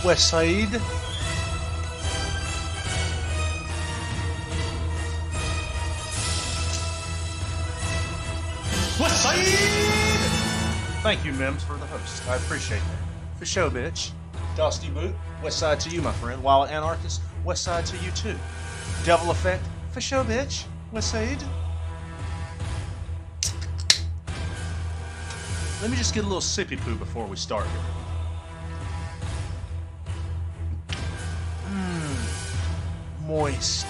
West Side. West Side! Thank you, Mims, for the host. I appreciate that. For show, bitch. Dusty Boot, West Side to you, my friend. Wild Anarchist, West Side to you, too. Devil Effect, for show, bitch. West Side. Let me just get a little sippy poo before we start here. Moist.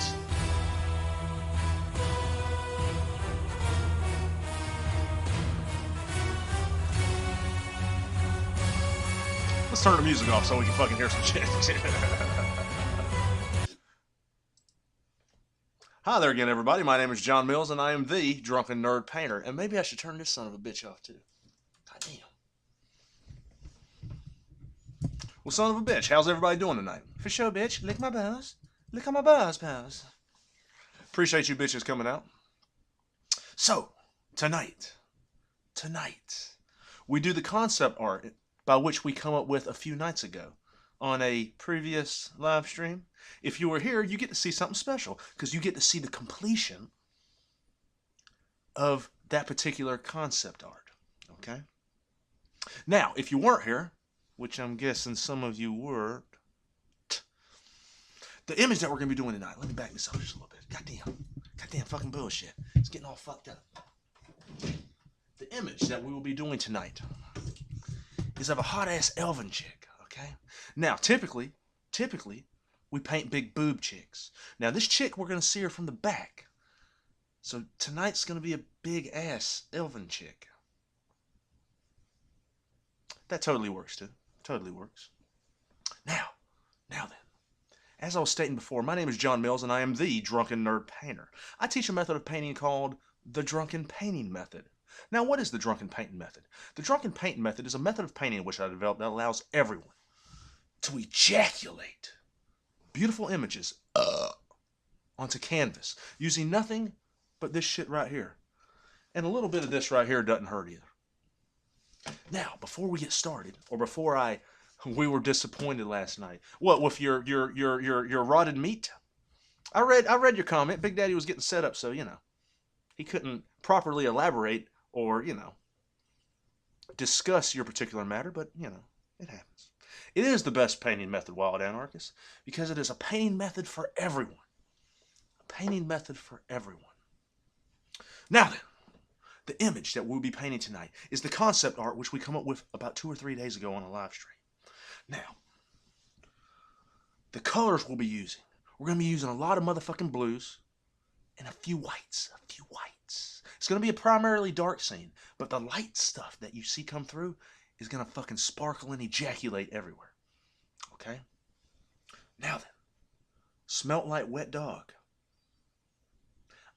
Let's turn the music off so we can fucking hear some shit. Hi there again, everybody. My name is John Mills, and I am the Drunken Nerd Painter. And maybe I should turn this son of a bitch off, too. Goddamn. Well, son of a bitch, how's everybody doing tonight? For sure, bitch. Lick my balls. Lick on my balls, pals. Appreciate you bitches coming out. So, tonight, we do the concept art by which we come up with a few nights ago on a previous live stream. If you were here, you get to see something special because you get to see the completion of that particular concept art. Okay? Now, if you weren't here, which I'm guessing some of you weren't, the image that we're going to be doing tonight, let me back this up just a little bit. Goddamn fucking bullshit. It's getting all fucked up. The image that we will be doing tonight is of a hot-ass elven chick, okay? Now, typically, we paint big boob chicks. Now, this chick, we're going to see her from the back. So, tonight's going to be a big-ass elven chick. That totally works, too. Totally works. Now then. As I was stating before, my name is John Mills, and I am the Drunken Nerd Painter. I teach a method of painting called the Drunken Painting Method. Now, what is the Drunken Painting Method? The Drunken Painting Method is a method of painting which I developed that allows everyone to ejaculate beautiful images onto canvas using nothing but this shit right here. And a little bit of this right here doesn't hurt either. Now, before we get started, or before we were disappointed last night. What with your rotted meat? I read your comment. Big Daddy was getting set up, so he couldn't properly elaborate or discuss your particular matter. But it happens. It is the best painting method, Wild Anarchist, because it is a painting method for everyone. A painting method for everyone. Now then, the image that we'll be painting tonight is the concept art which we come up with about 2 or 3 days ago on a live stream. Now, the colors we'll be using. We're going to be using a lot of motherfucking blues and a few whites. It's going to be a primarily dark scene, but the light stuff that you see come through is going to fucking sparkle and ejaculate everywhere. Okay? Now then, smelt like wet dog.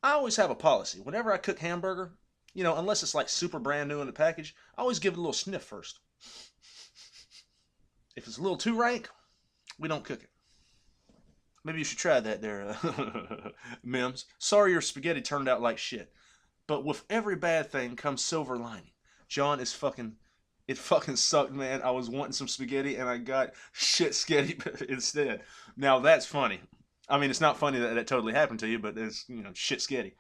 I always have a policy. Whenever I cook hamburger, unless it's like super brand new in the package, I always give it a little sniff first. If it's a little too rank, we don't cook it. Maybe you should try that there, Mims. Sorry your spaghetti turned out like shit. But with every bad thing comes silver lining. John, it fucking sucked, man. I was wanting some spaghetti and I got shit sketty instead. Now that's funny. I mean, it's not funny that totally happened to you, but it's, shit sketty.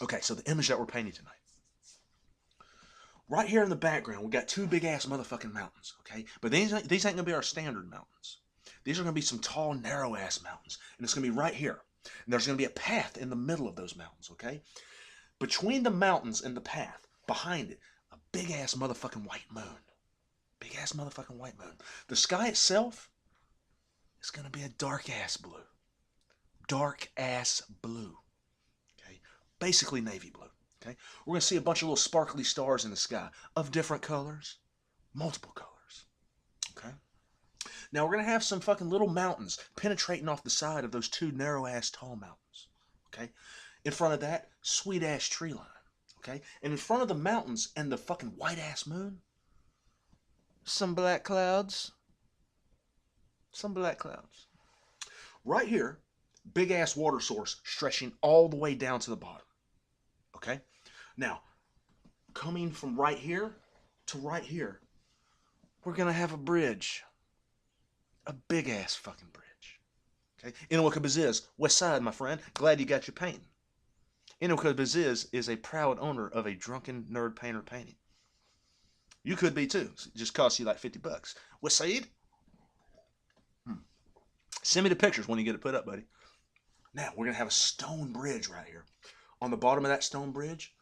Okay, so the image that we're painting tonight. Right here in the background, we got 2 big-ass motherfucking mountains, okay? But these ain't going to be our standard mountains. These are going to be some tall, narrow-ass mountains. And it's going to be right here. And there's going to be a path in the middle of those mountains, okay? Between the mountains and the path, behind it, a big-ass motherfucking white moon. Big-ass motherfucking white moon. The sky itself is going to be a dark-ass blue. Dark-ass blue. Okay? Basically navy blue. Okay? We're going to see a bunch of little sparkly stars in the sky of different colors, multiple colors. Okay? Now we're going to have some fucking little mountains penetrating off the side of those 2 narrow-ass tall mountains. Okay? In front of that, sweet-ass tree line. Okay? And in front of the mountains and the fucking white-ass moon, some black clouds. Some black clouds. Right here, big-ass water source stretching all the way down to the bottom. Okay? Now, coming from right here to right here, we're going to have a bridge. A big-ass fucking bridge. Okay? Inawakabaziz, West Side, my friend. Glad you got your painting. Inawakabaziz is a proud owner of a Drunken Nerd Painter painting. You could be too. It just costs you like $50. West Side? Send me the pictures when you get it put up, buddy. Now, we're going to have a stone bridge right here. On the bottom of that stone bridge,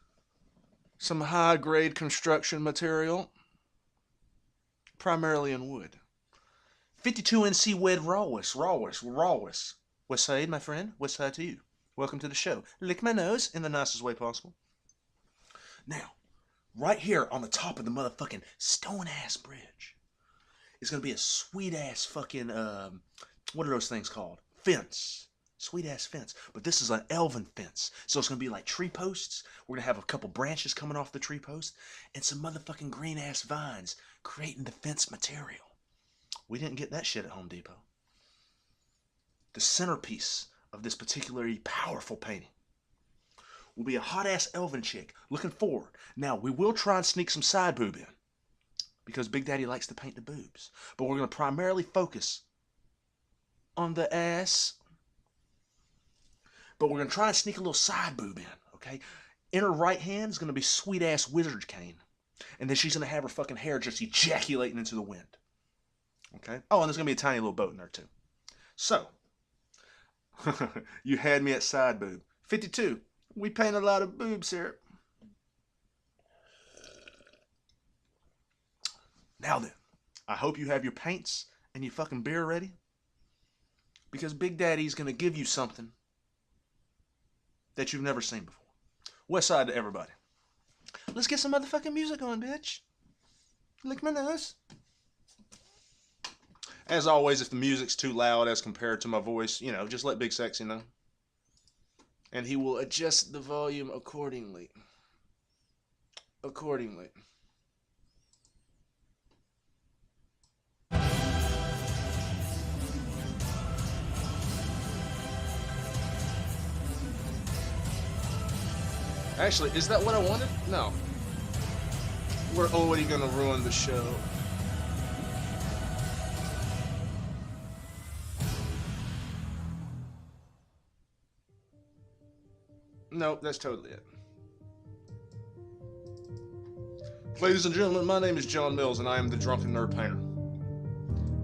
some high-grade construction material, primarily in wood. 52 NC Wed Rawless. West Side, my friend. West Side to you. Welcome to the show. Lick my nose in the nicest way possible. Now, right here on the top of the motherfucking stone-ass bridge is going to be a sweet-ass fucking, what are those things called? Fence. Sweet-ass fence. But this is an elven fence. So it's going to be like tree posts. We're going to have a couple branches coming off the tree post. And some motherfucking green-ass vines creating the fence material. We didn't get that shit at Home Depot. The centerpiece of this particularly powerful painting will be a hot-ass elven chick looking forward. Now, we will try and sneak some side boob in. Because Big Daddy likes to paint the boobs. But we're going to primarily focus on the ass. But we're going to try and sneak a little side boob in, okay? In her right hand is going to be sweet-ass wizard cane. And then she's going to have her fucking hair just ejaculating into the wind. Okay? Oh, and there's going to be a tiny little boat in there, too. So, you had me at side boob. 52. We paint a lot of boobs here. Now then, I hope you have your paints and your fucking beer ready. Because Big Daddy's going to give you something that you've never seen before. West Side to everybody. Let's get some motherfucking music on, bitch. Lick my nose. As always, if the music's too loud as compared to my voice, you know, just let Big Sexy know. And he will adjust the volume accordingly. Actually, is that what I wanted? No. We're already gonna ruin the show. No, that's totally it. Ladies and gentlemen, my name is John Mills and I am the Drunken Nerd Painter.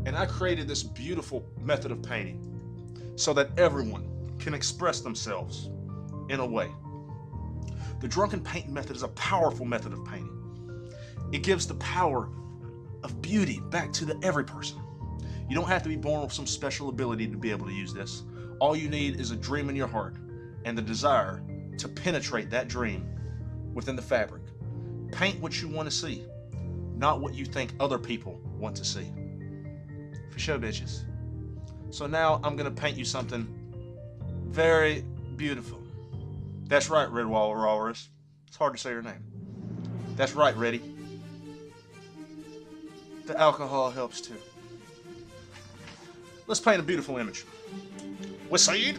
And I created this beautiful method of painting so that everyone can express themselves in a way. The Drunken Painting method is a powerful method of painting. It gives the power of beauty back to every person. You don't have to be born with some special ability to be able to use this. All you need is a dream in your heart and the desire to penetrate that dream within the fabric. Paint what you want to see, not what you think other people want to see. For sure, bitches. So now I'm going to paint you something very beautiful. That's right, Red Walrus. It's hard to say your name. That's right, Reddy. The alcohol helps too. Let's paint a beautiful image. West Side.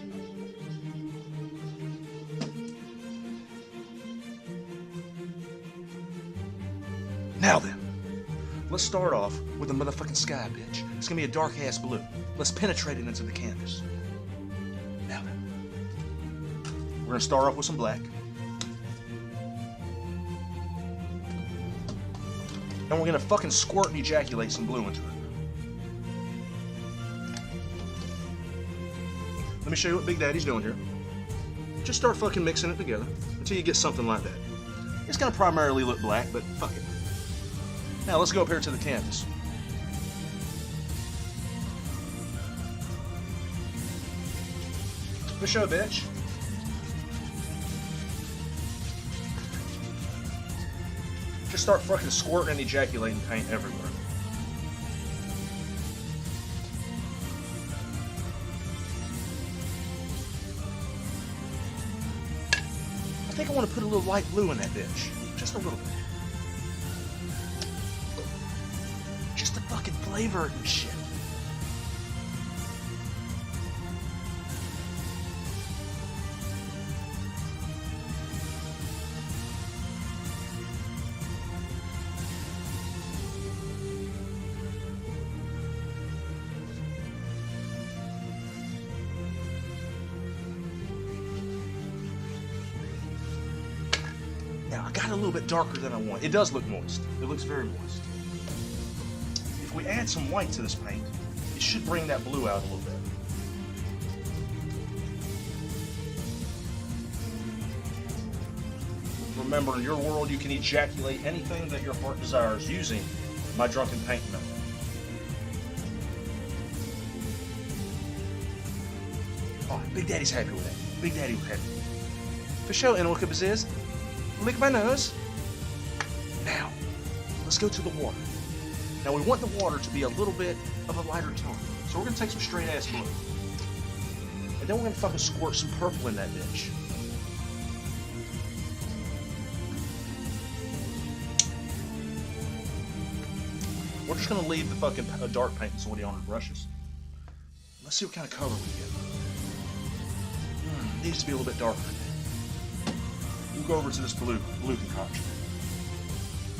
Now then, let's start off with the motherfucking sky, bitch. It's gonna be a dark-ass blue. Let's penetrate it into the canvas. Now then, we're gonna start off with some black. And we're gonna fucking squirt and ejaculate some blue into it. Let me show you what Big Daddy's doing here. Just start fucking mixing it together until you get something like that. It's gonna primarily look black, but fuck it. Now let's go up here to the canvas. For sure, bitch. Just start fucking squirting and ejaculating paint everywhere. I think I want to put a little light blue in that bitch. Just a little bit. Just to fucking flavor it and shit. Now, I got it a little bit darker than I want. It does look moist. It looks very moist. If we add some white to this paint, it should bring that blue out a little bit. Remember, in your world, you can ejaculate anything that your heart desires using my Drunken Paint method. Oh, Big Daddy's happy with that. Big Daddy was happy. For sure, and what is lick my nose. Now, let's go to the water. Now, we want the water to be a little bit of a lighter tone. So we're going to take some straight ass blue. And then we're going to fucking squirt some purple in that bitch. We're just going to leave the fucking dark paint sorting on the brushes. Let's see what kind of color we get. Needs to be a little bit darker. We'll go over to this blue concoction.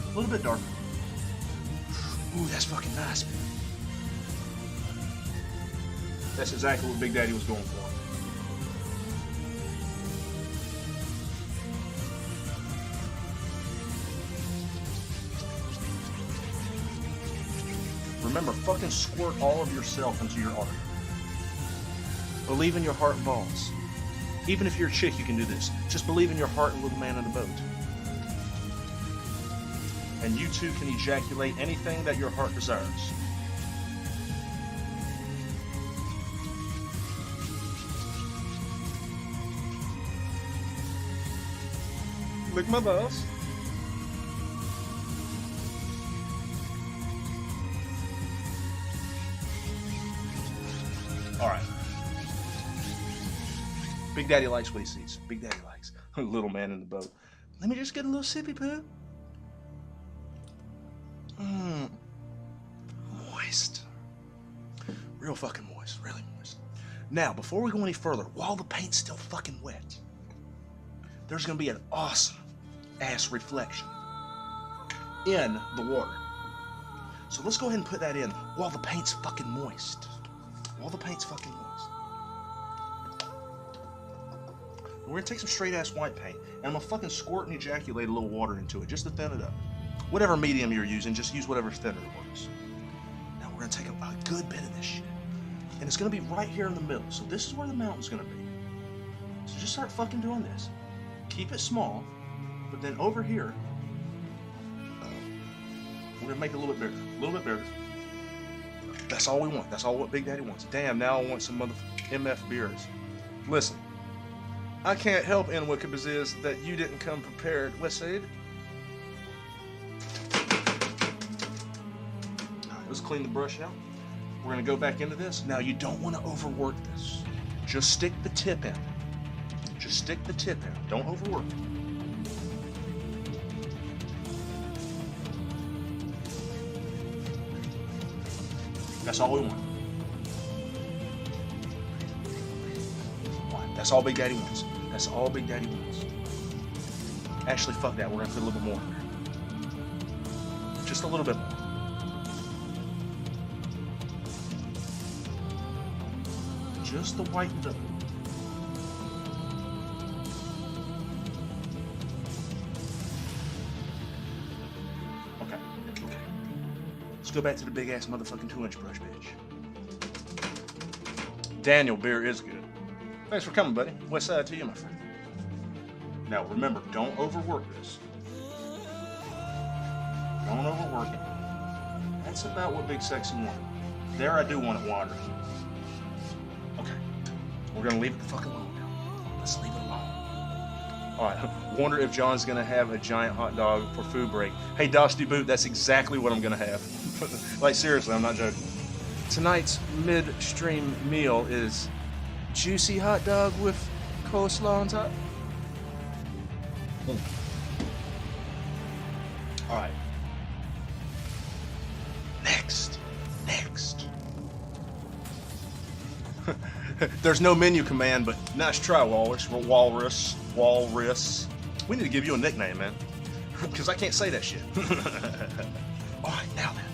A little bit darker. Ooh, that's fucking nice, man. That's exactly what Big Daddy was going for. Remember, fucking squirt all of yourself into your art. Believe in your heart and balls. Even if you're a chick, you can do this. Just believe in your heart and little man in the boat. And you too can ejaculate anything that your heart desires. Lick my balls. Alright. Big Daddy likes what he sees. Big Daddy likes. Little man in the boat. Let me just get a little sippy poo. Moist. Real fucking moist. Really moist. Now, before we go any further, while the paint's still fucking wet, there's going to be an awesome ass reflection in the water. So let's go ahead and put that in while the paint's fucking moist. While the paint's fucking moist. We're going to take some straight ass white paint and I'm going to fucking squirt and ejaculate a little water into it just to thin it up. Whatever medium you're using, just use whatever thinner works. Now we're going to take a good bit of this shit. And it's going to be right here in the middle. So this is where the mountain's going to be. So just start fucking doing this. Keep it small, but then over here, we're going to make it a little bit bigger. A little bit bigger. That's all we want. That's all what Big Daddy wants. Damn, now I want some MF beers. Listen, I can't help in Wickabaz is that you didn't come prepared. West Side. Let's clean the brush out. We're going to go back into this. Now, you don't want to overwork this. Just stick the tip in. Just stick the tip in. Don't overwork it. That's all we want. That's all Big Daddy wants. That's all Big Daddy wants. Actually, fuck that. We're going to put a little bit more in there. Just a little bit more. Just to whiten it up. Okay. Let's go back to the big ass motherfucking 2-inch brush, bitch. Daniel, beer is good. Thanks for coming, buddy. West side to you, my friend. Now remember, don't overwork this. Don't overwork it. That's about what Big Sexy wanted. There I do want it watery. Okay. We're gonna leave it the fuck alone now. Let's leave it alone. Alright, wonder if John's gonna have a giant hot dog for food break. Hey, Dusty Boot, that's exactly what I'm gonna have. Like, seriously, I'm not joking. Tonight's midstream meal is juicy hot dog with coleslaw on top. Alright. Next. There's no menu command, but nice try, Walrus. Walrus. We need to give you a nickname, man. Because I can't say that shit. Alright, now then.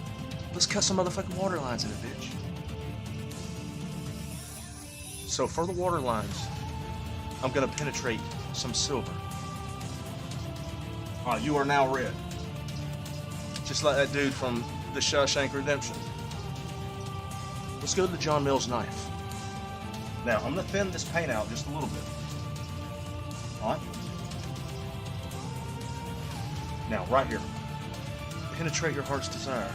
Let's cut some motherfucking water lines in it, bitch. So for the water lines, I'm going to penetrate some silver. Oh, you are now red. Just like that dude from the Shawshank Redemption. Let's go to the John Mills knife. Now, I'm going to thin this paint out just a little bit. Alright? Now, right here. Penetrate your heart's desire.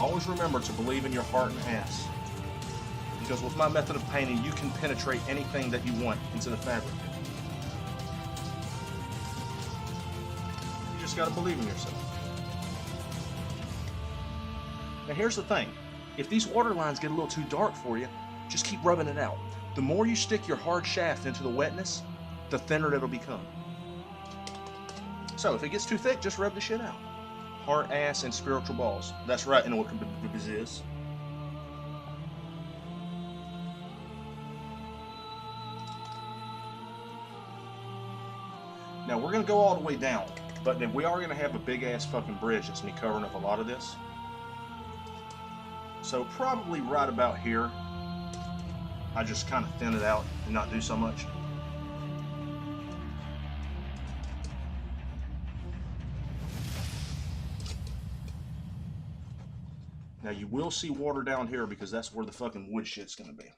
Always remember to believe in your heart and ass. Because with my method of painting, you can penetrate anything that you want into the fabric. You just gotta believe in yourself. Now here's the thing. If these water lines get a little too dark for you, just keep rubbing it out. The more you stick your hard shaft into the wetness, the thinner it'll become. So if it gets too thick, just rub the shit out. Heart, ass, and spiritual balls. That's right, and what is. Now we're gonna go all the way down, but then we are gonna have a big ass fucking bridge that's gonna be covering up a lot of this. So probably right about here, I just kind of thin it out and not do so much. Now you will see water down here because that's where the fucking wood shit's gonna be.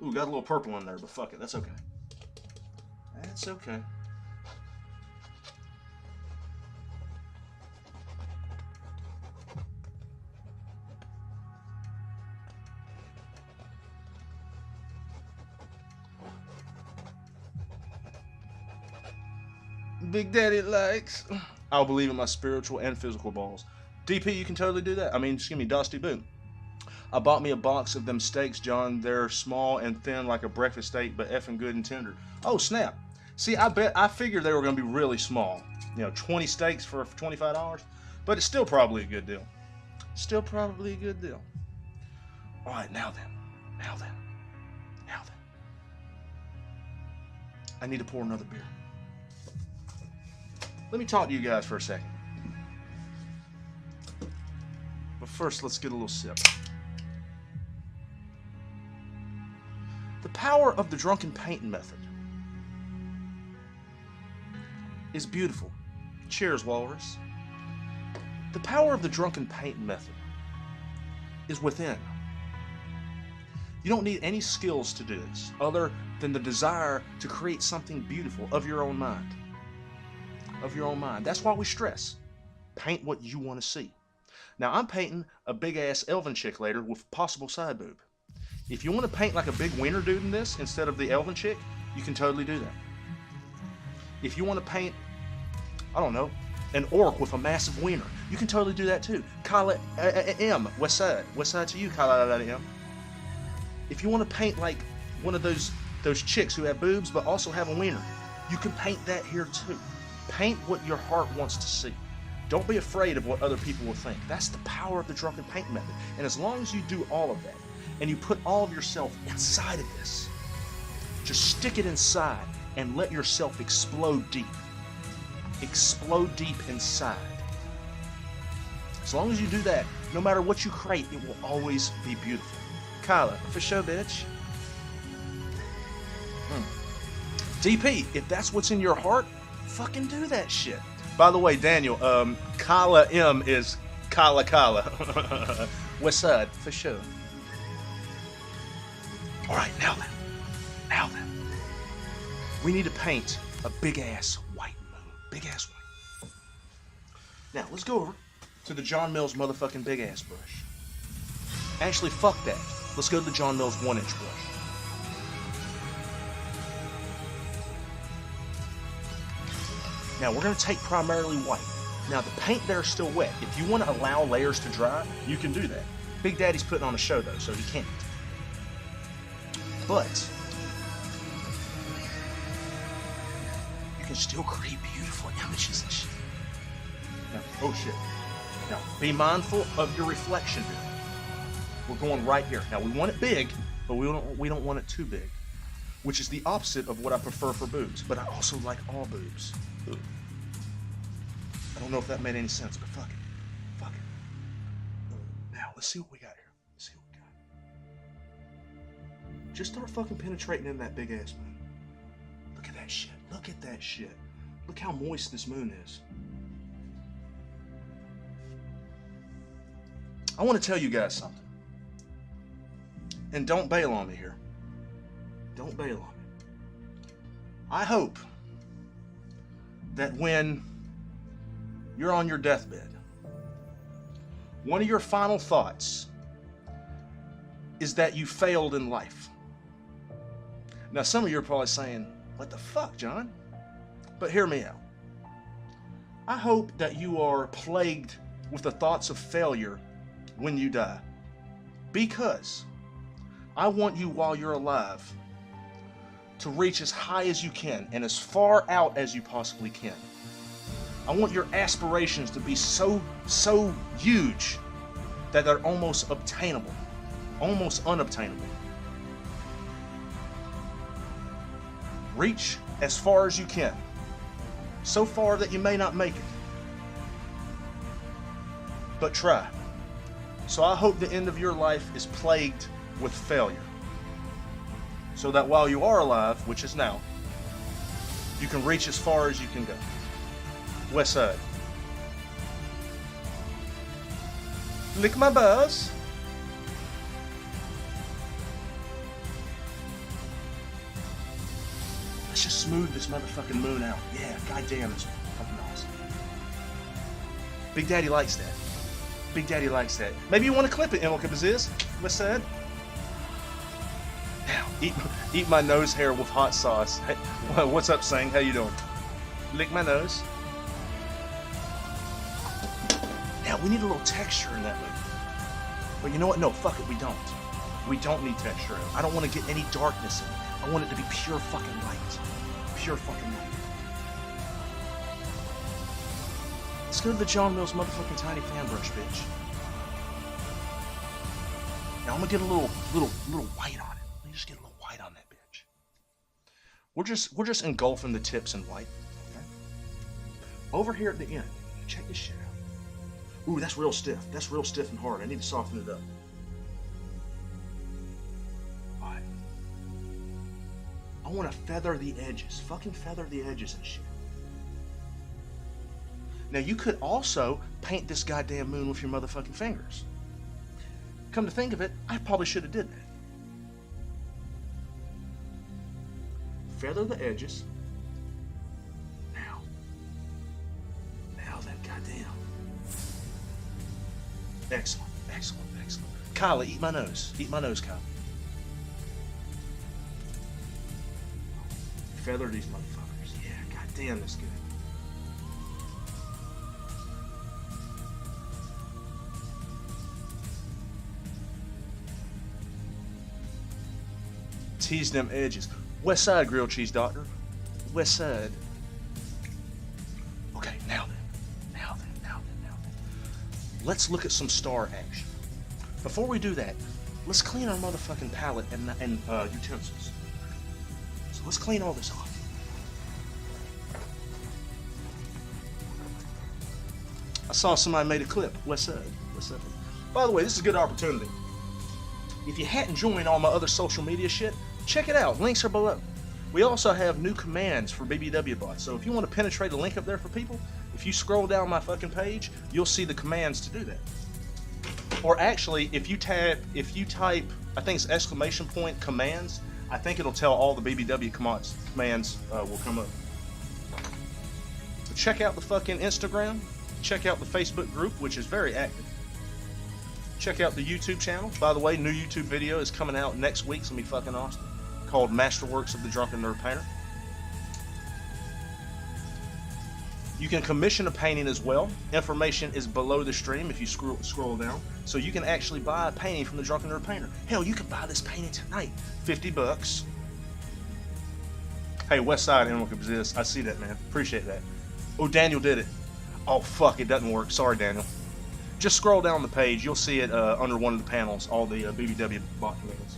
Ooh, got a little purple in there, but fuck it, that's okay. That's okay. Big Daddy likes. I'll believe in my spiritual and physical balls. DP, you can totally do that. I mean, excuse me, Dusty Boo. I bought me a box of them steaks, John. They're small and thin like a breakfast steak, but effing good and tender. Oh, snap. See, I figured they were going to be really small. You know, 20 steaks for $25. But it's still probably a good deal. Still probably a good deal. All right, now then. Now then. Now then. I need to pour another beer. Let me talk to you guys for a second. But first, let's get a little sip. The power of the drunken painting method is beautiful. Cheers, Walrus. The power of the drunken painting method is within. You don't need any skills to do this other than the desire to create something beautiful of your own mind. Of your own mind. That's why we stress. Paint what you want to see. Now I'm painting a big ass Elven chick later with possible side boob. If you want to paint like a big wiener dude in this instead of the Elven chick, you can totally do that. If you want to paint, I don't know, an orc with a massive wiener, you can totally do that too. Kyla M, West Side to you, Kyla M. If you want to paint like one of those chicks who have boobs but also have a wiener, you can paint that here too. Paint what your heart wants to see. Don't be afraid of what other people will think. That's the power of the drunken paint method. And as long as you do all of that, and you put all of yourself inside of this, just stick it inside and let yourself explode deep. Explode deep inside. As long as you do that, no matter what you create, it will always be beautiful. Kyla, for sure, bitch. DP, if that's what's in your heart, fucking do that shit. By the way, Daniel, Kyla M is Kyla. West Side, for sure. Alright, now then. We need to paint a big ass white moon. Big ass white. Now, let's go over to the John Mills motherfucking big ass brush. Actually, fuck that. Let's go to the John Mills 1-inch brush. Now we're going to take primarily white. Now the paint there is still wet. If you want to allow layers to dry, you can do that. Big Daddy's putting on a show though, so he can't. But you can still create beautiful images and shit. Now, oh shit. Now be mindful of your reflection here. We're going right here. Now we want it big, but we don't want it too big. which is the opposite of what I prefer for boobs. But I also like all boobs. Ugh. I don't know if that made any sense, but fuck it. Fuck it. Now, let's see what we got here. Let's see what we got. Just start fucking penetrating in that big ass moon. Look at that shit. Look at that shit. Look how moist this moon is. I want to tell you guys something. And don't bail on me here. Don't bail on me. I hope that when you're on your deathbed, one of your final thoughts is that you failed in life. Now, some of you are probably saying, what the fuck, John? But hear me out. I hope that you are plagued with the thoughts of failure when you die, because I want you, while you're alive, to reach as high as you can and as far out as you possibly can. I want your aspirations to be so huge that they're almost obtainable, almost unobtainable. Reach as far as you can, so far that you may not make it, but try. So I hope the end of your life is plagued with failure, so that while you are alive, which is now, you can reach as far as you can go. West Side. Lick my buzz. Let's just smooth this motherfucking moon out. Yeah, goddamn, it's fucking awesome. Big Daddy likes that. Big Daddy likes that. Maybe you want to clip it, Emil Kabaziz. West Side. Now, eat my nose hair with hot sauce. Hey, what's up, Sang? How you doing? Lick my nose. Now, we need a little texture in that movie. But you know what? No, fuck it, we don't. We don't need texture. I don't want to get any darkness in it. I want it to be pure fucking light. Pure fucking light. Let's go to the John Mills motherfucking tiny fan brush, bitch. Now I'm gonna get a little white on it. Let me just get a little white on that bitch. We're just engulfing the tips in white. Okay? Over here at the end, check this shit out. Ooh, that's real stiff. That's real stiff and hard. I need to soften it up. Alright. I want to feather the edges. Fucking feather the edges and shit. Now, you could also paint this goddamn moon with your motherfucking fingers. Come to think of it, I probably should have did that. Feather the edges. Now then, goddamn. Excellent, excellent, excellent. Kyla, eat my nose. Eat my nose, Kyla. Feather these motherfuckers. Yeah, goddamn, that's good. Tease them edges. West Side grilled cheese, doctor. West Side. Okay, now then. Let's look at some star action. Before we do that, let's clean our motherfucking palette and utensils. So let's clean all this off. I saw somebody made a clip. West Side. By the way, this is a good opportunity. If you hadn't joined all my other social media shit, check it out. Links are below. We also have new commands for BBW bots. So if you want to penetrate a link up there for people, if you scroll down my fucking page, you'll see the commands to do that. Or actually, if you type, I think it's exclamation point commands, I think it'll tell all the BBW commands will come up. So check out the fucking Instagram. Check out the Facebook group, which is very active. Check out the YouTube channel. By the way, new YouTube video is coming out next week. It's gonna be fucking awesome. Called Masterworks of the Drunken Nerd Painter. You can commission a painting as well. Information is below the stream if you scroll down. So you can actually buy a painting from the Drunken Nerd Painter. Hell, you can buy this painting tonight. $50. Hey, West Side Animal This. I see that, man. Appreciate that. Oh, Daniel did it. Oh, fuck, it doesn't work. Sorry, Daniel. Just scroll down the page. You'll see it under one of the panels, all the BBW bot commands.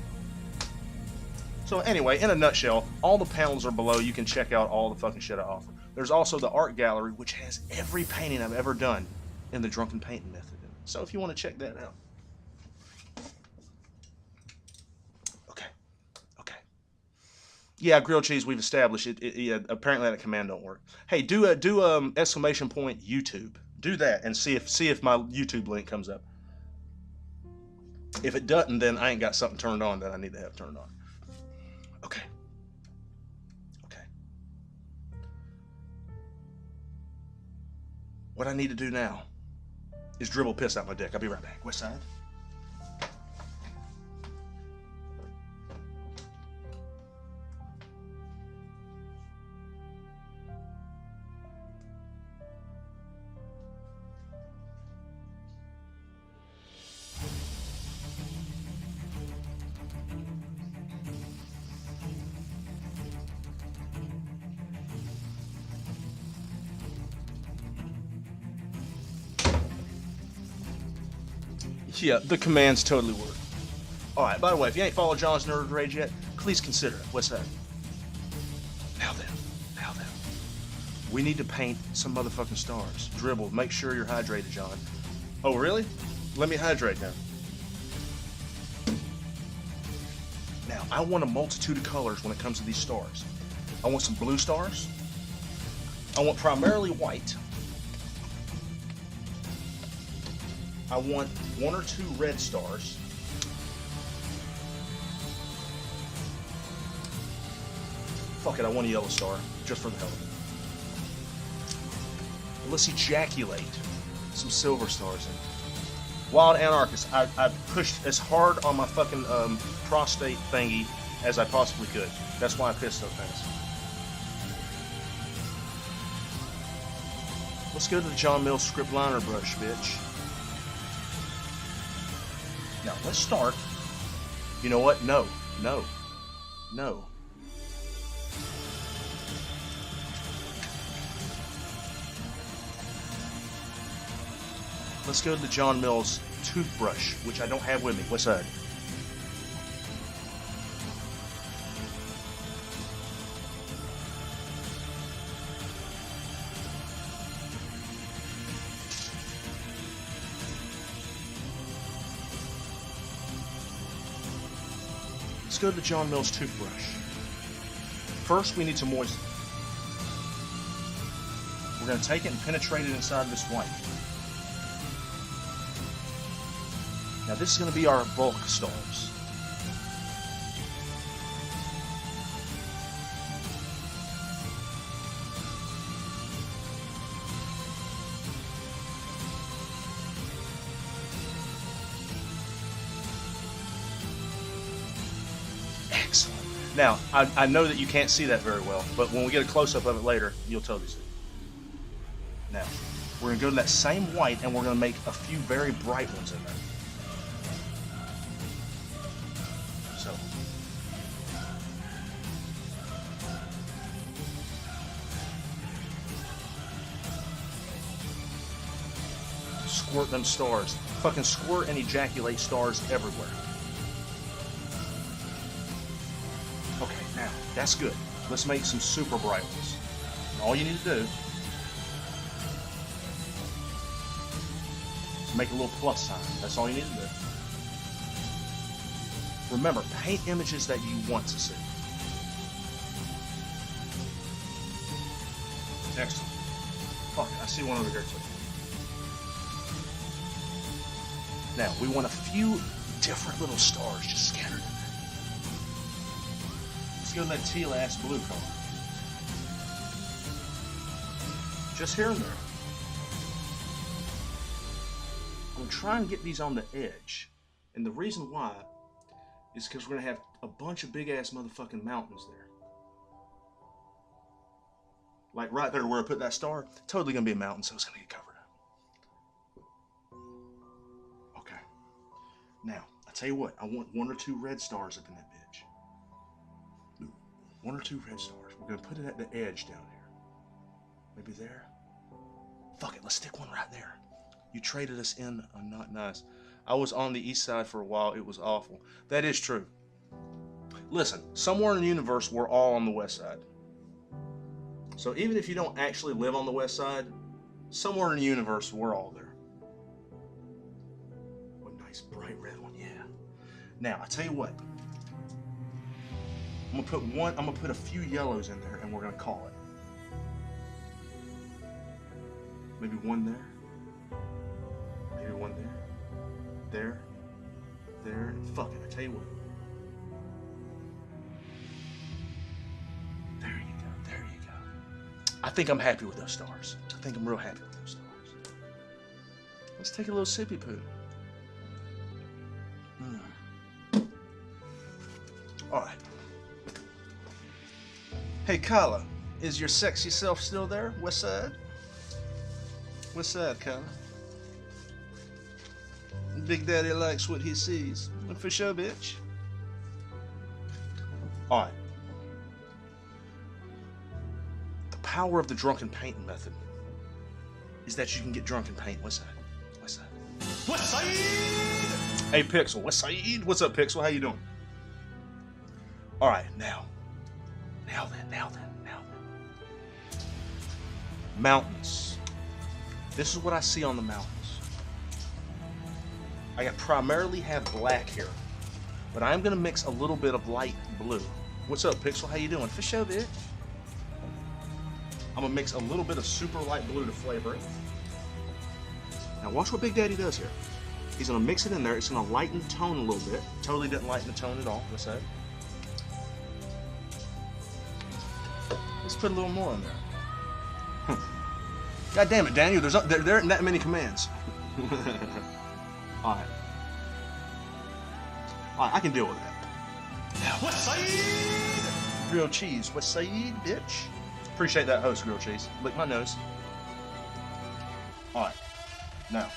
So So anyway, in a nutshell, all the panels are below. You can check out all the fucking shit I offer. There's also the art gallery, which has every painting I've ever done in the Drunken Painting method. So if you want to check that out. Okay. Okay. Yeah, grilled cheese, we've established it. Yeah, apparently that command don't work. Hey, do exclamation point YouTube. Do that and see if my YouTube link comes up. If it doesn't, then I ain't got something turned on that I need to have turned on. Okay. Okay. What I need to do now is dribble piss out my dick. I'll be right back. West side. Yeah, the commands totally work. Alright, by the way, if you ain't followed John's Nerd Rage yet, please consider it. What's that? Now then. We need to paint some motherfucking stars. Dribble, make sure you're hydrated, John. Oh, really? Let me hydrate now. Now, I want a multitude of colors when it comes to these stars. I want some blue stars. I want primarily white. I want 1 or 2 red stars. Fuck it, I want a yellow star, just for the hell of it. Let's ejaculate some silver stars in. Wild Anarchist, I pushed as hard on my fucking prostate thingy as I possibly could. That's why I pissed so fast. Let's go to the John Mills script liner brush, bitch. Now, let's start. You know what? No. Let's go to the John Mills toothbrush, which I don't have with me. What's that? Let's go to the John Mills toothbrush. First, we need to moisten. We're going to take it and penetrate it inside this white. Now, this is going to be our bulk stars. Excellent. Now, I know that you can't see that very well, but when we get a close-up of it later, you'll totally see. Now, we're going to go to that same white, and we're going to make a few very bright ones in there. So, squirt them stars. Fucking squirt and ejaculate stars everywhere. Okay, now, that's good. Let's make some super bright ones. And all you need to do is make a little plus sign. That's all you need to do. Remember, paint images that you want to see. Excellent. Fuck it, I see one over here too. Now, we want a few different little stars just scattered in there. Let's go to that teal-ass blue color. Just here and there. I'm going to try and get these on the edge. And the reason why is because we're going to have a bunch of big-ass motherfucking mountains there. Like right there where I put that star, totally going to be a mountain, so it's going to get covered up. Okay. Now, I tell you what, I want 1 or 2 red stars up in that bitch. 1 or 2 red stars. We're going to put it at the edge down here. Maybe there. Fuck it, let's stick one right there. You traded us in a not nice. I was on the east side for a while. It was awful. That is true. Listen, somewhere in the universe, we're all on the west side. So even if you don't actually live on the west side, somewhere in the universe, we're all there. What a nice bright red one, yeah. Now, I tell you what. I'm gonna put a few yellows in there and we're gonna call it. Maybe one there. Maybe one there. There, and fuck it, I tell you what. There you go. I think I'm happy with those stars. I think I'm real happy with those stars. Let's take a little sippy poo. Alright. Hey Kyla, is your sexy self still there? West side? West side, Kyla? Big Daddy likes what he sees. For sure, bitch. Alright. The power of the drunken painting method is that you can get drunk and paint. West side? West side? West side! Hey Pixel, West side? What's up, Pixel? How you doing? Alright, now then. Mountains. This is what I see on the mountains. I primarily have black here, but I'm gonna mix a little bit of light blue. What's up, Pixel? How you doing? For sure, bitch. I'm gonna mix a little bit of super light blue to flavor it. Now watch what Big Daddy does here. He's gonna mix it in there. It's gonna lighten the tone a little bit. Totally didn't lighten the tone at all. What's that? Let's put a little more in there. God damn it, Daniel, there aren't that many commands. Alright, I can deal with that. Now, West Side! Grilled cheese. West Side, bitch. Appreciate that host, grilled cheese. Lick my nose. Alright, now.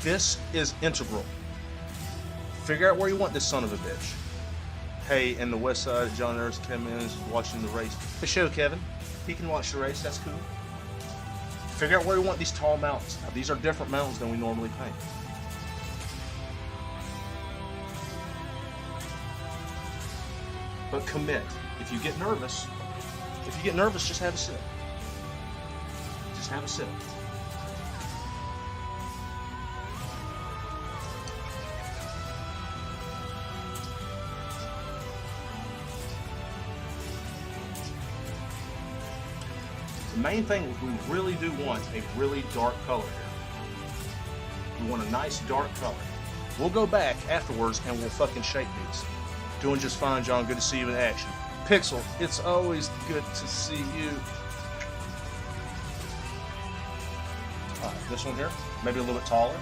This is integral. Figure out where you want this son of a bitch. Hey, in the west side, John Nurse, Kevin is watching the race. For sure, Kevin. He can watch the race, that's cool. Figure out where you want these tall mountains. Now, these are different mountains than we normally paint. But commit. If you get nervous, just have a sip. Just have a sip. The main thing is we really do want a really dark color here. We want a nice dark color. We'll go back afterwards and we'll fucking shape these. Doing just fine, John. Good to see you in action. Pixel, it's always good to see you. Alright, this one here. Maybe a little bit taller.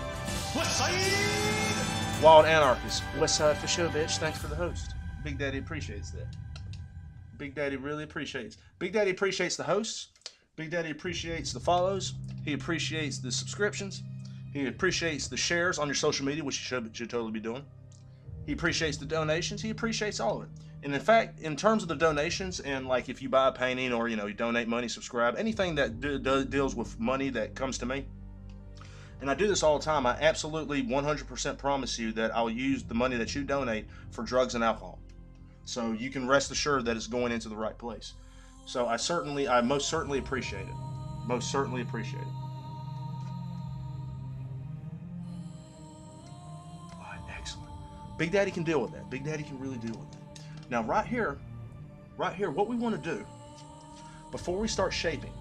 West Side! Wild Anarchist. West Side for sure, bitch. Thanks for the host. Big Daddy appreciates that. Big Daddy really appreciates. Big Daddy appreciates the hosts. Big Daddy appreciates the follows. He appreciates the subscriptions. He appreciates the shares on your social media, which you should totally be doing. He appreciates the donations. He appreciates all of it. And in fact, in terms of the donations, and like if you buy a painting or you donate money, subscribe, anything that deals with money that comes to me, and I do this all the time, I absolutely 100% promise you that I'll use the money that you donate for drugs and alcohol. So you can rest assured that it's going into the right place. So I most certainly appreciate it. Most certainly appreciate it. All right, excellent. Big Daddy can deal with that. Big Daddy can really deal with that. Now right here, what we want to do, before we start shaping,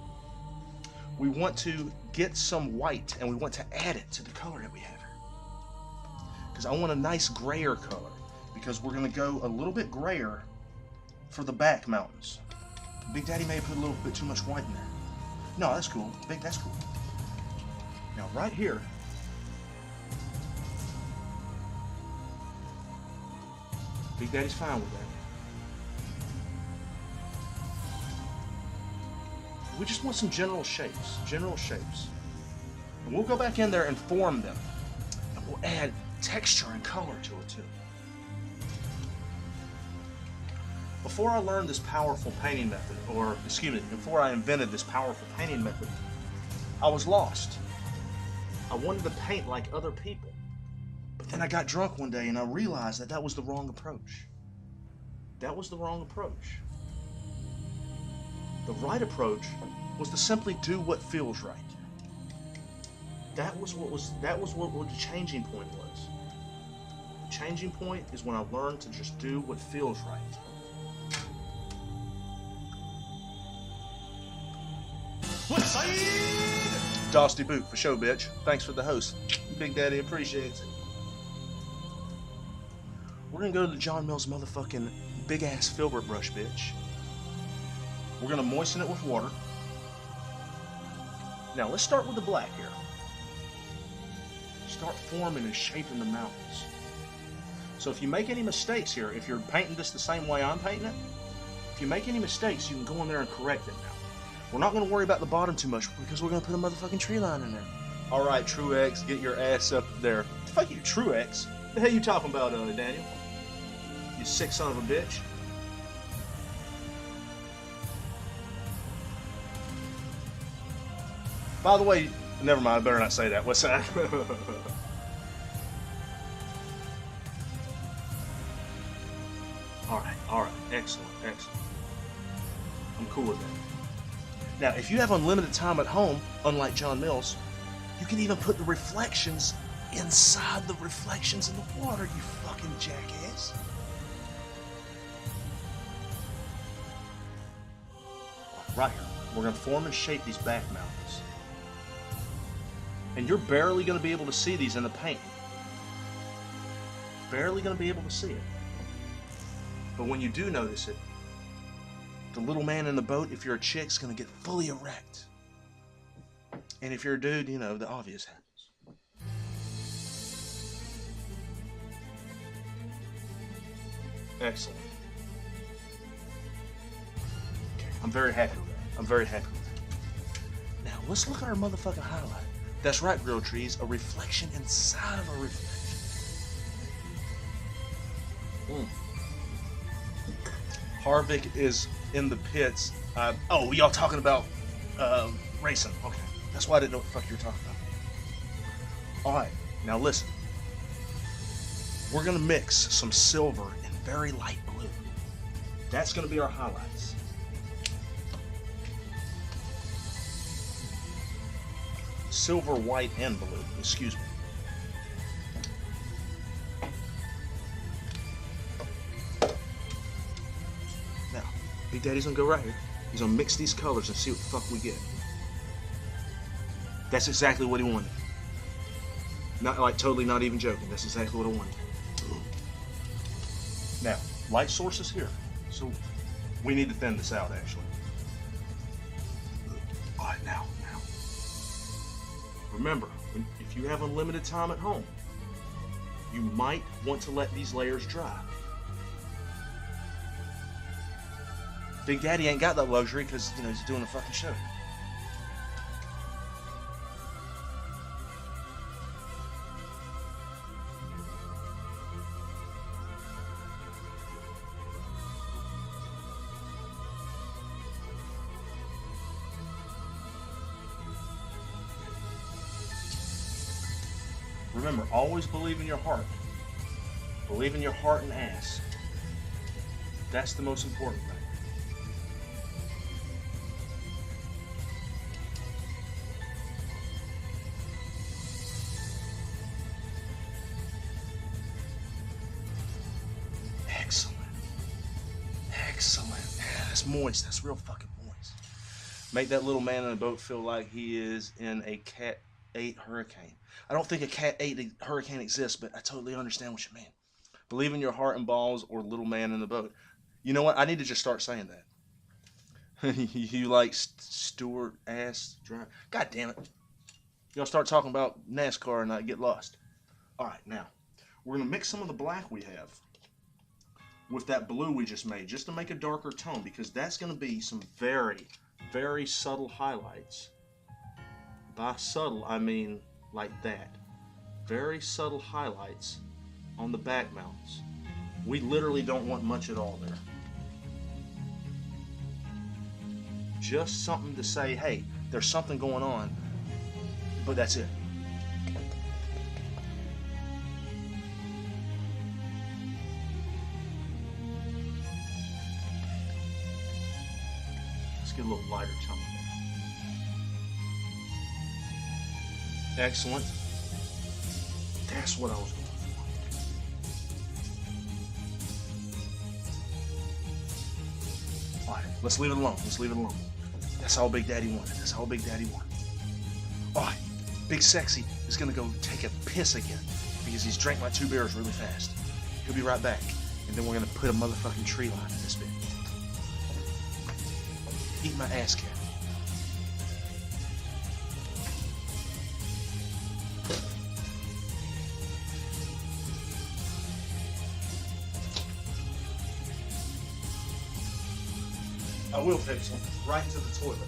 we want to get some white and we want to add it to the color that we have here. Because I want a nice grayer color. Because we're going to go a little bit grayer for the back mountains. Big Daddy may have put a little bit too much white in there. No, that's cool. That's cool. Now right here, Big Daddy's fine with that. We just want some general shapes. And we'll go back in there and form them. And we'll add texture and color to it too. Before I learned this powerful painting method, before I invented this powerful painting method, I was lost. I wanted to paint like other people, but Then I got drunk one day and I realized that that was the wrong approach. That was the wrong approach. The right approach was to simply do what feels right. That was what the changing point was. The changing point is when I learned to just do what feels right. What's up? Dusty Boot for show, bitch. Thanks for the host. Big Daddy appreciates it. We're gonna go to the John Mills motherfucking big ass filbert brush, bitch. We're gonna moisten it with water. Now let's start with the black here. Start forming and shaping the mountains. So if you make any mistakes here, if you're painting this the same way I'm painting it, if you make any mistakes, you can go in there and correct it now. We're not going to worry about the bottom too much because we're going to put a motherfucking tree line in there. All right, Truex, get your ass up there. The fuck you, Truex? What the hell you talking about, Daniel? You sick son of a bitch. By the way, never mind, I better not say that. What's that? All right, excellent. I'm cool with that. Now, if you have unlimited time at home, unlike John Mills, you can even put the reflections inside the reflections in the water, you fucking jackass. Right here, we're going to form and shape these back mountains. And you're barely going to be able to see these in the paint. Barely going to be able to see it. But when you do notice it, the little man in the boat, if you're a chick, is going to get fully erect. And if you're a dude, you know, the obvious happens. Excellent. Okay, I'm very happy with that. Now, let's look at our motherfucking highlight. That's right, Grill Trees, a reflection inside of a reflection. Harvick is in the pits. Oh, y'all talking about racing. Okay. That's why I didn't know what the fuck you were talking about. Alright, now listen. We're going to mix some silver and very light blue. That's going to be our highlights. Silver, white, and blue. Excuse me. Now, Big Daddy's gonna go right here. He's gonna mix these colors and see what the fuck we get. That's exactly what he wanted. Not like totally not even joking. That's exactly what I wanted. Now, light source is here. So we need to thin this out actually. Alright, now. Remember, if you have unlimited time at home, you might want to let these layers dry. Big Daddy ain't got that luxury because, you know, he's doing a fucking show. Remember, always believe in your heart. Believe in your heart and ass. That's the most important thing. Excellent. Yeah, that's moist. That's real fucking moist. Make that little man in the boat feel like he is in a Cat 8 hurricane. I don't think a Cat 8 hurricane exists, but I totally understand what you mean. Believe in your heart and balls or little man in the boat. You know what? I need to just start saying that. You like Stewart ass drive. God damn it. Y'all start talking about NASCAR and I get lost. Alright, now. We're going to mix some of the black we have with that blue we just made, just to make a darker tone, because that's going to be some very, very subtle highlights. By subtle, I mean like that. Very subtle highlights on the back mountains. We literally don't want much at all there. Just something to say, hey, there's something going on, but that's it. Get a little lighter tone there. Excellent. That's what I was going for. Alright, let's leave it alone. Let's leave it alone. That's all Big Daddy wanted. That's all Big Daddy wanted. Alright, Big Sexy is going to go take a piss again because he's drank my 2 beers really fast. He'll be right back. And then we're going to put a motherfucking tree line in this bitch. Eat my ass, cat. I will fix him right into the toilet.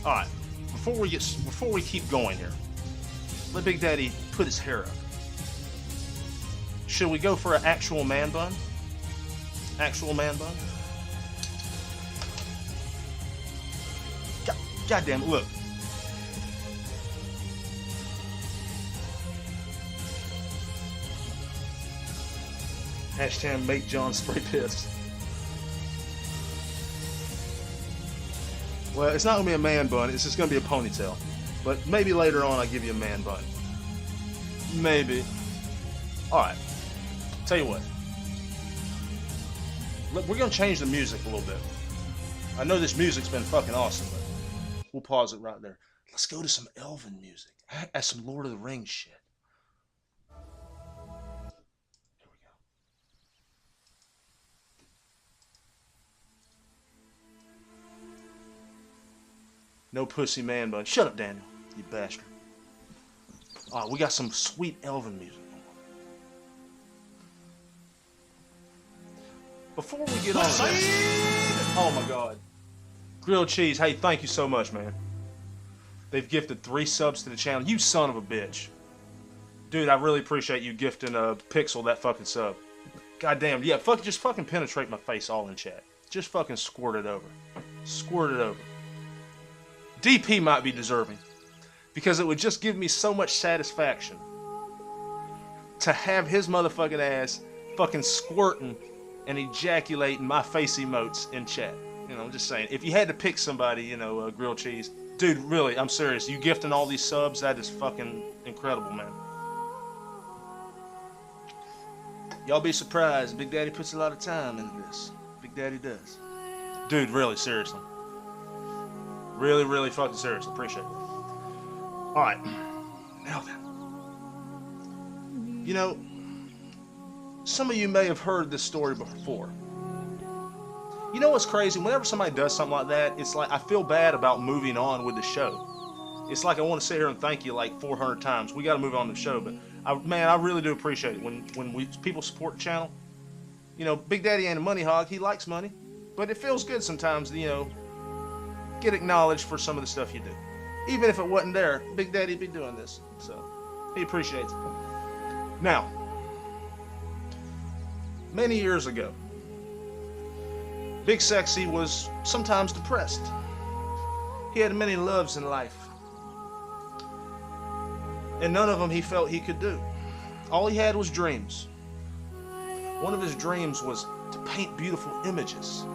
All right, before we keep going here, let Big Daddy put his hair up. Should we go for an actual man bun? Actual man bun? God damn it, look. Hashtag make John spray piss. Well, it's not going to be a man bun. It's just going to be a ponytail. But maybe later on I'll give you a man bun. Maybe. Alright. Tell you what. We're going to change the music a little bit. I know this music's been fucking awesome, but we'll pause it right there. Let's go to some Elven music. That's some Lord of the Rings shit. Here we go. No pussy man bun. Shut up, Daniel, you bastard. Alright, we got some sweet Elven music. Before we get on this, oh my god. Grilled Cheese, hey, thank you so much, man. They've gifted 3 subs to the channel. You son of a bitch. Dude, I really appreciate you gifting Pixel that fucking sub. God damn, yeah, just fucking penetrate my face all in chat. Just fucking squirt it over. Squirt it over. DP might be deserving, because it would just give me so much satisfaction to have his motherfucking ass fucking squirting and ejaculating my face emotes in chat. You know, I'm just saying, if you had to pick somebody, you know, Grilled Cheese, dude, really, I'm serious, you gifting all these subs, that is fucking incredible, man. Y'all be surprised, Big Daddy puts a lot of time into this. Big Daddy does. Dude, really, seriously. Really, really fucking serious. Appreciate it. Alright. Now then. You know, some of you may have heard this story before. You know what's crazy? Whenever somebody does something like that, it's like I feel bad about moving on with the show. It's like I want to sit here and thank you like 400 times. We got to move on to the show. But, man, I really do appreciate it when people support the channel. You know, Big Daddy ain't a money hog. He likes money. But it feels good sometimes, you know, get acknowledged for some of the stuff you do. Even if it wasn't there, Big Daddy'd be doing this. So, he appreciates it. Now, many years ago, Big Sexy was sometimes depressed. He had many loves in life. And none of them he felt he could do. All he had was dreams. One of his dreams was to paint beautiful images.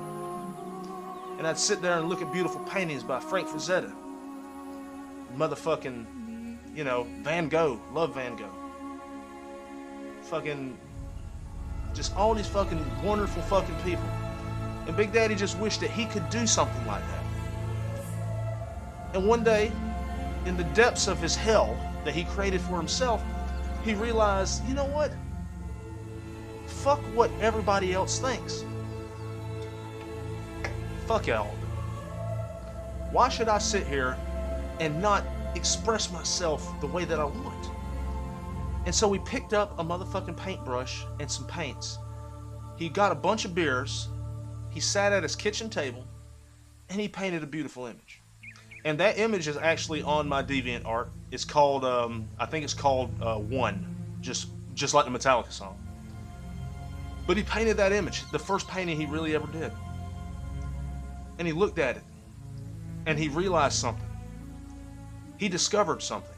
And I'd sit there and look at beautiful paintings by Frank Frazetta. Motherfucking, you know, Van Gogh. Love Van Gogh. Fucking Just all these fucking wonderful fucking people. And Big Daddy just wished that he could do something like that. And one day, in the depths of his hell that he created for himself, he realized, you know what? Fuck what everybody else thinks. Fuck all of it. Why should I sit here and not express myself the way that I want? And so he picked up a motherfucking paintbrush and some paints. He got a bunch of beers. He sat at his kitchen table and he painted a beautiful image. And that image is actually on my DeviantArt. It's called, I think it's called One, just like the Metallica song. But he painted that image, the first painting he really ever did. And he looked at it, and he realized something. He discovered something.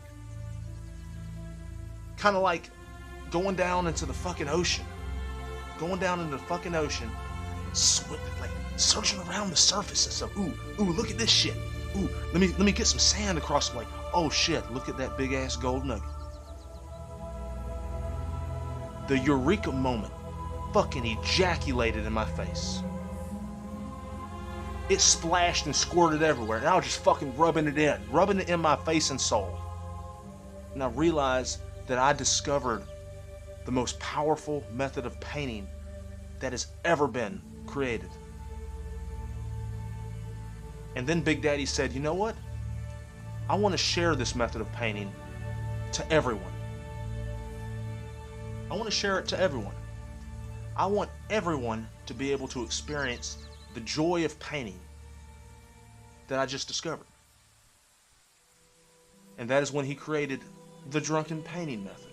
Kind of like going down into the fucking ocean. Going down into the fucking ocean, like searching around the surface and stuff. Ooh, look at this shit. Ooh, let me get some sand across the way. Oh shit, look at that big ass gold nugget. The eureka moment fucking ejaculated in my face. It splashed and squirted everywhere, and I was just fucking rubbing it in my face and soul. And I realized that I discovered the most powerful method of painting that has ever been created. And then Big Daddy said, you know what? I want to share this method of painting to everyone. I want to share it to everyone. I want everyone to be able to experience the joy of painting that I just discovered. And that is when he created the drunken painting method.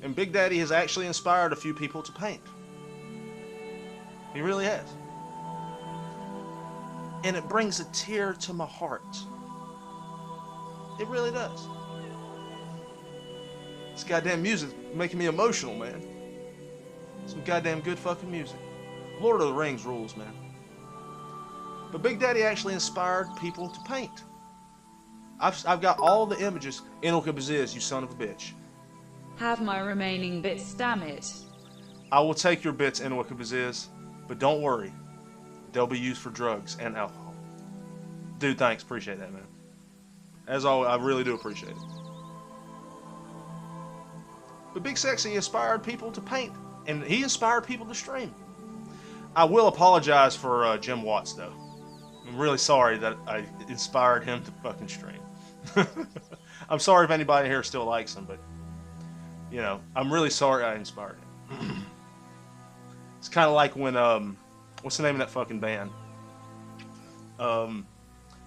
And Big Daddy has actually inspired a few people to paint. He really has. And it brings a tear to my heart. It really does. This goddamn music making me emotional, man. Some goddamn good fucking music. Lord of the Rings rules, man. But Big Daddy actually inspired people to paint. I've got all the images. Enoka Baziz, you son of a bitch. Have my remaining bits, damn it. I will take your bits, Enoka Baziz, but don't worry. They'll be used for drugs and alcohol. Dude, thanks. Appreciate that, man. As always, I really do appreciate it. But Big Sexy inspired people to paint, and he inspired people to stream. I will apologize for Jim Watts, though. I'm really sorry that I inspired him to fucking stream. I'm sorry if anybody here still likes him, but, you know, I'm really sorry I inspired him. It's kind of like when, what's the name of that fucking band?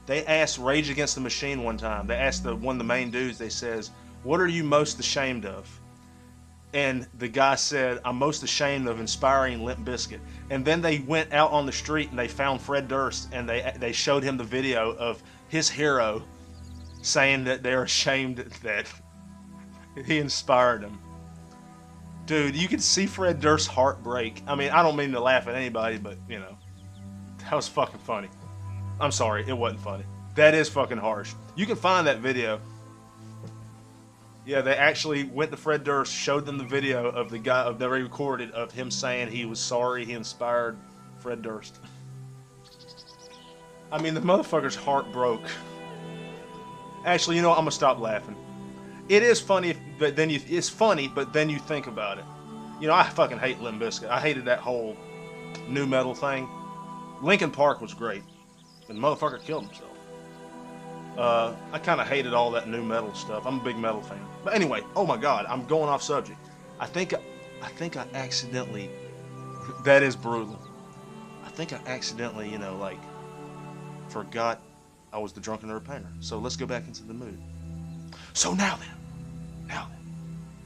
They asked Rage Against the Machine one time. They asked one of the main dudes, they says, what are you most ashamed of? And the guy said, I'm most ashamed of inspiring Limp Bizkit. And then they went out on the street and they found Fred Durst and they showed him the video of his hero saying that they're ashamed that he inspired them. Dude, you could see Fred Durst's heart break. I mean, I don't mean to laugh at anybody, but, you know, that was fucking funny. I'm sorry, it wasn't funny. That is fucking harsh. You can find that video. Yeah, they actually went to Fred Durst, showed them the video of the guy that they recorded of him saying he was sorry he inspired Fred Durst. I mean, the motherfucker's heart broke. Actually, you know what? I'm gonna stop laughing. It is funny, but then it's funny, but then you think about it. You know, I fucking hate Limp Bizkit. I hated that whole new metal thing. Linkin Park was great, but the motherfucker killed himself. I kind of hated all that new metal stuff. I'm a big metal fan. But anyway, oh my God, I'm going off subject. I think I accidentally, that is brutal. I think I accidentally, you know, like, forgot I was the Drunken Nerd Painter. So let's go back into the mood. So now then,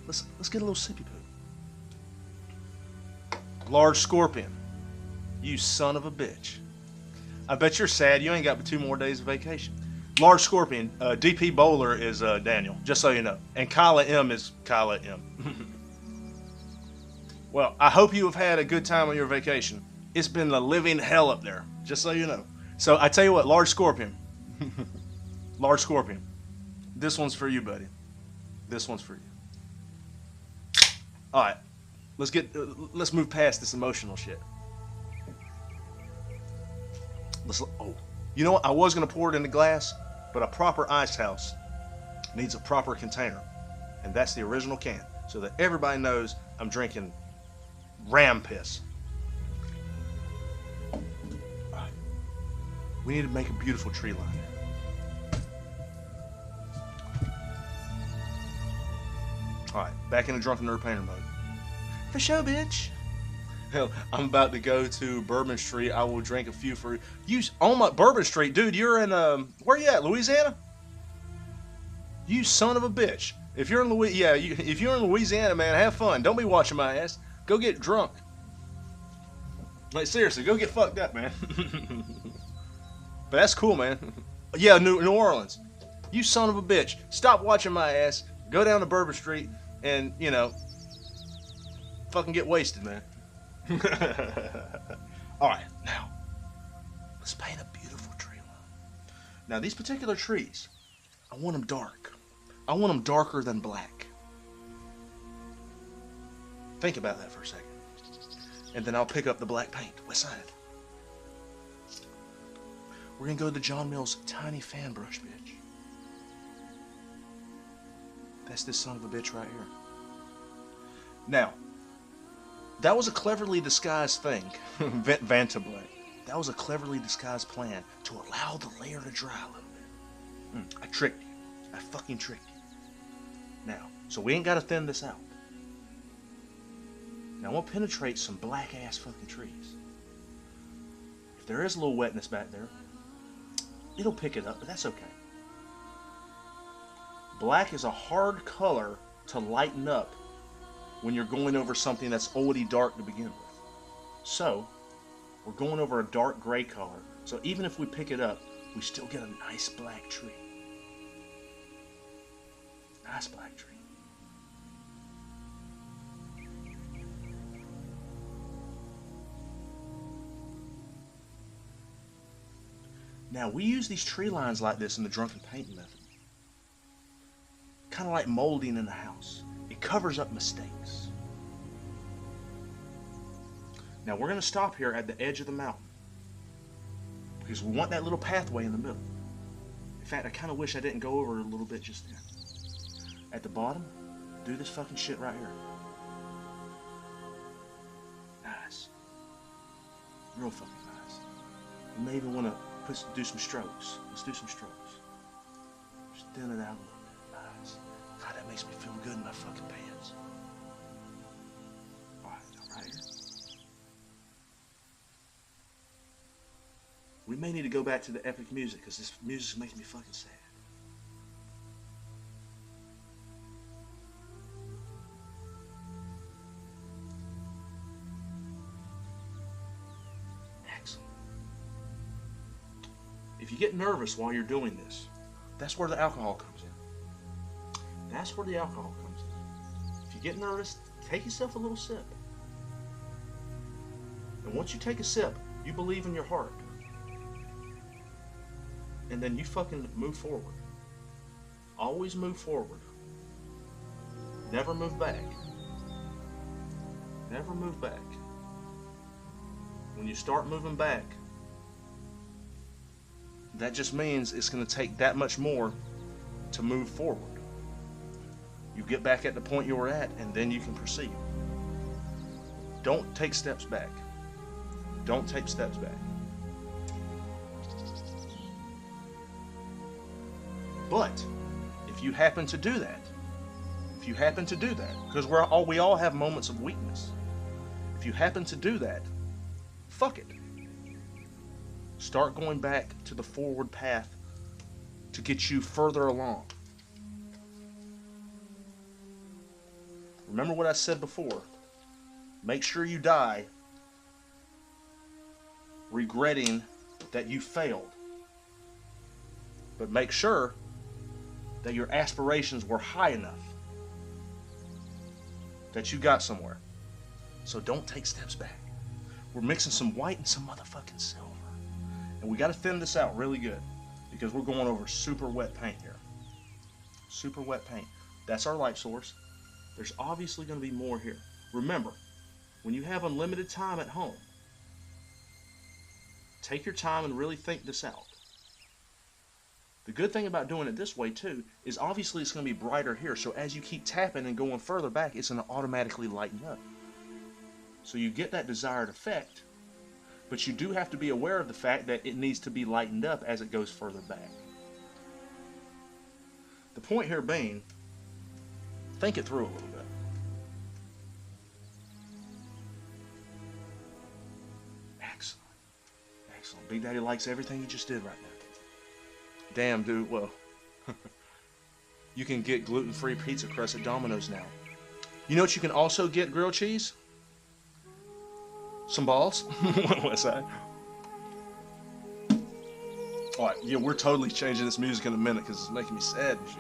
let's get a little sippy poo. Large Scorpion, you son of a bitch. I bet you're sad you ain't got but 2 more days of vacation. Large Scorpion, DP Bowler is Daniel, just so you know. And Kyla M is Kyla M. Well, I hope you have had a good time on your vacation. It's been a living hell up there, just so you know. So I tell you what, Large Scorpion. Large Scorpion. This one's for you, buddy. This one's for you. Alright, let's move past this emotional shit. You know what? I was gonna pour it in the glass, but a proper ice house needs a proper container, and that's the original can, so that everybody knows I'm drinking ram piss. All right. We need to make a beautiful tree line here. All right, back in the Drunken Nerd Painter mode. For show, bitch. Hell, I'm about to go to Bourbon Street. I will drink a few for you. On my Bourbon Street, dude. You're in where you at? Louisiana? You son of a bitch. If you're in if you're in Louisiana, man, have fun. Don't be watching my ass. Go get drunk. Like seriously, go get fucked up, man. But that's cool, man. Yeah, New Orleans. You son of a bitch. Stop watching my ass. Go down to Bourbon Street and, you know, fucking get wasted, man. Alright, now, let's paint a beautiful tree line. Now, these particular trees, I want them dark. I want them darker than black. Think about that for a second. And then I'll pick up the black paint. West side. We're going to go to John Mills' tiny fan brush, bitch. That's this son of a bitch right here. Now, that was a cleverly disguised thing, Vantablack. That was a cleverly disguised plan to allow the layer to dry a little bit. I tricked you. I fucking tricked you. Now, so we ain't got to thin this out. Now, I want to penetrate some black-ass fucking trees. If there is a little wetness back there, it'll pick it up, but that's okay. Black is a hard color to lighten up when you're going over something that's already dark to begin with. So, we're going over a dark gray color, so even if we pick it up, we still get a nice black tree. Nice black tree. Now, we use these tree lines like this in the drunken painting method. Kind of like molding in a house. It covers up mistakes. Now we're going to stop here at the edge of the mountain, because we want that little pathway in the middle. In fact, I kind of wish I didn't go over it a little bit just then. At the bottom, do this fucking shit right here. Nice. Real fucking nice. You may even want to do some strokes. Let's do some strokes. Just thin it out a little bit. Nice. God, that makes me feel good in my fucking pants. Alright, now right here. We may need to go back to the epic music, because this music's making me fucking sad. Excellent. If you get nervous while you're doing this, that's where the alcohol comes in. That's where the alcohol comes in. If you get nervous, take yourself a little sip. And once you take a sip, you believe in your heart. And then you fucking move forward. Always move forward. Never move back. Never move back. When you start moving back, that just means it's going to take that much more to move forward. You get back at the point you were at, and then you can proceed. Don't take steps back. Don't take steps back. But if you happen to do that, because we all have moments of weakness. If you happen to do that, fuck it. Start going back to the forward path to get you further along. Remember what I said before. Make sure you die regretting that you failed. But make sure that your aspirations were high enough that you got somewhere. So don't take steps back. We're mixing some white and some motherfucking silver. And we got to thin this out really good, because we're going over super wet paint here. Super wet paint. That's our light source. There's obviously going to be more here. Remember, when you have unlimited time at home, take your time and really think this out. The good thing about doing it this way too is obviously it's going to be brighter here, so as you keep tapping and going further back, it's going to automatically lighten up. So you get that desired effect, but you do have to be aware of the fact that it needs to be lightened up as it goes further back. The point here being, think it through a little bit. Excellent. Excellent. Big Daddy likes everything you just did right there. Damn, dude, well, you can get gluten-free pizza crust at Domino's now. You know what you can also get, grilled cheese? Some balls? What's that? Alright, yeah, we're totally changing this music in a minute because it's making me sad and shit.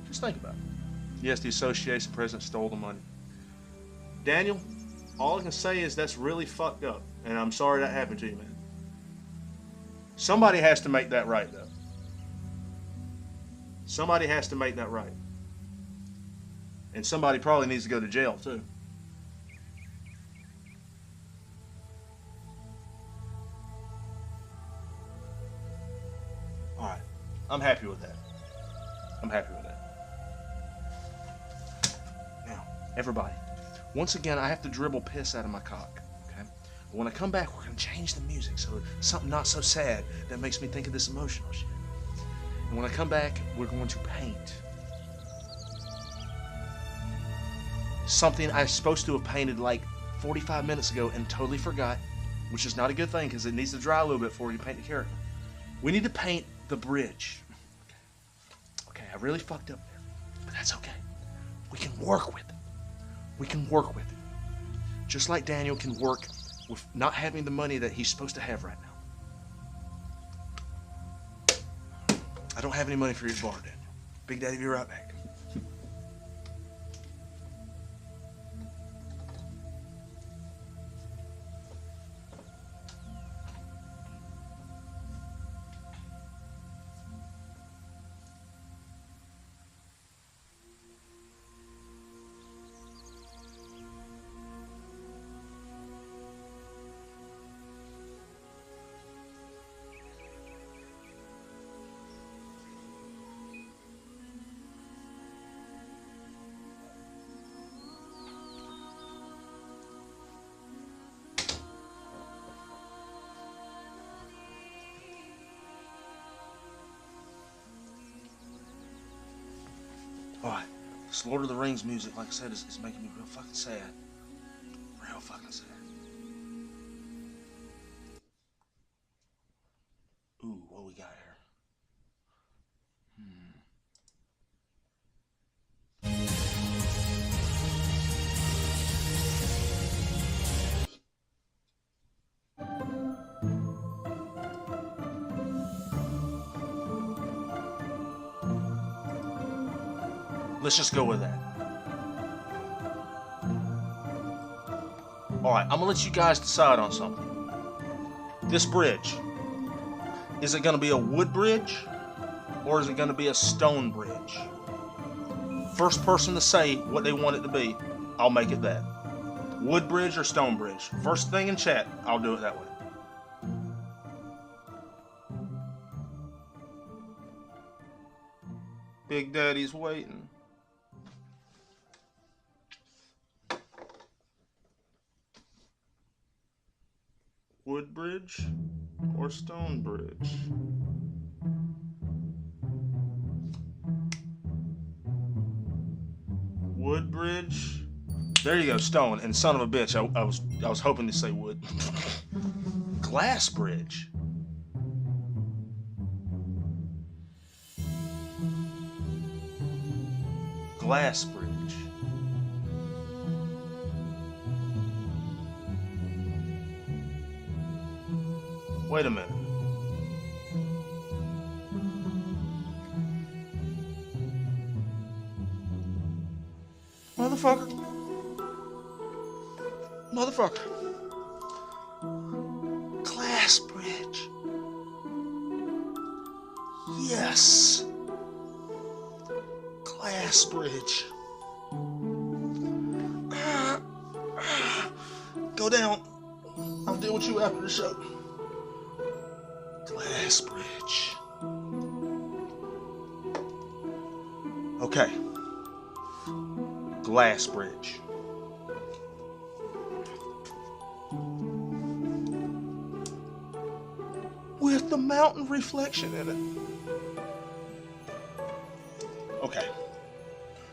Just think about it. Yes, the association president stole the money. Daniel, all I can say is that's really fucked up, and I'm sorry that happened to you, man. Somebody has to make that right, though. Somebody has to make that right. And somebody probably needs to go to jail, too. Alright. I'm happy with that. I'm happy with that. Now, everybody. Once again, I have to dribble piss out of my cock. Okay? But when I come back, we're going to change the music. So something not so sad that makes me think of this emotional shit. And when I come back, we're going to paint. Something I was supposed to have painted like 45 minutes ago and totally forgot, which is not a good thing because it needs to dry a little bit before you paint the character. We need to paint the bridge. Okay, I really fucked up there, but that's okay. We can work with it. We can work with it. Just like Daniel can work with not having the money that he's supposed to have right now. I don't have any money for your bar, Daniel. Big Daddy, be right back. Alright, this Lord of the Rings music, like I said, is making me real fucking sad. Real fucking sad. Ooh, what we got here? Let's just go with that. Alright, I'm gonna let you guys decide on something. This bridge, is it gonna be a wood bridge or is it gonna be a stone bridge? First person to say what they want it to be, I'll make it that. Wood bridge or stone bridge? First thing in chat, I'll do it that way. Big Daddy's waiting. Wood bridge or stone bridge? Wood bridge. There you go, stone. And son of a bitch, I was hoping to say wood. Glass bridge. Glass bridge. Wait a minute. Motherfucker. Motherfucker. Glass bridge. Yes. Glass bridge. Go down. I'll deal with you after the show. Glass bridge. Okay. Glass bridge. With the mountain reflection in it. Okay.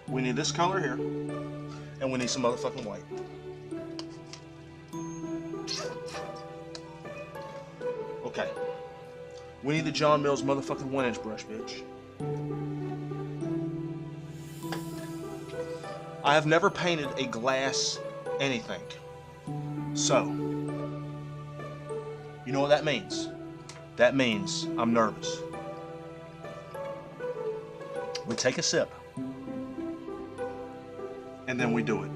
We need this color here. And we need some motherfucking white. Okay. We need the John Mills motherfucking 1-inch brush, bitch. I have never painted a glass anything. So, you know what that means? That means I'm nervous. We take a sip. And then we do it.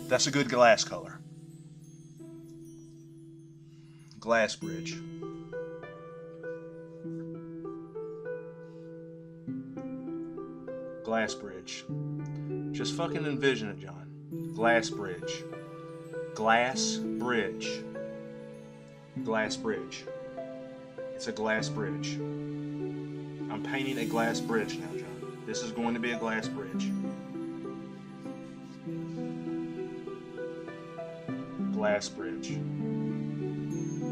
That's a good glass color. Glass bridge. Glass bridge. Just fucking envision it, John. Glass bridge. Glass bridge. Glass bridge. It's a glass bridge. I'm painting a glass bridge now, John. This is going to be a glass bridge. Glass bridge.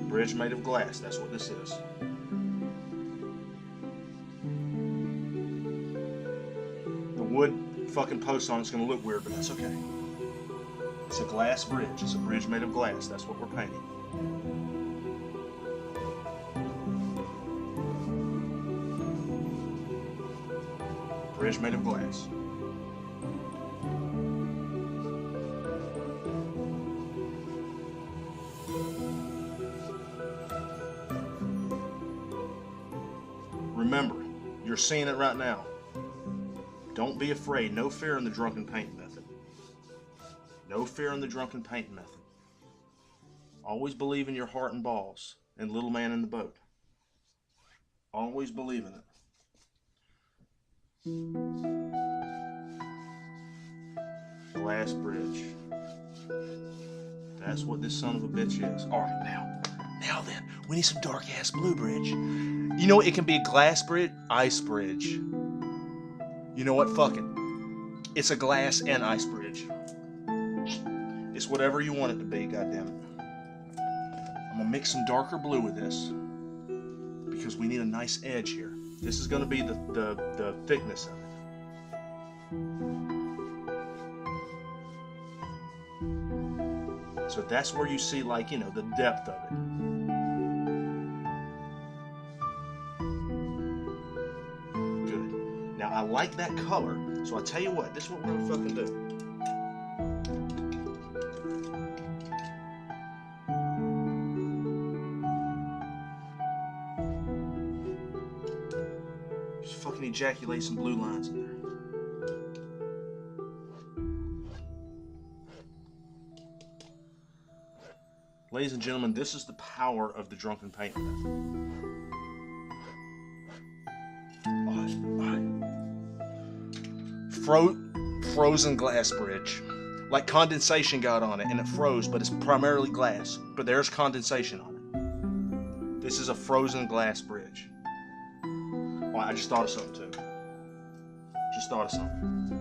Bridge made of glass. That's what this is. The wood fucking post on it's going to look weird, but that's okay. It's a glass bridge. It's a bridge made of glass. That's what we're painting. Bridge made of glass. Remember, you're seeing it right now. Don't be afraid. No fear in the drunken paint method. No fear in the drunken paint method. Always believe in your heart and balls and little man in the boat. Always believe in it. Glass bridge. That's what this son of a bitch is. Alright, now then, we need some dark ass blue bridge. You know what? It can be a glass bridge, ice bridge. You know what? Fuck it. It's a glass and ice bridge. It's whatever you want it to be, goddammit. I'm gonna mix some darker blue with this because we need a nice edge here. This is gonna be the thickness of it. So that's where you see, like, you know, the depth of it. Good. Now I like that color, so I tell you what, this is what we're gonna fucking do. Just fucking ejaculate some blue lines in there. Ladies and gentlemen, this is the power of the drunken paint method. Frozen glass bridge. Like condensation got on it and it froze, but it's primarily glass. But there's condensation on it. This is a frozen glass bridge. Oh, I just thought of something too. Just thought of something.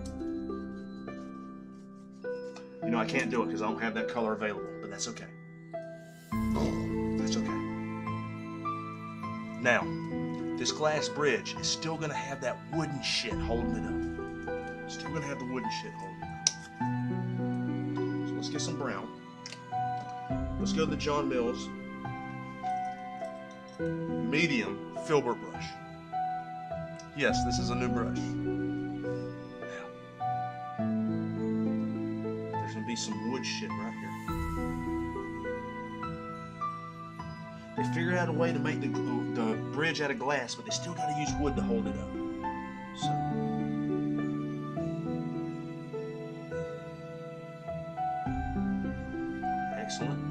You know, I can't do it because I don't have that color available, but that's okay. That's okay. Now, this glass bridge is still going to have that wooden shit holding it up. Still going to have the wooden shit holding it up. So let's get some brown. Let's go to the John Mills medium filbert brush. Yes, this is a new brush. Now, there's going to be some wood shit right here. They figured out a way to make the bridge out of glass, but they still got to use wood to hold it up. So, excellent.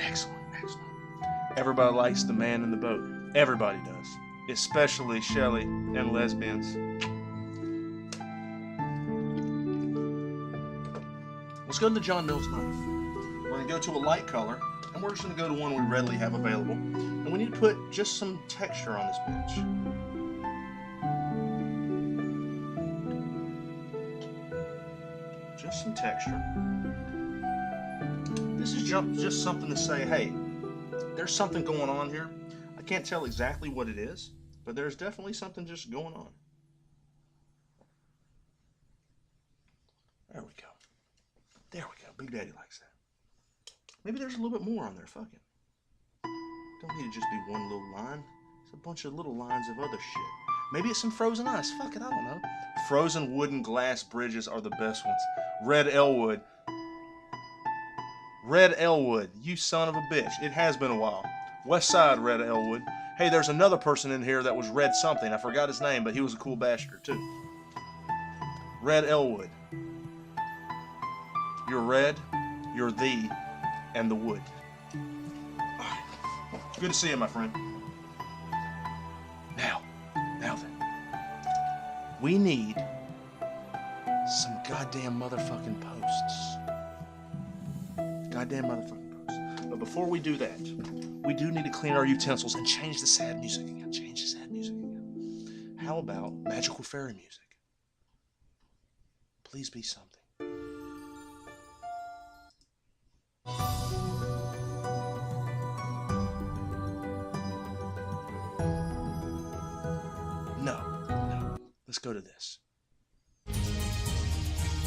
Excellent. Everybody likes the man in the boat. Everybody does. Especially Shelley and lesbians. Let's go to the John Mills knife. We're going to go to a light color, and we're just going to go to one we readily have available. And we need to put just some texture on this bitch. Just some texture. This is just something to say, hey, there's something going on here. I can't tell exactly what it is, but there's definitely something just going on. There we go. There we go. Big Daddy likes that. Maybe there's a little bit more on there. Fuck it. Don't need to just be one little line. It's a bunch of little lines of other shit. Maybe it's some frozen ice. Fuck it, I don't know. Frozen wooden glass bridges are the best ones. Red Elwood. Red Elwood, you son of a bitch. It has been a while. West Side Red Elwood. Hey, there's another person in here that was Red something. I forgot his name, but he was a cool bastard too. Red Elwood. You're red, you're the, and the wood. Alright. Good to see you, my friend. Now then. We need some goddamn motherfucking posts. Goddamn motherfucking posts. But before we do that, we do need to clean our utensils and change the sad music again. Change the sad music again. How about magical fairy music? Please be something. No. Let's go to this.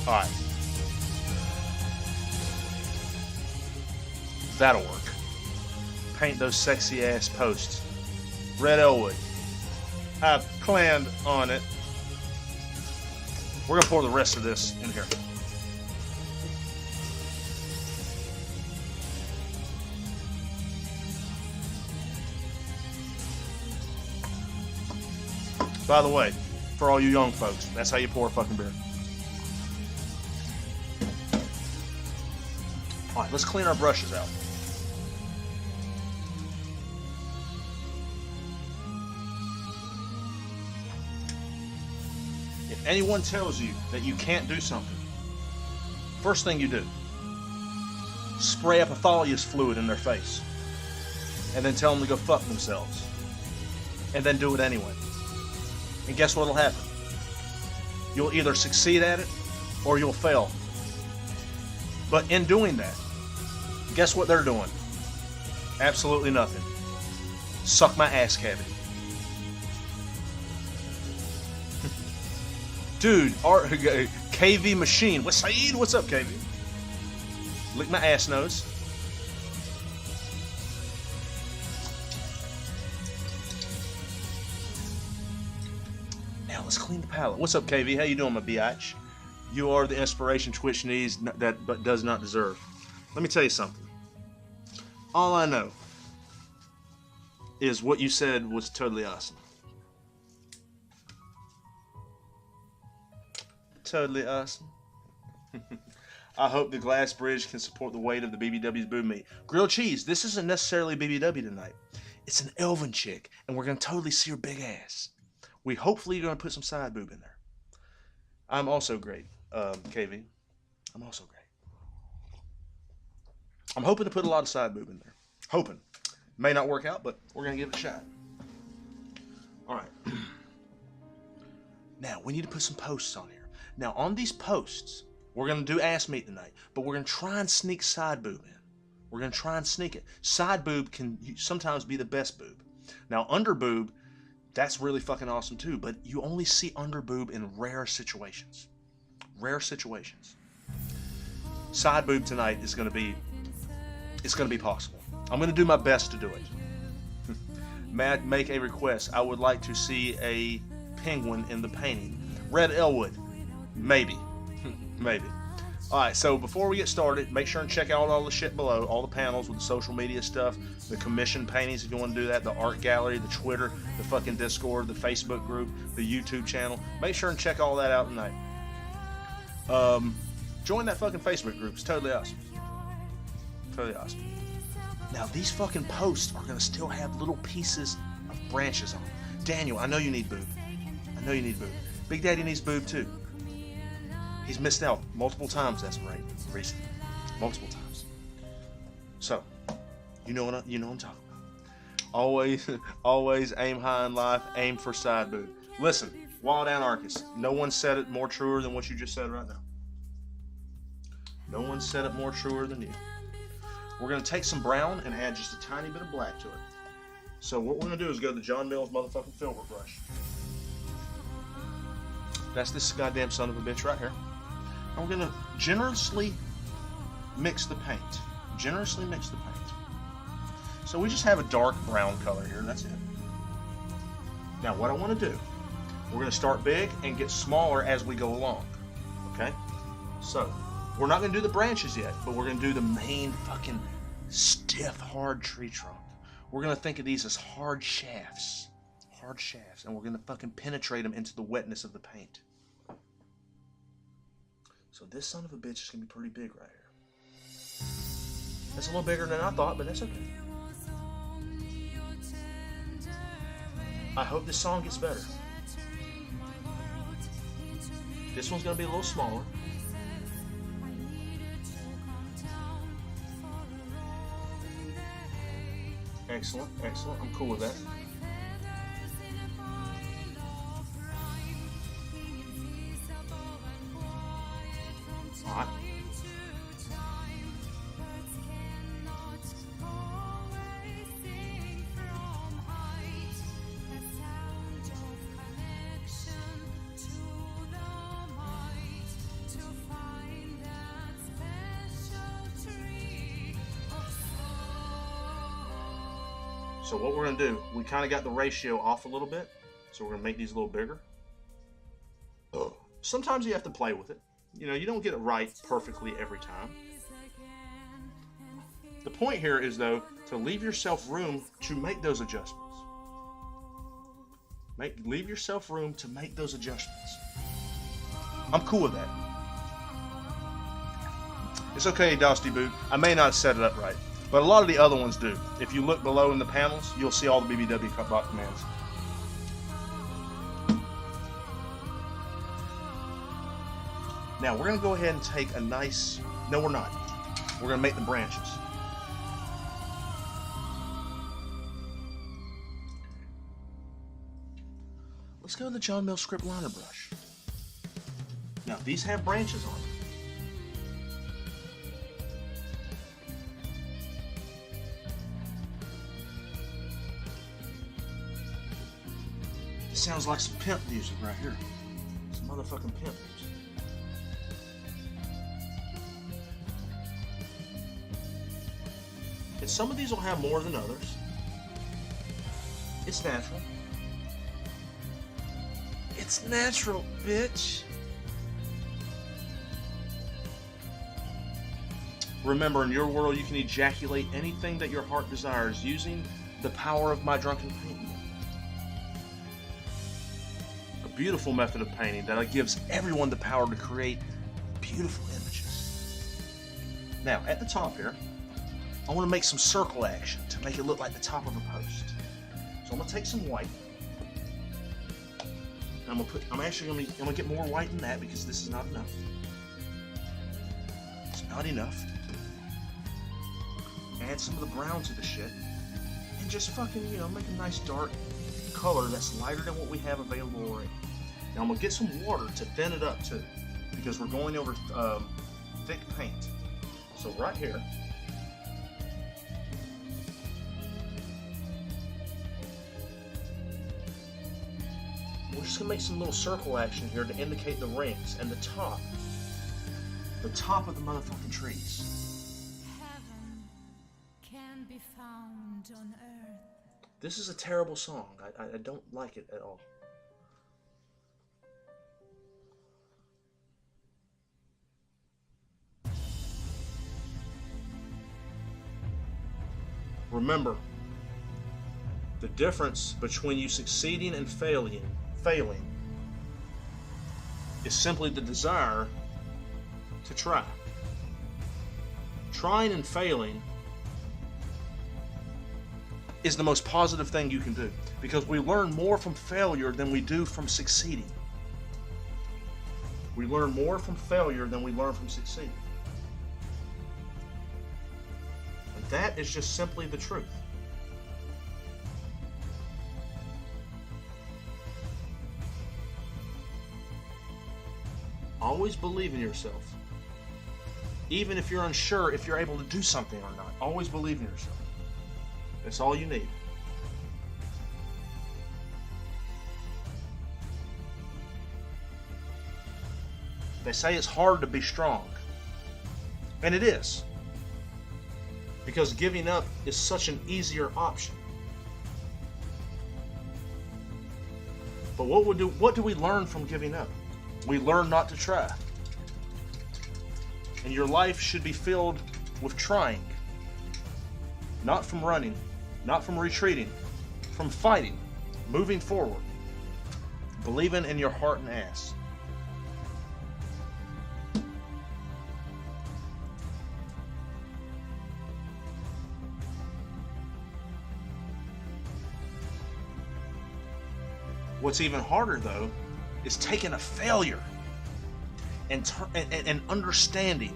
Alright. That'll work. Paint those sexy ass posts. Red Elwood. I've planned on it. We're gonna pour the rest of this in here. By the way, for all you young folks, that's how you pour a fucking beer. Alright, let's clean our brushes out. If anyone tells you that you can't do something, first thing you do, spray epithelius fluid in their face, and then tell them to go fuck themselves, and then do it anyway. And guess what'll happen? You'll either succeed at it, or you'll fail. But in doing that, guess what they're doing? Absolutely nothing. Suck my ass cavity. Dude, KV Machine. What's Saeed? What's up, KV? Lick my ass nose. Now let's clean the palette. What's up, KV? How you doing, my biatch? You are the inspiration Twitch needs that but does not deserve. Let me tell you something. All I know is what you said was totally awesome. Totally awesome. I hope the glass bridge can support the weight of the BBW's boob meat. Grilled cheese. This isn't necessarily BBW tonight. It's an Elven chick, and we're going to totally see her big ass. Hopefully you're going to put some side boob in there. I'm also great, KV. I'm also great. I'm hoping to put a lot of side boob in there. Hoping. May not work out, but we're going to give it a shot. Alright. Now, we need to put some posts on here. Now, on these posts, we're going to do ass meat tonight, but we're going to try and sneak side boob in. We're going to try and sneak it. Side boob can sometimes be the best boob. Now, under boob, that's really fucking awesome too, but you only see under boob in rare situations. Rare situations. Side boob tonight is going to be, it's going to be possible. I'm going to do my best to do it. May I make a request? I would like to see a penguin in the painting. Red Elwood. Maybe. Maybe. Alright, so before we get started, make sure and check out all the shit below, all the panels with the social media stuff, the commission paintings if you want to do that, the art gallery, the Twitter, the fucking Discord, the Facebook group, the YouTube channel. Make sure and check all that out tonight. Join that fucking Facebook group. It's totally awesome. Totally awesome. Now, these fucking posts are going to still have little pieces of branches on them. Daniel, I know you need boob. I know you need boob. Big Daddy needs boob too. He's missed out multiple times, that's right, recently. Multiple times. So, you know what I'm talking about. Always aim high in life, aim for side boob. Listen, Wild Anarchist, no one said it more truer than what you just said right now. No one said it more truer than you. We're going to take some brown and add just a tiny bit of black to it. So what we're going to do is go to the John Mills motherfucking filbert brush. That's this goddamn son of a bitch right here. And we're going to generously mix the paint. Generously mix the paint. So we just have a dark brown color here, that's it. Now what I want to do, we're going to start big and get smaller as we go along, okay? So, we're not going to do the branches yet, but we're going to do the main fucking stiff, hard tree trunk. We're going to think of these as hard shafts, and we're going to fucking penetrate them into the wetness of the paint. So this son of a bitch is going to be pretty big right here. That's a little bigger than I thought, but that's okay. I hope this song gets better. This one's going to be a little smaller. Excellent, excellent. I'm cool with that. Alright. So what we're going to do, we kind of got the ratio off a little bit, so we're going to make these a little bigger. Sometimes you have to play with it. You know, you don't get it right perfectly every time. The point here is, though, to leave yourself room to make those adjustments. Leave yourself room to make those adjustments. I'm cool with that. It's okay, Dusty Boot. I may not have set it up right, but a lot of the other ones do. If you look below in the panels, you'll see all the BBW bot commands. Now we're going to go ahead and take a nice... No, we're not. We're going to make the branches. Let's go to the John Mill script liner brush. Now these have branches on them. This sounds like some pimp music right here. Some motherfucking pimp music. And some of these will have more than others. It's natural. It's natural, bitch. Remember, in your world, you can ejaculate anything that your heart desires using the power of my drunken painting. A beautiful method of painting that gives everyone the power to create beautiful images. Now, at the top here, I want to make some circle action to make it look like the top of a post. So I'm going to take some white. And I'm actually going to get more white than that because this is not enough. It's not enough. Add some of the brown to the shit. And just fucking, you know, make a nice dark color that's lighter than what we have available already. Now I'm going to get some water to thin it up too, because we're going over thick paint. So right here, we're just going to make some little circle action here to indicate the rings and the top of the motherfucking trees. Heaven can be found on earth. This is a terrible song. I don't like it at all. Remember, the difference between you succeeding and failing is simply the desire to try. Trying and failing is the most positive thing you can do, because we learn more from failure than we do from succeeding. We learn more from failure than we learn from succeeding. And that is just simply the truth. Always believe in yourself. Even if you're unsure if you're able to do something or not, always believe in yourself. That's all you need. They say it's hard to be strong. And it is. Because giving up is such an easier option. But what do we learn from giving up? We learn not to try. And your life should be filled with trying. Not from running, not from retreating, from fighting, moving forward, believing in your heart and ass. What's even harder, though, is taking a failure and understanding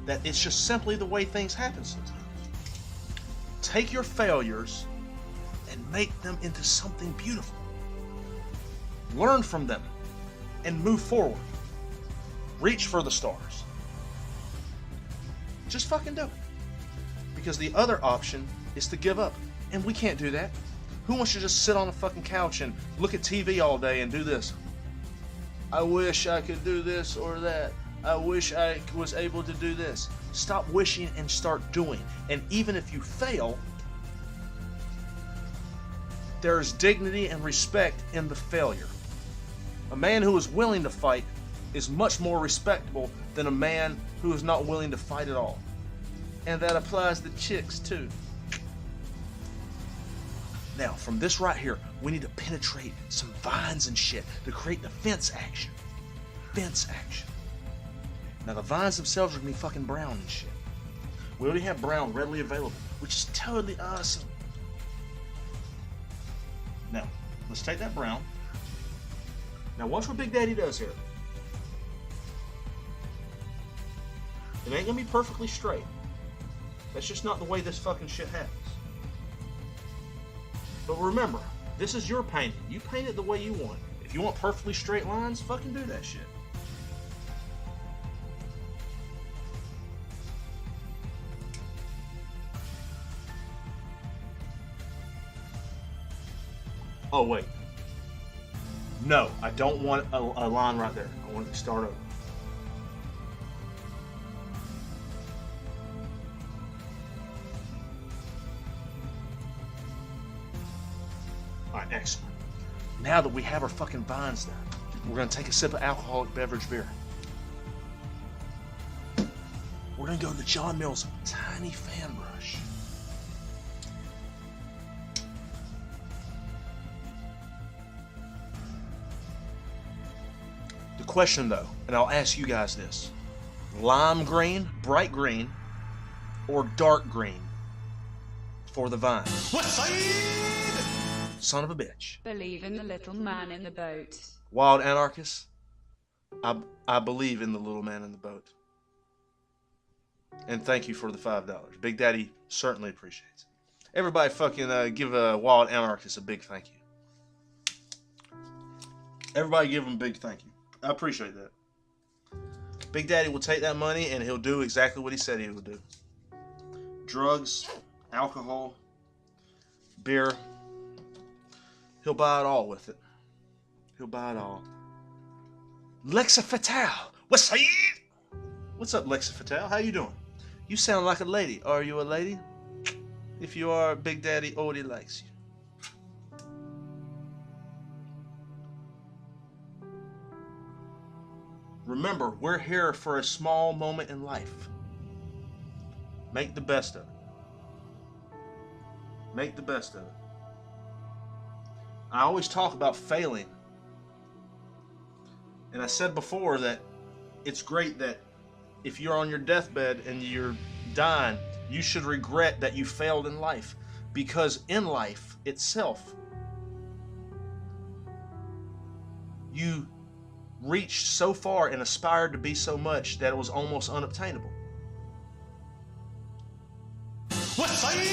that it's just simply the way things happen sometimes. Take your failures and make them into something beautiful. Learn from them and move forward. Reach for the stars. Just fucking do it. Because the other option is to give up. And we can't do that. Who wants to just sit on a fucking couch and look at TV all day and do this? I wish I could do this or that. I wish I was able to do this. Stop wishing and start doing. And even if you fail, there's dignity and respect in the failure. A man who is willing to fight is much more respectable than a man who is not willing to fight at all. And that applies to chicks too. Now, from this right here, we need to penetrate some vines and shit to create the fence action. Fence action. Now, the vines themselves are going to be fucking brown and shit. We already have brown readily available, which is totally awesome. Now, let's take that brown. Now, watch what Big Daddy does here. It ain't going to be perfectly straight. That's just not the way this fucking shit happens. But remember, this is your painting. You paint it the way you want. If you want perfectly straight lines, fucking do that shit. Oh, wait. No, I don't want a line right there. I want it to start over. Alright, excellent. Now that we have our fucking vines there, we're going to take a sip of alcoholic beverage beer. We're going to go to John Mills' tiny fan brush. The question, though, and I'll ask you guys this: lime green, bright green, or dark green for the vine? West Side! Son of a bitch. Believe in the little man in the boat. Wild anarchist, I believe in the little man in the boat. And thank you for the $5. Big Daddy certainly appreciates it. Everybody fucking give a wild anarchist a big thank you. Everybody give him a big thank you. I appreciate that. Big Daddy will take that money and he'll do exactly what he said he would do. Drugs, alcohol, beer. He'll buy it all with it. He'll buy it all. Lexa Fatale. What's up? What's up, Lexa Fatale? How you doing? You sound like a lady. Are you a lady? If you are, Big Daddy already likes you. Remember, we're here for a small moment in life. Make the best of it. Make the best of it. I always talk about failing. And I said before that it's great that if you're on your deathbed and you're dying, you should regret that you failed in life. Because in life itself, you reached so far and aspired to be so much that it was almost unobtainable. West Side!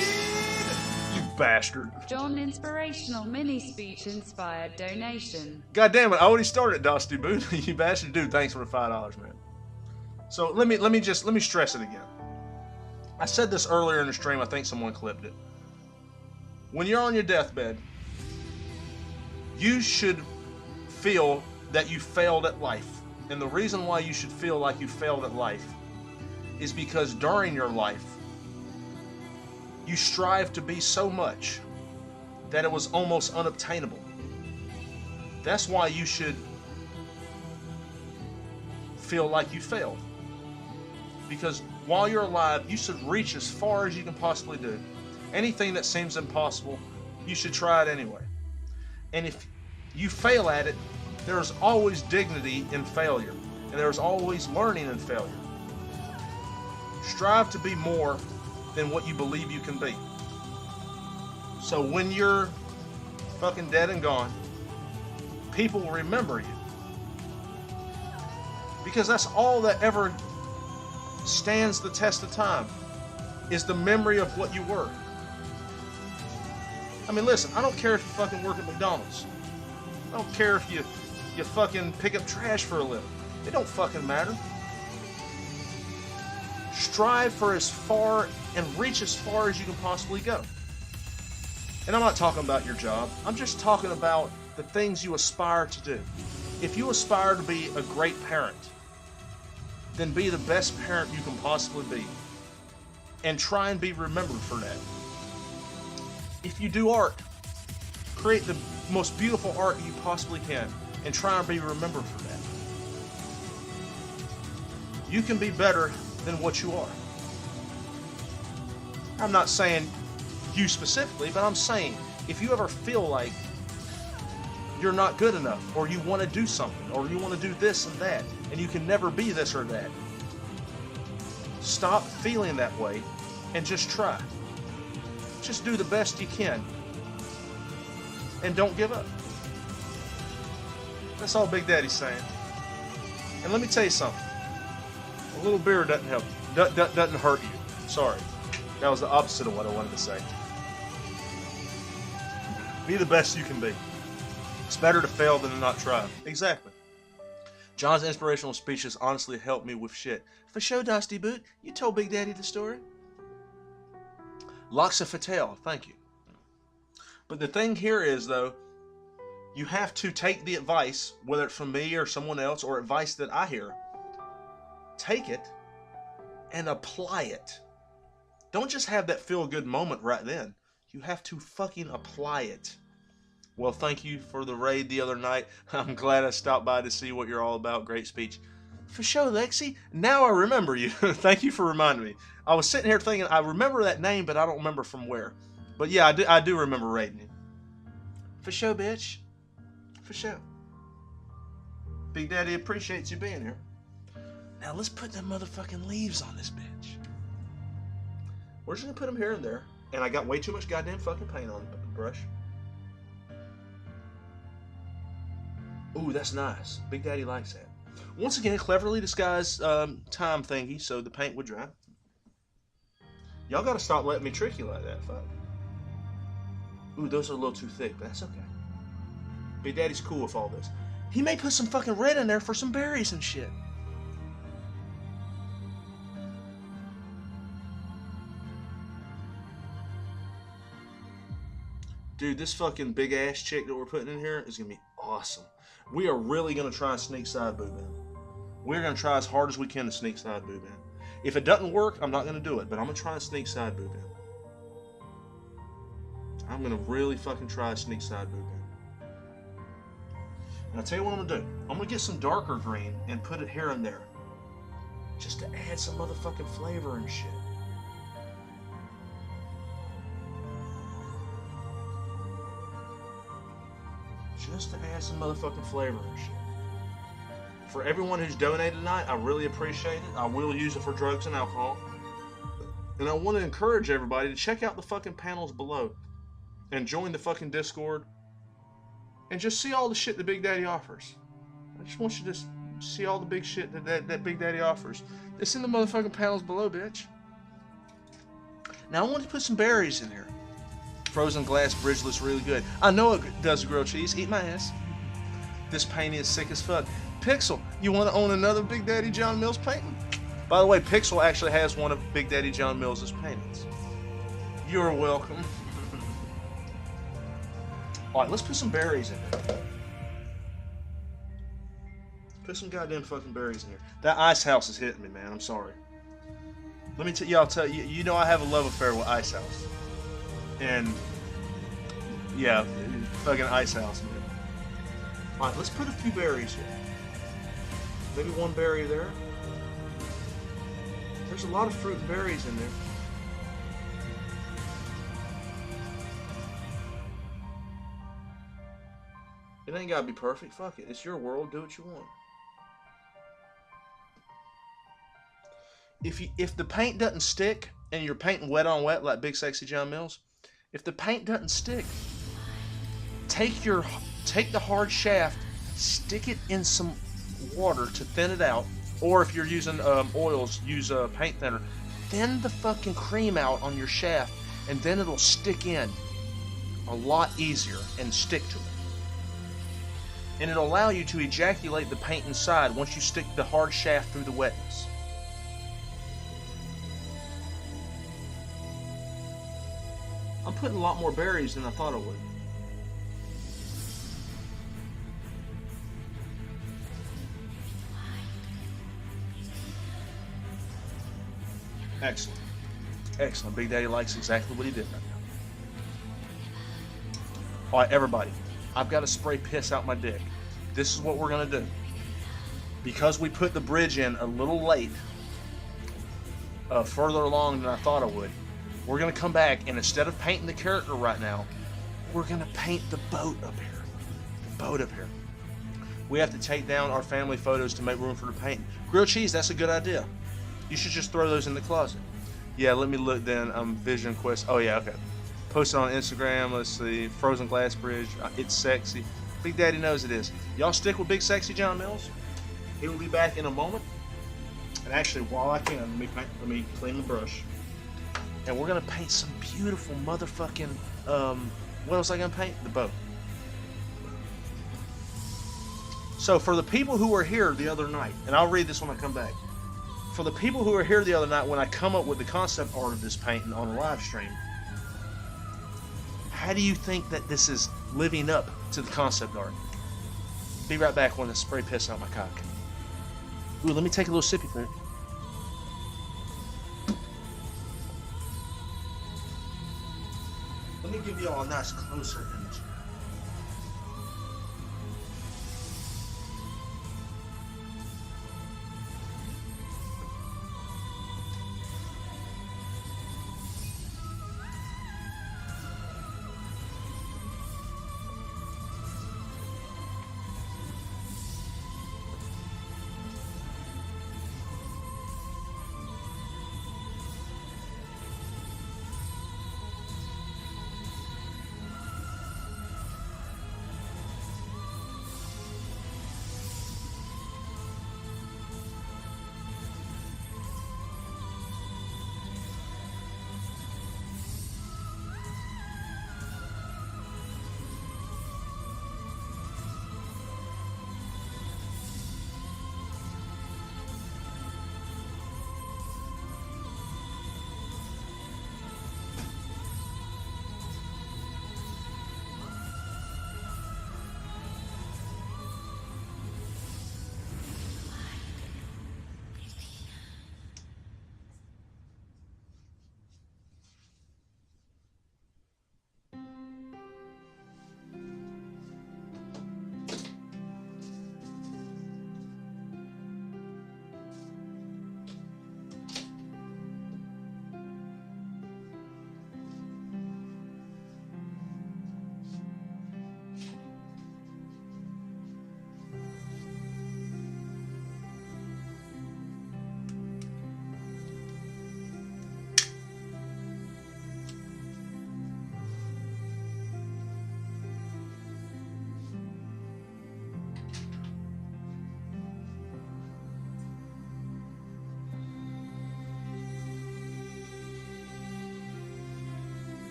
You bastard. John inspirational mini speech inspired donation. God damn it, I already started, Dusty Boot. You bastard. Dude, thanks for the $5, man. So let me stress it again. I said this earlier in the stream, I think someone clipped it. When you're on your deathbed, you should feel that you failed at life. And the reason why you should feel like you failed at life is because during your life, you strive to be so much that it was almost unobtainable. That's why you should feel like you failed. Because while you're alive, you should reach as far as you can possibly do. Anything that seems impossible, you should try it anyway. And if you fail at it, there's always dignity in failure. And there's always learning in failure. Strive to be more than what you believe you can be. So when you're fucking dead and gone, people will remember you. Because that's all that ever stands the test of time, is the memory of what you were. I mean, listen, I don't care if you fucking work at McDonald's. I don't care if you fucking pick up trash for a living. It don't fucking matter. Strive for as far and reach as far as you can possibly go. And I'm not talking about your job. I'm just talking about the things you aspire to do. If you aspire to be a great parent, then be the best parent you can possibly be. And try and be remembered for that. If you do art, create the most beautiful art you possibly can and try and be remembered for that. You can be better than what you are. I'm not saying you specifically, but I'm saying if you ever feel like you're not good enough, or you want to do something, or you want to do this and that, and you can never be this or that, stop feeling that way and just try. Just do the best you can. And don't give up. That's all Big Daddy's saying. And let me tell you something. A little beer doesn't help you. Doesn't hurt you. Sorry. That was the opposite of what I wanted to say. Be the best you can be. It's better to fail than to not try. Exactly. John's inspirational speeches honestly helped me with shit. For sure, Dusty Boot. You told Big Daddy the story. Laksa Fatal, thank you. But the thing here is, though, you have to take the advice, whether it's from me or someone else, or advice that I hear. Take it and apply it. Don't just have that feel-good moment right then. You have to fucking apply it. Well, thank you for the raid the other night. I'm glad I stopped by to see what you're all about. Great speech. For sure, Lexi. Now I remember you. Thank you for reminding me. I was sitting here thinking, I remember that name, but I don't remember from where. But yeah, I do remember raiding you. For sure, bitch. For sure. Big Daddy appreciates you being here. Now let's put them motherfucking leaves on this bitch. We're just gonna put them here and there. And I got way too much goddamn fucking paint on the brush. Ooh, that's nice. Big Daddy likes that. Once again, cleverly disguised time thingy so the paint would dry. Y'all gotta stop letting me trick you like that, fuck. Ooh, those are a little too thick, but that's okay. Big Daddy's cool with all this. He may put some fucking red in there for some berries and shit. Dude, this fucking big ass chick that we're putting in here is gonna be awesome. We are really gonna try and sneak side boob in. We're gonna try as hard as we can to sneak side boob in. If it doesn't work, I'm not gonna do it, but I'm gonna try and sneak side boob in. I'm gonna really fucking try and sneak side boob in. And I'll tell you what I'm gonna do. I'm gonna get some darker green and put it here and there. Just to add some motherfucking flavor and shit. Just to add some motherfucking flavor and shit. For everyone who's donated tonight, I really appreciate it. I will use it for drugs and alcohol. And I want to encourage everybody to check out the fucking panels below. And join the fucking Discord. And just see all the shit that Big Daddy offers. I just want you to see all the big shit that Big Daddy offers. It's in the motherfucking panels below, bitch. Now I want to put some berries in here. Frozen glass bridge looks really good. I know it does grilled cheese. Eat my ass. This painting is sick as fuck. Pixel, you want to own another Big Daddy John Mills painting? By the way, Pixel actually has one of Big Daddy John Mills' paintings. You're welcome. Alright, let's put some berries in there. Put some goddamn fucking berries in here. That ice house is hitting me, man. I'm sorry. Let me tell you, I'll tell you, you know I have a love affair with Ice House. And, yeah, fucking Ice House, man. Alright, let's put a few berries here. Maybe one berry there. There's a lot of fruit and berries in there. It ain't gotta be perfect. Fuck it. It's your world. Do what you want. If the paint doesn't stick and you're painting wet on wet like Big Sexy John Mills, if the paint doesn't stick, take the hard shaft, stick it in some water to thin it out, or if you're using oils, use a paint thinner. Thin the fucking cream out on your shaft, and then it'll stick in a lot easier and stick to it. And it'll allow you to ejaculate the paint inside once you stick the hard shaft through the wetness. I'm putting a lot more berries than I thought I would. Excellent. Excellent. Big Daddy likes exactly what he did right now. Alright, everybody. I've got to spray piss out my dick. This is what we're going to do. Because we put the bridge in a little late, further along than I thought I would, we're going to come back, and instead of painting the character right now, we're going to paint the boat up here. The boat up here. We have to take down our family photos to make room for the paint. Grilled cheese, that's a good idea. You should just throw those in the closet. Yeah, let me look then. Vision Quest. Oh, yeah, okay. Post it on Instagram. Let's see. Frozen Glass Bridge. It's sexy. Big Daddy knows it is. Y'all stick with Big Sexy John Mills. He will be back in a moment. And actually, while I can, let me clean the brush. And we're going to paint some beautiful motherfucking... what else I going to paint? The boat. So, for the people who were here the other night, and I'll read this when I come back. For the people who were here the other night when I come up with the concept art of this painting on a live stream, how do you think that this is living up to the concept art? Be right back when I spray piss out my cock. Ooh, let me take a little sippy for it. Let me give you all a nice closer image.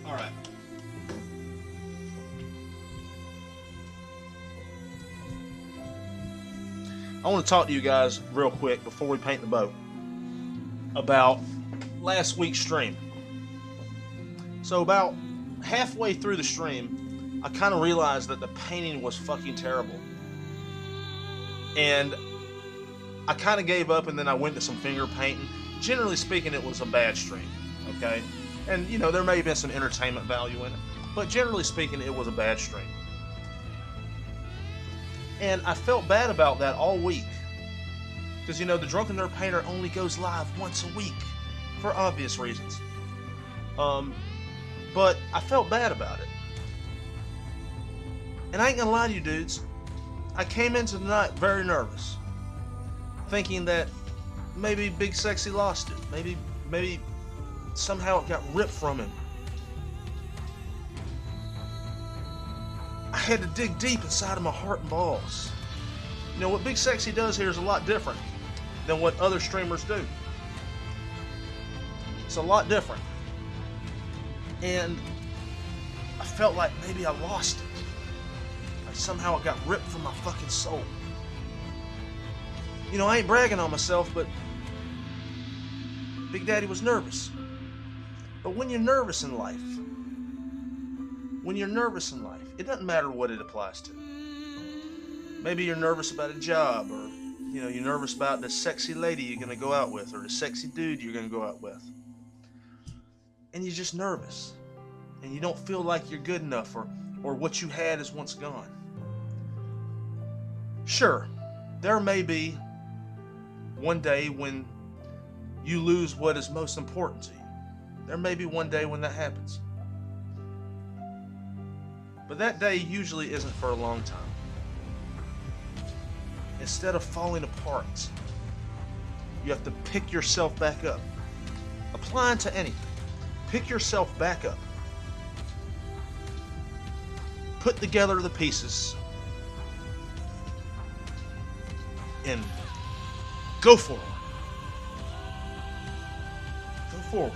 All right. I want to talk to you guys real quick before we paint the boat about last week's stream. So about halfway through the stream, I kind of realized that the painting was fucking terrible. And I kind of gave up and then I went to some finger painting. Generally speaking, it was a bad stream, okay? And, you know, there may have been some entertainment value in it, but generally speaking, it was a bad stream. And I felt bad about that all week. Because, you know, the Drunken Nerd Painter only goes live once a week, for obvious reasons. But I felt bad about it. And I ain't gonna lie to you dudes, I came into the night very nervous, thinking that maybe Big Sexy lost it. Maybe somehow it got ripped from him. I had to dig deep inside of my heart and balls. You know, what Big Sexy does here is a lot different than what other streamers do. It's a lot different. And I felt like maybe I lost it. Like somehow it got ripped from my fucking soul. You know, I ain't bragging on myself, but Big Daddy was nervous. But when you're nervous in life, it doesn't matter what it applies to. Maybe you're nervous about a job, or, you know, you're nervous about the sexy lady you're going to go out with, or the sexy dude you're going to go out with. And you're just nervous. And you don't feel like you're good enough, or what you had is once gone. Sure, there may be one day when you lose what is most important to you. There may be one day when that happens. But that day usually isn't for a long time. Instead of falling apart, you have to pick yourself back up. Applying to anything. Pick yourself back up. Put together the pieces. And go forward. Go forward.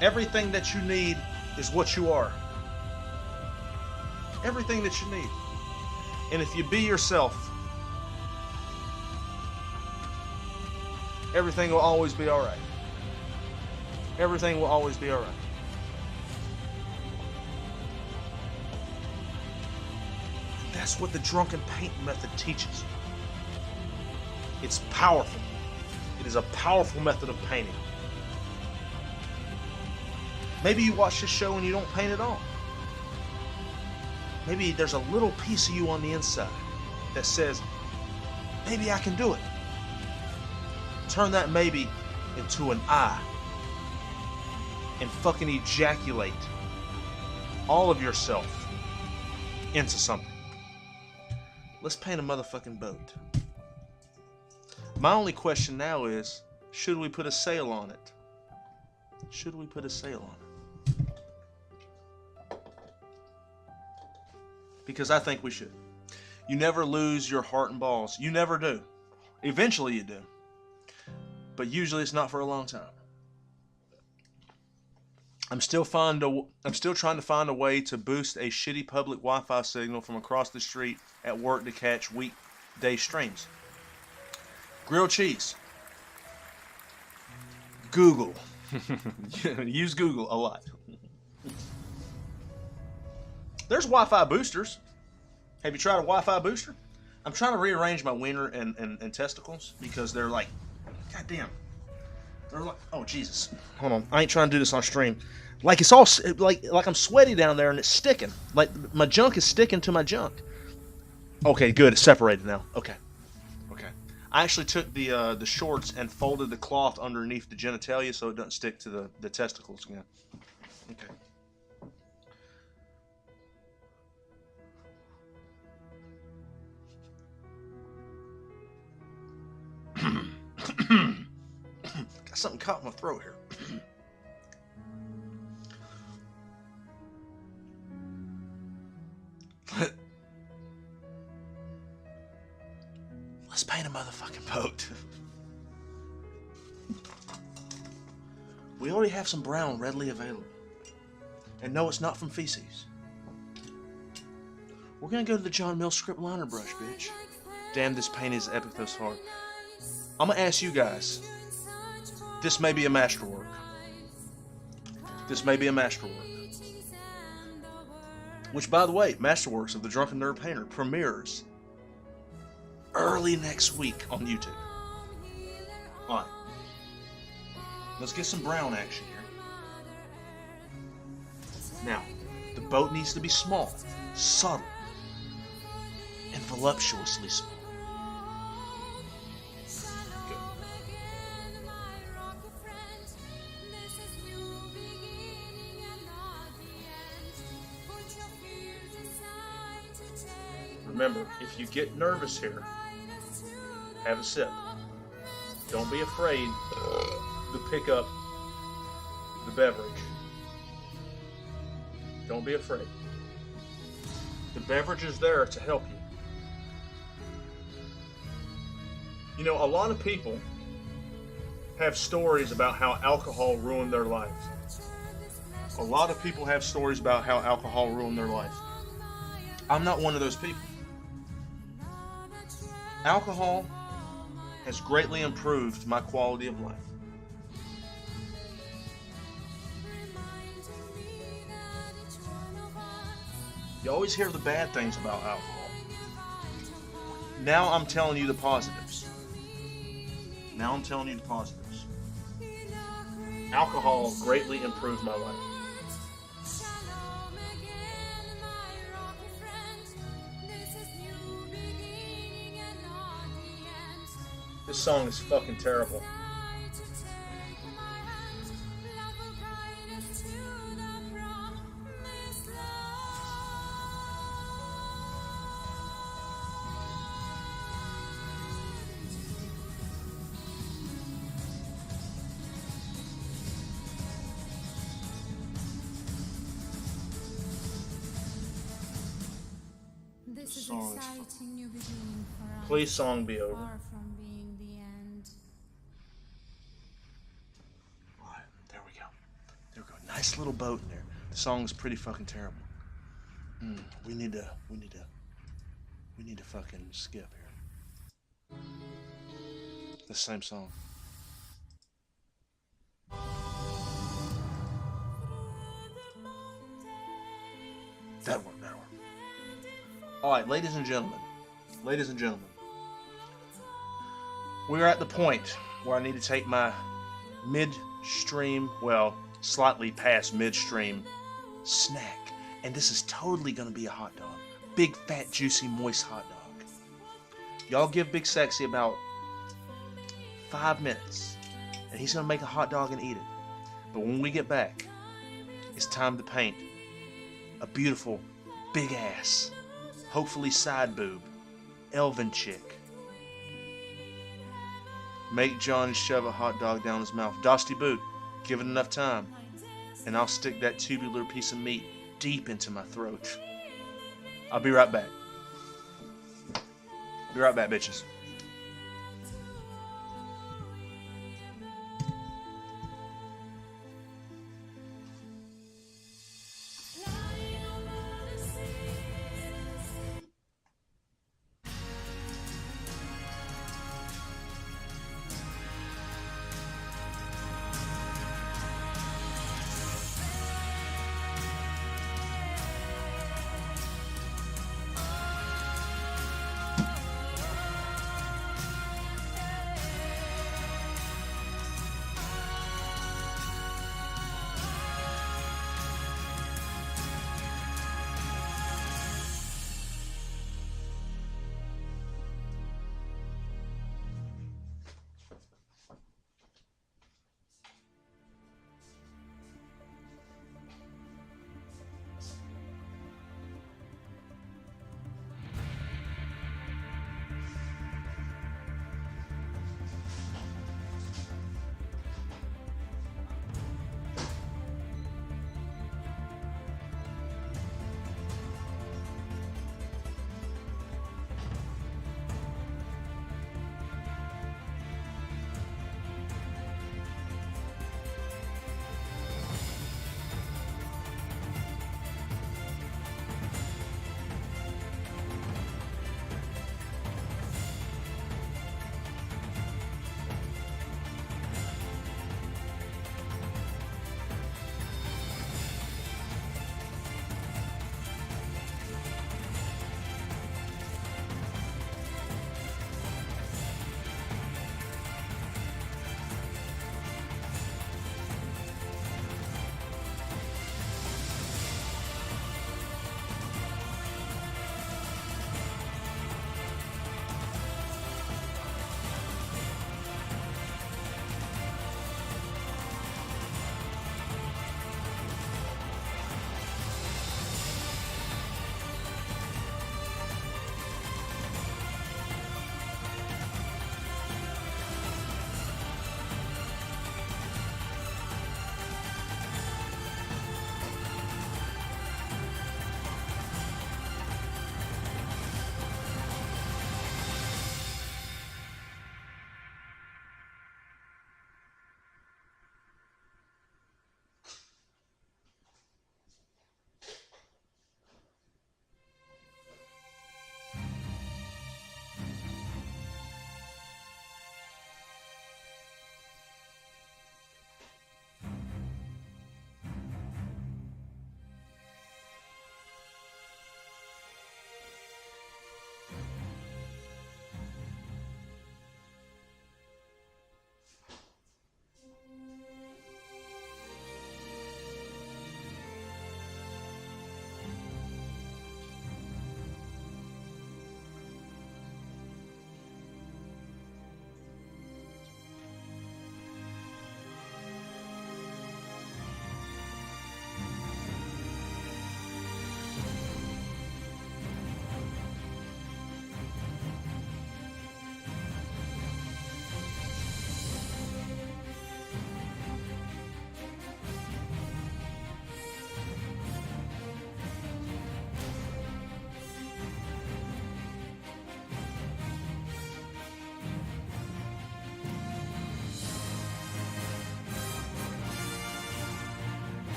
Everything that you need is what you are. Everything that you need. And if you be yourself, everything will always be alright. Everything will always be alright. That's what the Drunken Paint method teaches. It's powerful. It is a powerful method of painting. Maybe you watch this show and you don't paint at all. Maybe there's a little piece of you on the inside that says, maybe I can do it. Turn that maybe into an I and fucking ejaculate all of yourself into something. Let's paint a motherfucking boat. My only question now is, should we put a sail on it? Should we put a sail on it? Because I think we should. You never lose your heart and balls. You never do. Eventually you do. But usually it's not for a long time. I'm still trying to find a way to boost a shitty public Wi-Fi signal from across the street at work to catch weekday streams. Grilled cheese. Google. Use Google a lot. There's Wi-Fi boosters. Have you tried a Wi-Fi booster? I'm trying to rearrange my wiener and testicles because they're like, goddamn. They're like, oh Jesus. Hold on. I ain't trying to do this on stream. Like it's all like I'm sweaty down there and it's sticking. Like my junk is sticking to my junk. Okay, good. It's separated now. Okay. I actually took the shorts and folded the cloth underneath the genitalia so it doesn't stick to the testicles again. Okay. Got something caught in my throat here. Let's paint a motherfucking boat. We already have some brown readily available. And no, it's not from feces. We're gonna go to the John Mills script liner brush, bitch. Damn, this paint is epic thus far. I'm gonna ask you guys. This may be a masterwork. This may be a masterwork. Which, by the way, Masterworks of the Drunken Nerd Painter premieres early next week on YouTube. Alright. Let's get some brown action here. Now, the boat needs to be small, subtle, and voluptuously small. Good. Remember, if you get nervous here, have a sip. Don't be afraid to pick up the beverage. Don't be afraid. The beverage is there to help you. You know, a lot of people have stories about how alcohol ruined their life. A lot of people have stories about how alcohol ruined their life. I'm not one of those people. Alcohol has greatly improved my quality of life. You always hear the bad things about alcohol. Now I'm telling you the positives. Now I'm telling you the positives. Alcohol greatly improved my life. This song is fucking terrible. This is song is exciting new beginning for us. Please, song be over. Far from being the end. Alright, there we go. There we go. Nice little boat in there. The song is pretty fucking terrible. We need to fucking skip here. The same song. That'll work. Alright, ladies and gentlemen. We're at the point where I need to take my midstream, well, slightly past midstream snack. And this is totally going to be a hot dog. Big, fat, juicy, moist hot dog. Y'all give Big Sexy about 5 minutes. And he's going to make a hot dog and eat it. But when we get back, it's time to paint a beautiful, big ass, hopefully side boob, Elven Chick. Make John shove a hot dog down his mouth. Dosty Boot, give it enough time, and I'll stick that tubular piece of meat deep into my throat. I'll be right back. Be right back, bitches.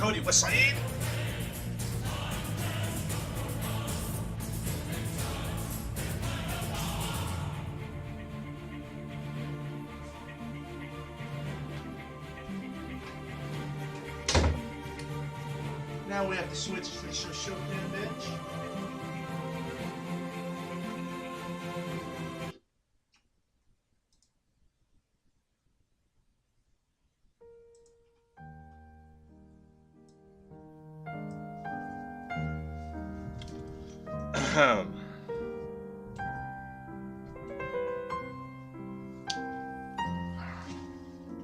Cody Wasaid. Now we have to switch to the Chopin bench.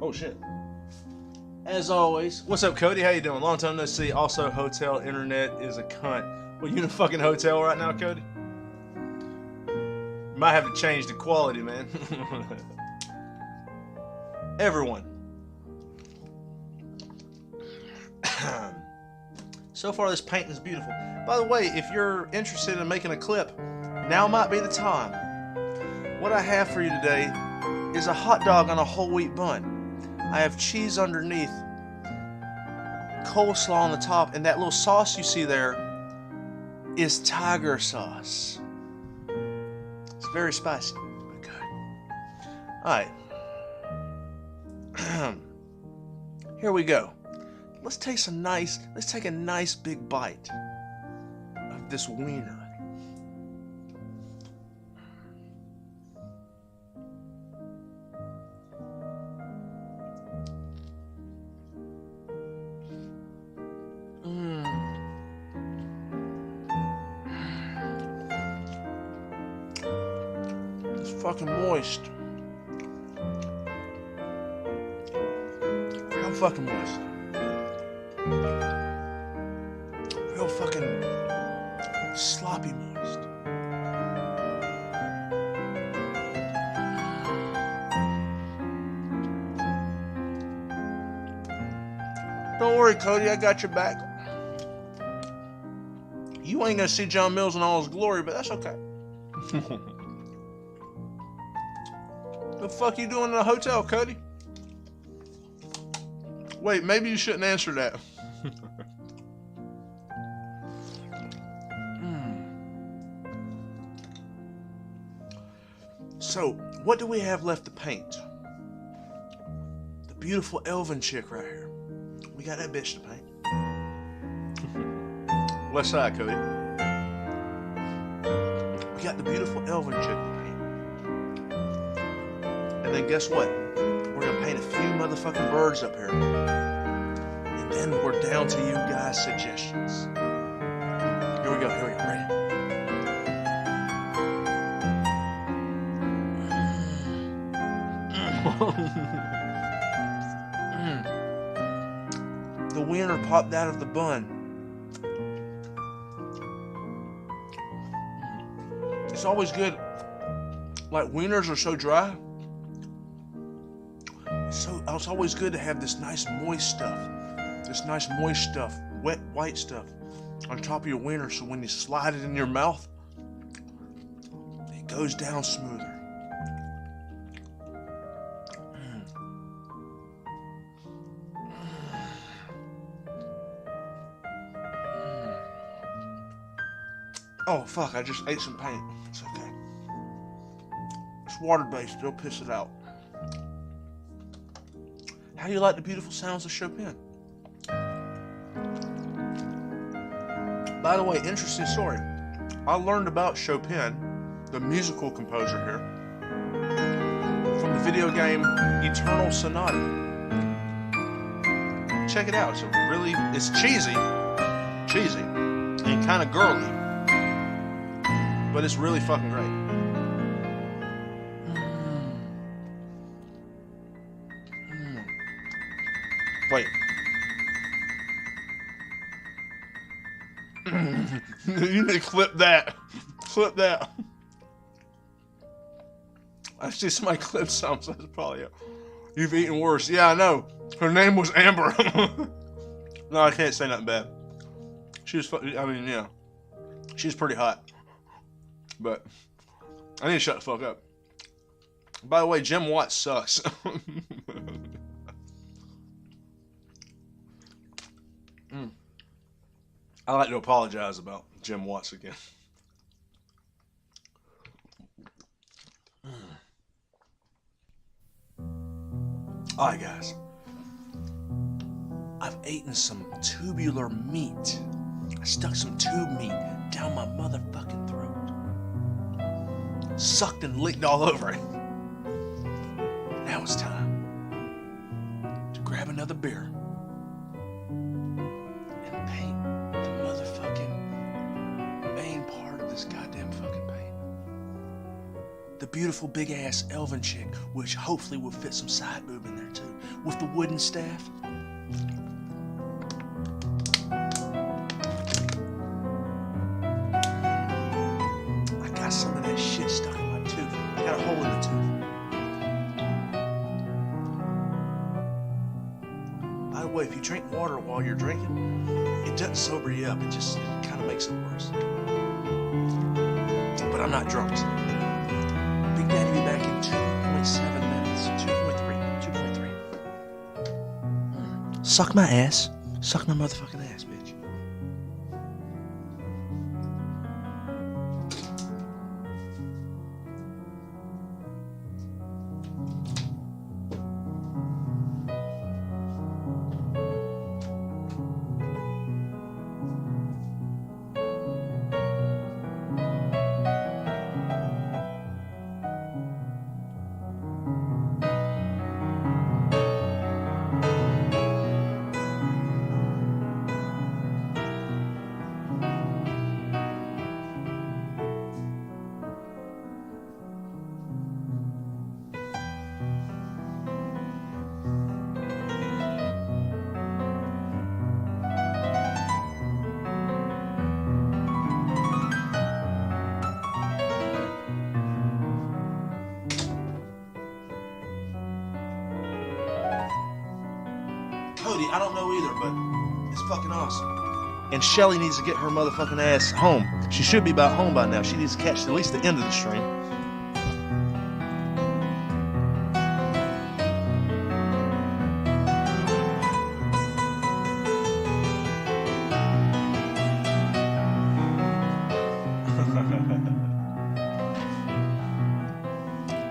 Oh shit. As always, what's up, Cody? How you doing? Long time no see. Also, hotel internet is a cunt. Well, you in a fucking hotel right now, Cody? Might have to change the quality, man. Everyone. So far, this painting is beautiful. By the way, if you're interested in making a clip, now might be the time. What I have for you today is a hot dog on a whole wheat bun. I have cheese underneath, coleslaw on the top, and that little sauce you see there is tiger sauce. It's very spicy, but good. Alright. Here we go. Let's take a nice big bite of this wiener. It's fucking moist. Real fucking moist. Real fucking sloppy moist. Don't worry, Cody, I got your back. You ain't gonna see John Mills in all his glory, but that's okay. The fuck you doing in a hotel, Cody? Wait, maybe you shouldn't answer that. So, what do we have left to paint? The beautiful Elven chick right here. We got that bitch to paint. West side, Cody. We got the beautiful Elven chick to paint. And then guess what? We're gonna paint a few motherfucking birds up here. And then we're down to you guys' suggestions. Here we go, ready? The wiener popped out of the bun. It's always good. Like, wieners are so dry. It's always good to have this nice moist stuff. Wet white stuff on top of your wiener, so when you slide it in your mouth, it goes down smoother. Oh fuck, I just ate some paint. It's okay. It's water-based, it'll piss it out. How do you like the beautiful sounds of Chopin? By the way, interesting story. I learned about Chopin, the musical composer here, from the video game Eternal Sonata. Check it out. It's cheesy, and kind of girly, but it's really fucking great. Wait. You need to clip that. Clip that. I see somebody clip something, so that's probably it. You've eaten worse. Yeah, I know. Her name was Amber. No, I can't say nothing bad. She was, yeah. She's pretty hot. But I need to shut the fuck up. By the way, Jim Watt sucks. I like to apologize about Jim Watts again. Alright, guys. I've eaten some tubular meat. I stuck some tube meat down my motherfucking throat. Sucked and licked all over it. Now it's time to grab another beer and paint the motherfucking main part of this goddamn fucking paint. The beautiful big ass elven chick, which hopefully will fit some side boob in there too, with the wooden staff. I got some of that shit stuck in my tooth. I got a hole in the tooth. By the way, if you drink water while you're drinking, it doesn't sober you up. It kind of makes it worse. But I'm not drunk. Big Daddy be back in 2.7 minutes. 2.3. Suck my ass. Suck my motherfucking ass, bitch. I don't know either, but it's fucking awesome. And Shelly needs to get her motherfucking ass home. She should be about home by now. She needs to catch at least the end of the stream.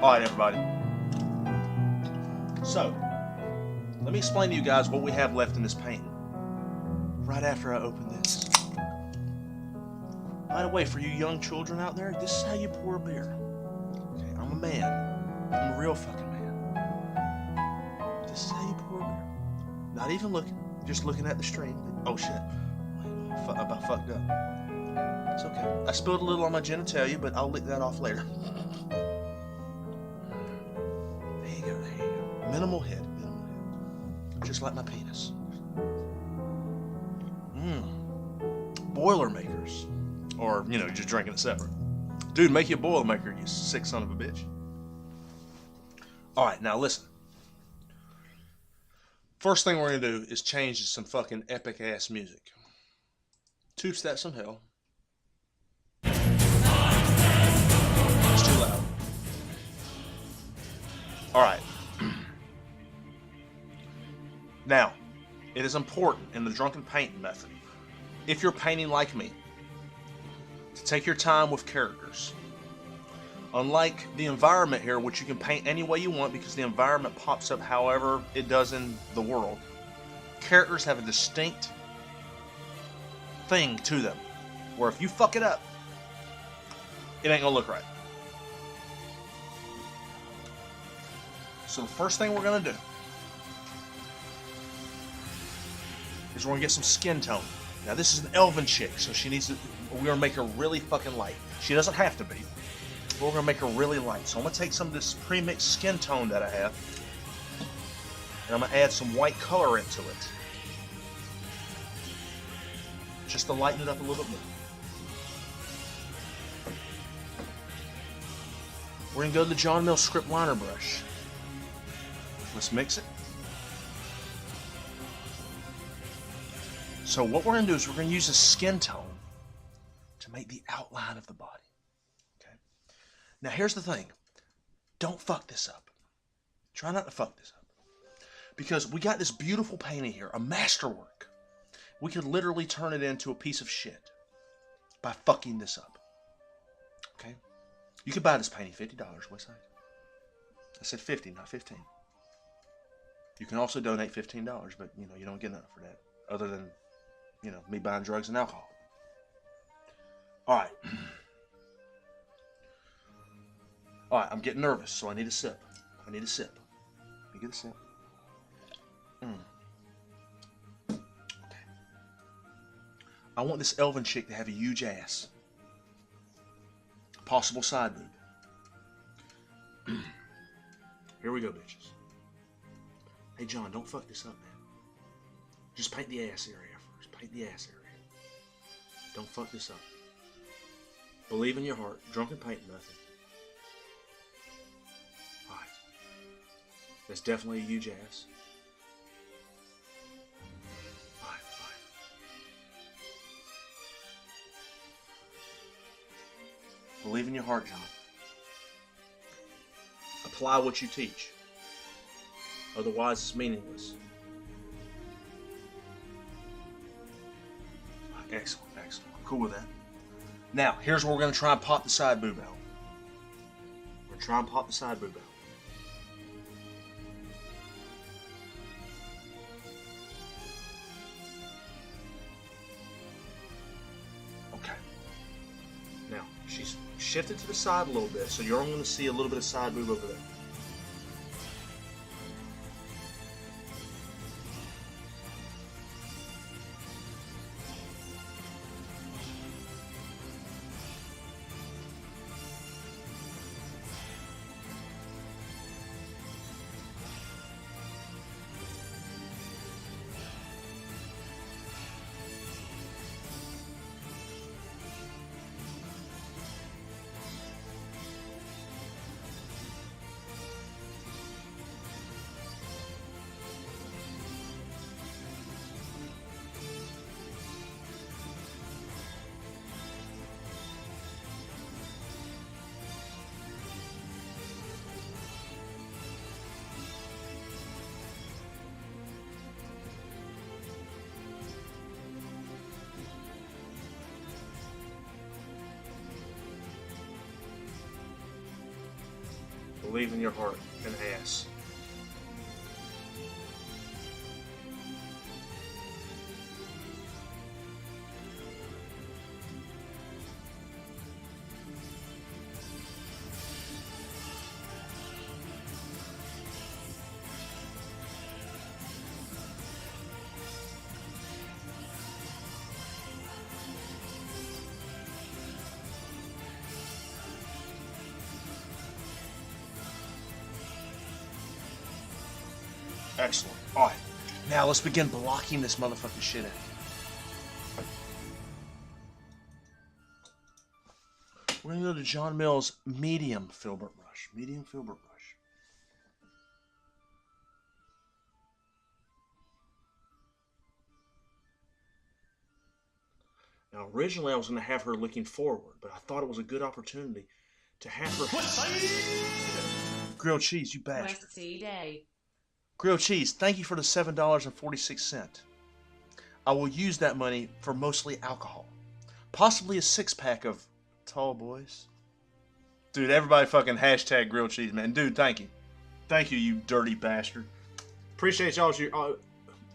Alright, everybody. So, let me explain to you guys what we have left in this painting. Right after I open this. By the way, for you young children out there, this is how you pour a beer. Okay, I'm a man. I'm a real fucking man. This is how you pour a beer. Not even looking, just looking at the stream. Oh shit. I about fucked up. It's okay. I spilled a little on my genitalia, but I'll lick that off later. There you go. Minimal head. Just like my penis. Boilermakers. Or, just drinking it separate. Dude, make you a Boilermaker, you sick son of a bitch. Alright, now listen. First thing we're going to do is change to some fucking epic ass music. Two steps from hell. It's too loud. Alright. Now, it is important in the drunken painting method, if you're painting like me, to take your time with characters. Unlike the environment here, which you can paint any way you want because the environment pops up however it does in the world, characters have a distinct thing to them, where if you fuck it up, it ain't gonna look right. So the first thing we're gonna do is we're gonna get some skin tone. Now this is an elven chick, so we're gonna make her really fucking light. She doesn't have to be, but we're gonna make her really light. So I'm gonna take some of this pre-mixed skin tone that I have, and I'm gonna add some white color into it, just to lighten it up a little bit more. We're gonna go to the John Mills script liner brush. Let's mix it. So what we're going to do is we're going to use a skin tone to make the outline of the body. Okay. Now here's the thing. Don't fuck this up. Try not to fuck this up. Because we got this beautiful painting here, a masterwork. We could literally turn it into a piece of shit by fucking this up. Okay? You could buy this painting $50, Westside. I said 50, not 15. You can also donate $15, but you don't get nothing for that. Other than, me buying drugs and alcohol. Alright. Alright, I'm getting nervous, so I need a sip. Let me get a sip. Okay. I want this elven chick to have a huge ass. Possible side boob. Here we go, bitches. Hey, John, don't fuck this up, man. Just paint the ass area first. Paint the ass area. Don't fuck this up. Believe in your heart. Drunken paint nothing. Alright. That's definitely a huge ass. Alright. Believe in your heart, John. Apply what you teach. Otherwise, it's meaningless. Excellent. I'm cool with that. Now, here's where we're going to try and pop the side boob out. We're going to try and pop the side boob out. Okay. Now, she's shifted to the side a little bit, so you're only going to see a little bit of side boob over there. Believe in your heart and ass. Excellent. Alright. Now let's begin blocking this motherfucking shit in. We're going to go to John Mills' medium filbert brush. Medium filbert brush. Now originally I was going to have her looking forward, but I thought it was a good opportunity to have her... Grilled cheese, you bastard. Grilled cheese, thank you for the $7.46. I will use that money for mostly alcohol. Possibly a 6-pack of tall boys. Dude, everybody fucking hashtag grilled cheese, man. Dude, thank you. Thank you, you dirty bastard. Appreciate y'all your... let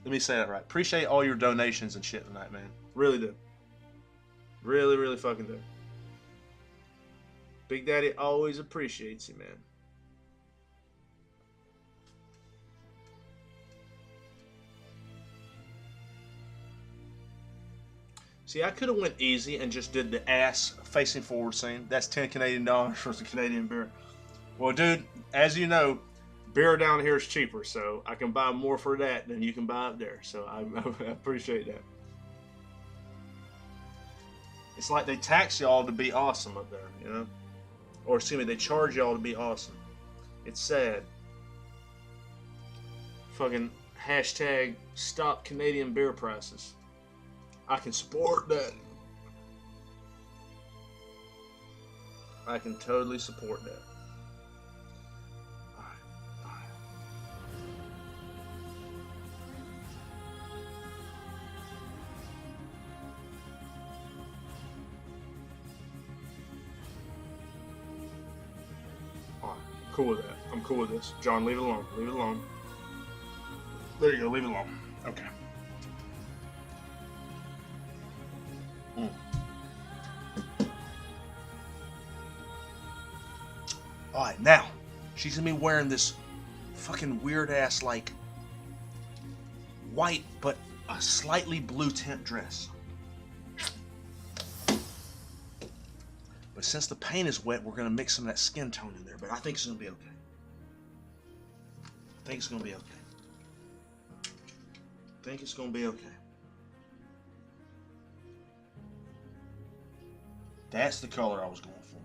me say that right. Appreciate all your donations and shit tonight, man. Really do. Really, really fucking do. Big Daddy always appreciates you, man. See, I could have went easy and just did the ass facing forward scene. That's 10 Canadian dollars for some Canadian beer. Well, dude, as you know, beer down here is cheaper, so I can buy more for that than you can buy up there. So I appreciate that. It's like they tax y'all to be awesome up there, you know? Or excuse me, they charge y'all to be awesome. It's sad. Fucking hashtag stop Canadian beer prices. I can support that. I can totally support that. Alright, alright. Cool with that. I'm cool with this. John, leave it alone. Leave it alone. There you go. Leave it alone. Okay. Alright, now, she's gonna be wearing this fucking weird ass, like, white, but a slightly blue tint dress. But since the paint is wet, we're gonna mix some of that skin tone in there, but I think it's gonna be okay. I think it's gonna be okay. I think it's gonna be okay. That's the color I was going for.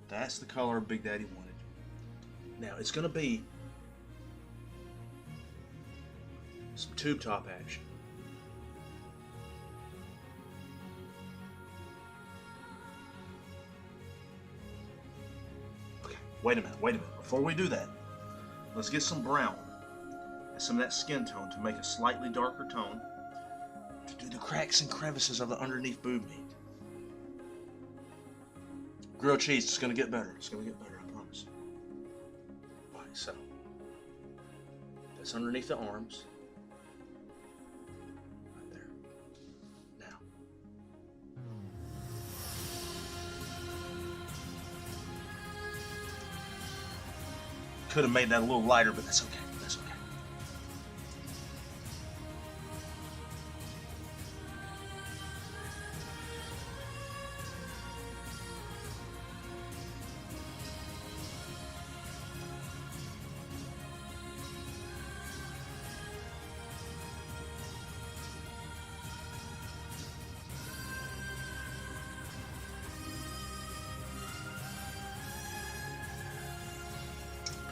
That's the color Big Daddy wanted. Now, it's going to be some tube top action. Okay, wait a minute. Before we do that, let's get some brown and some of that skin tone to make a slightly darker tone to do the cracks and crevices of the underneath boob meat. Grilled cheese, it's going to get better. It's going to get better, I promise. Alright, so that's underneath the arms. Right there. Now. Could have made that a little lighter, but that's okay. That's okay.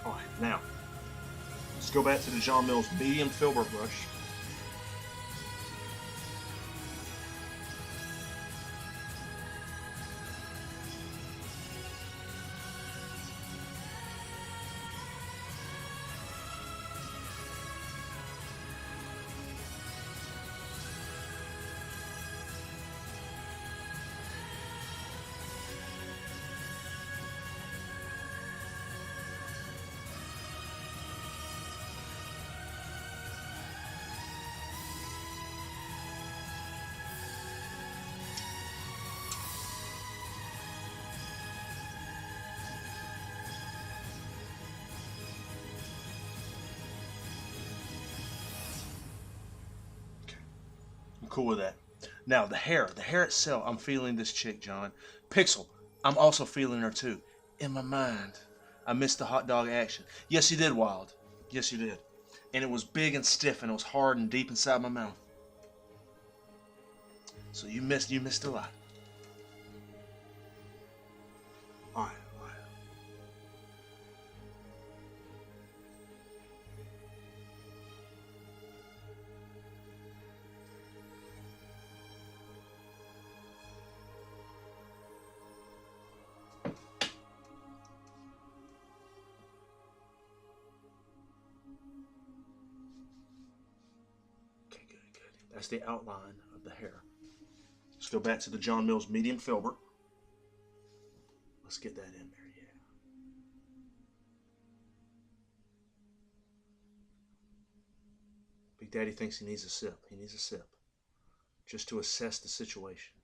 Alright, now, let's go back to the John Mills medium filbert brush. I'm cool with that. Now, the hair itself, I'm feeling this chick, John. Pixel, I'm also feeling her too. In my mind, I missed the hot dog action. Yes, you did, Wild. Yes, you did. And it was big and stiff, and it was hard and deep inside my mouth. So you missed a lot. All right. That's the outline of the hair. Let's go back to the John Mills medium filbert. Let's get that in there, yeah. Big Daddy thinks he needs a sip. He needs a sip. Just to assess the situation.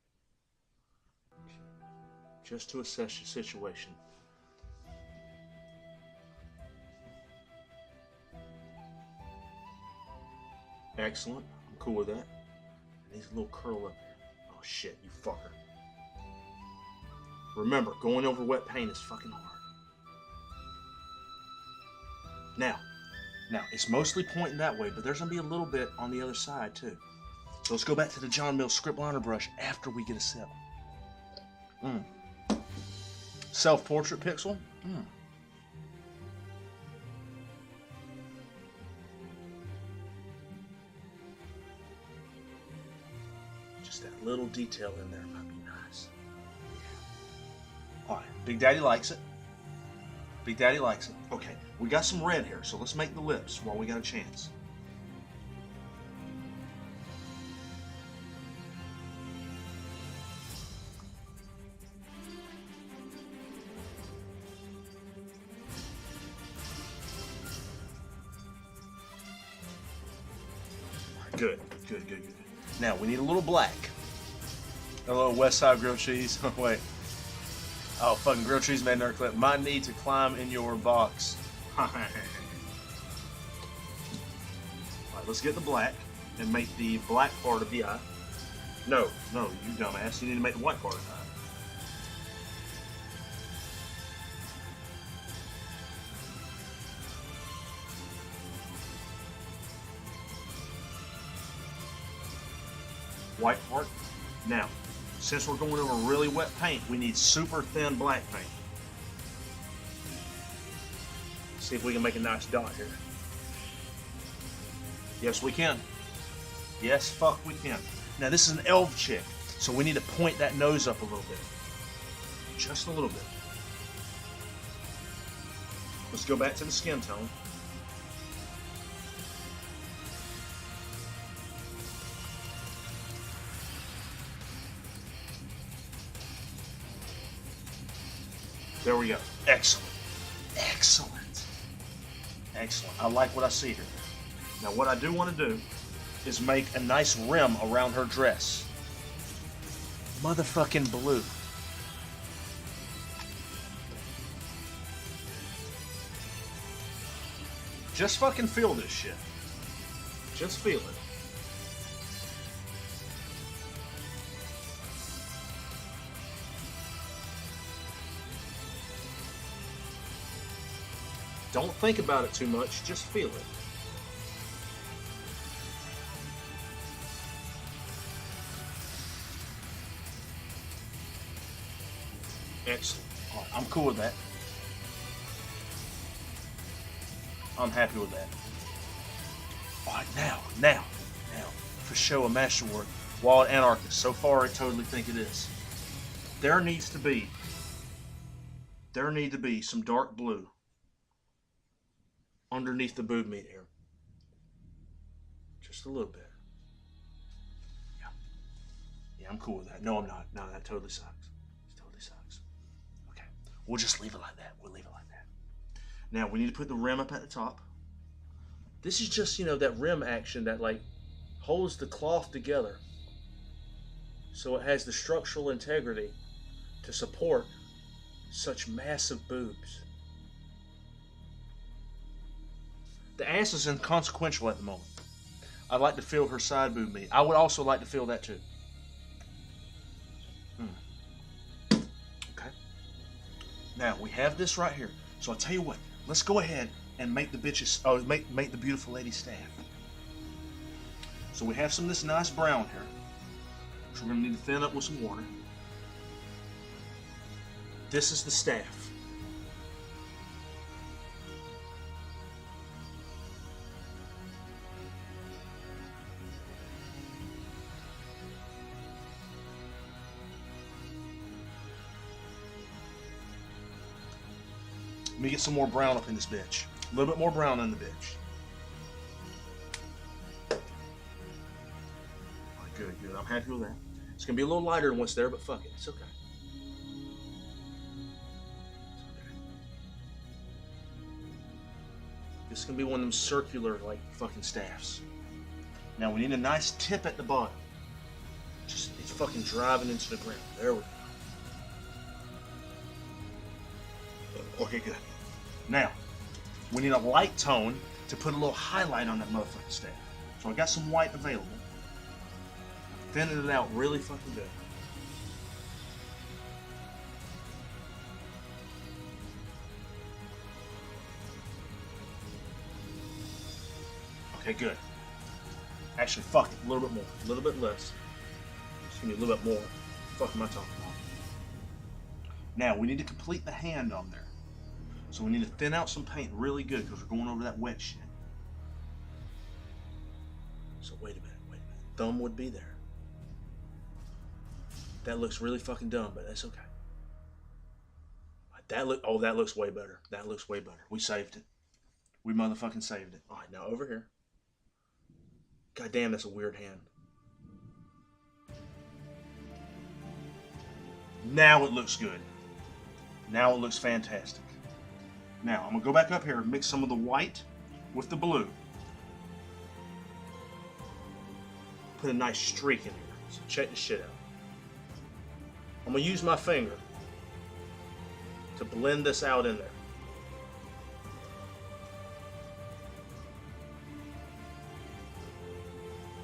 Just to assess the situation. Excellent. I'm cool with that. It needs a little curl up here. Oh shit, you fucker. Remember, going over wet paint is fucking hard. Now, it's mostly pointing that way, but there's going to be a little bit on the other side too. So let's go back to the John Mills script liner brush after we get a sip. Self-portrait pixel. Just that little detail in there might be nice. All right, Big Daddy likes it. Big Daddy likes it. Okay, we got some red here, so let's make the lips while we got a chance. Good. Now, we need a little black. A little West Side grilled cheese. Wait. Oh, fucking grilled cheese made another clip. Might need to climb in your box. Alright, let's get the black and make the black part of the eye. No, you dumbass. You need to make the white part of the eye. White part. Now, since we're going over really wet paint, we need super thin black paint. See if we can make a nice dot here. Yes, we can. Yes, fuck, we can. Now, this is an Elven chick, so we need to point that nose up a little bit. Just a little bit. Let's go back to the skin tone. There we go. Excellent. I like what I see here. Now what I do want to do is make a nice rim around her dress. Motherfucking blue. Just fucking feel this shit. Just feel it. Don't think about it too much, just feel it. Excellent. All right, I'm cool with that. I'm happy with that. All right, now, for show of masterwork, Wild Anarchist. So far, I totally think it is. There need to be some dark blue underneath the boob meat here. Just a little bit. Yeah, I'm cool with that. No, I'm not. No, that totally sucks. It totally sucks. Okay, we'll just leave it like that. We'll leave it like that. Now, we need to put the rim up at the top. This is just, that rim action that, holds the cloth together so it has the structural integrity to support such massive boobs. The ass is inconsequential at the moment. I'd like to feel her side boob meat. I would also like to feel that too. Okay. Now we have this right here. So I'll tell you what. Let's go ahead and make the bitches. Make the beautiful lady staff. So we have some of this nice brown here, which we're gonna need to thin up with some water. This is the staff. Let me get some more brown up in this bitch. A little bit more brown in the bitch. Right, good. I'm happy with that. It's going to be a little lighter than what's there, but fuck it. It's okay. This is going to be one of them circular, fucking staffs. Now, we need a nice tip at the bottom. It's fucking driving into the ground. There we go. Okay, good. Now, we need a light tone to put a little highlight on that motherfucking staff. So I got some white available. Thinning it out really fucking good. Okay, good. Actually, fuck it. A little bit more. A little bit less. Just give me a little bit more. Fuck am I talking about? Now, we need to complete the hand on there. So we need to thin out some paint really good because we're going over that wet shit. So wait a minute. Thumb would be there. That looks really fucking dumb, but that's okay. That looks way better. That looks way better. We saved it. We motherfucking saved it. All right, now over here. God damn, that's a weird hand. Now it looks good. Now it looks fantastic. Now, I'm going to go back up here and mix some of the white with the blue. put a nice streak in here. So check this shit out. I'm gonna use my finger to blend this out in there.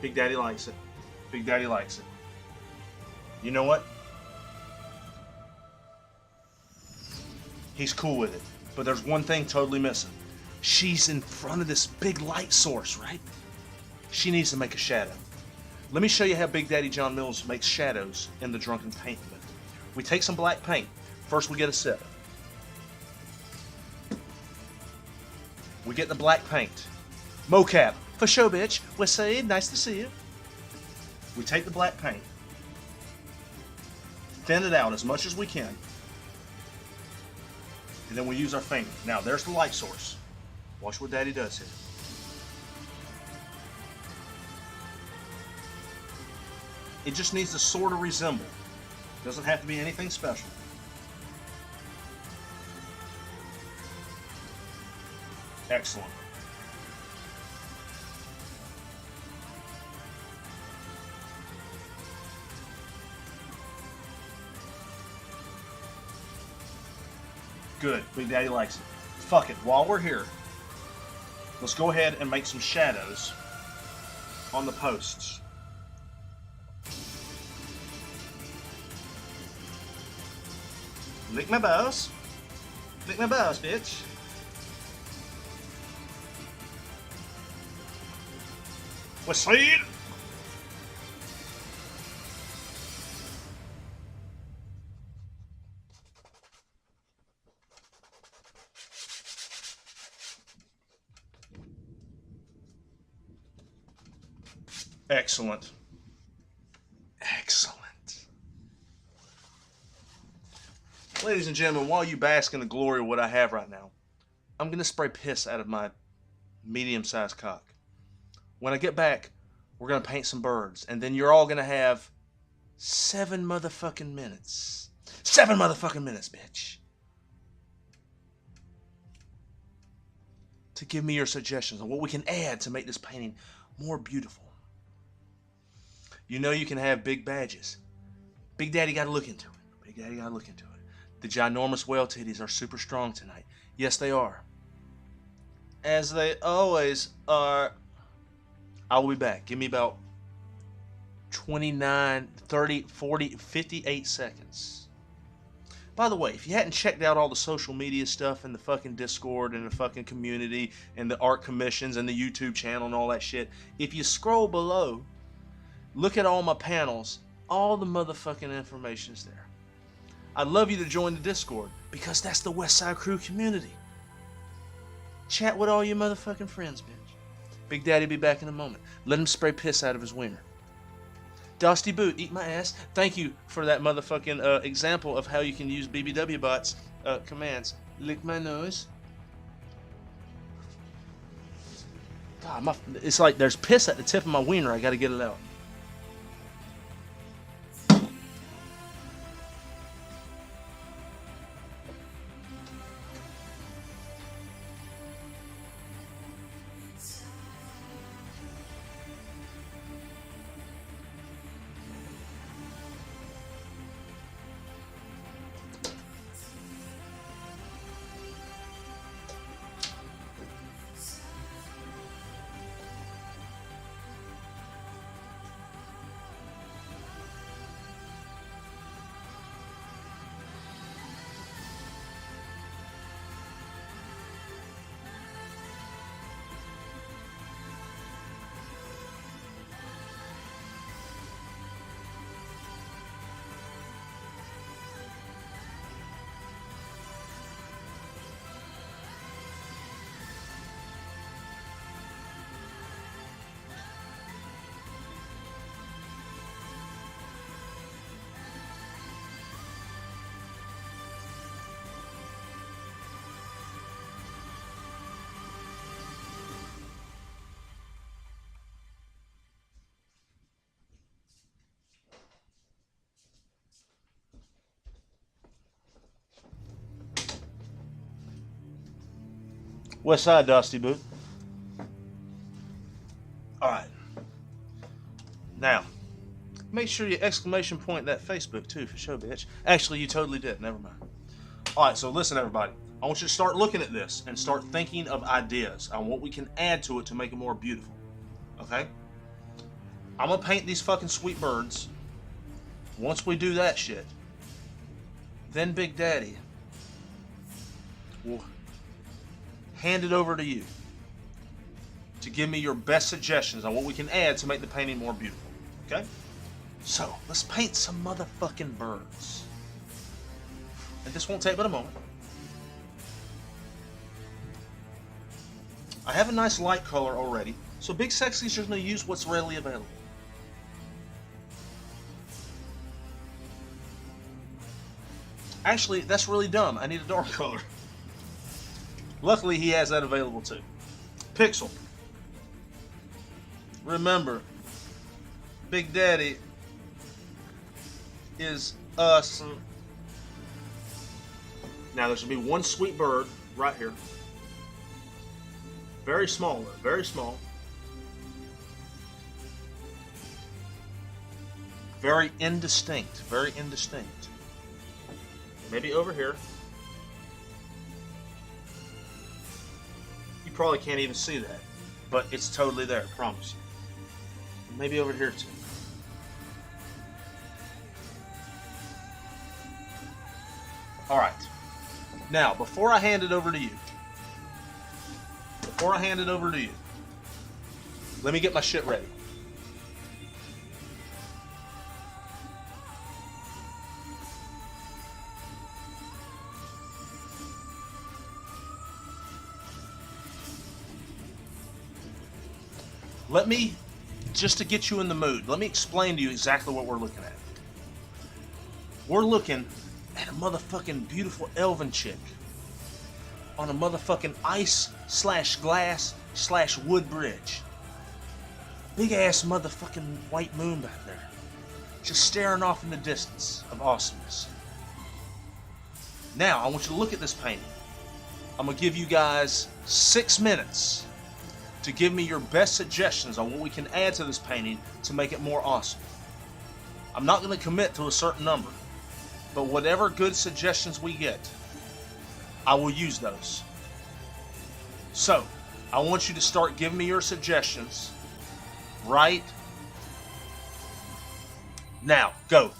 Big Daddy likes it. Big Daddy likes it. You know what? He's cool with it. But there's one thing totally missing. She's in front of this big light source, right? She needs to make a shadow. Let me show you how Big Daddy John Mills makes shadows in the Drunken Paint method. We take some black paint. First we get a sip. We get the black paint. Mocap. For sure, bitch. West Side, nice to see you. We take the black paint. Thin it out as much as we can. And then we use our finger. Now, there's the light source. Watch what Daddy does here. It just needs to sort of resemble. Doesn't have to be anything special. Excellent. Good. Big Daddy likes it. Fuck it. While we're here, let's go ahead and make some shadows on the posts. Lick my balls. Lick my balls, bitch. What's sweet? Excellent. Excellent. Ladies and gentlemen, while you bask in the glory of what I have right now, I'm going to spray piss out of my medium-sized cock. When I get back, we're going to paint some birds, and then you're all going to have 7 motherfucking minutes. 7 motherfucking minutes, bitch. To give me your suggestions on what we can add to make this painting more beautiful. You know you can have big badges. Big Daddy got to look into it. Big Daddy got to look into it. The ginormous whale titties are super strong tonight. Yes, they are. As they always are. I will be back. Give me about 29, 30, 40, 58 seconds. By the way, if you hadn't checked out all the social media stuff and the fucking Discord and the fucking community and the art commissions and the YouTube channel and all that shit, if you scroll below, look at all my panels, all the motherfucking information's there. I'd love you to join the Discord because that's the West Side Crew community. Chat with all your motherfucking friends, bitch. Big Daddy be back in a moment. Let him spray piss out of his wiener. Dusty Boot, eat my ass. Thank you for that motherfucking example of how you can use BBW bots commands. Lick my nose. God, it's like there's piss at the tip of my wiener. I gotta get it out. West Side, Dusty Boot. Alright. Now, Make sure you exclamation point that Facebook too for show, bitch. Actually, you totally did. Never mind. All right, so listen, everybody. I want you to start looking at this and start thinking of ideas on what we can add to it to make it more beautiful. Okay? I'm gonna paint these fucking sweet birds. Once we do that shit, then Big Daddy will hand it over to you to give me your best suggestions on what we can add to make the painting more beautiful. Okay? So, let's paint some motherfucking birds. And this won't take but a moment. I have a nice light color already, so Big Sexy's just going to use what's readily available. Actually, that's really dumb. I need a dark color. Luckily, he has that available too. Pixel. Remember, Big Daddy is us. Now, there's going to be one sweet bird right here. Very small, though. Very small. Very indistinct. Very indistinct. Maybe over here. You probably can't even see that, but it's totally there, I promise you. Maybe over here too. Alright. Now, before I hand it over to you, let me get my shit ready. Let me, just to get you in the mood, let me explain to you exactly what we're looking at. We're looking at a motherfucking beautiful elven chick on a motherfucking ice/glass/wood bridge. Big ass motherfucking white moon back there. Just staring off in the distance of awesomeness. Now, I want you to look at this painting. I'm going to give you guys 6 minutes to give me your best suggestions on what we can add to this painting to make it more awesome. I'm not going to commit to a certain number, but whatever good suggestions we get, I will use those. So, I want you to start giving me your suggestions right now. Go.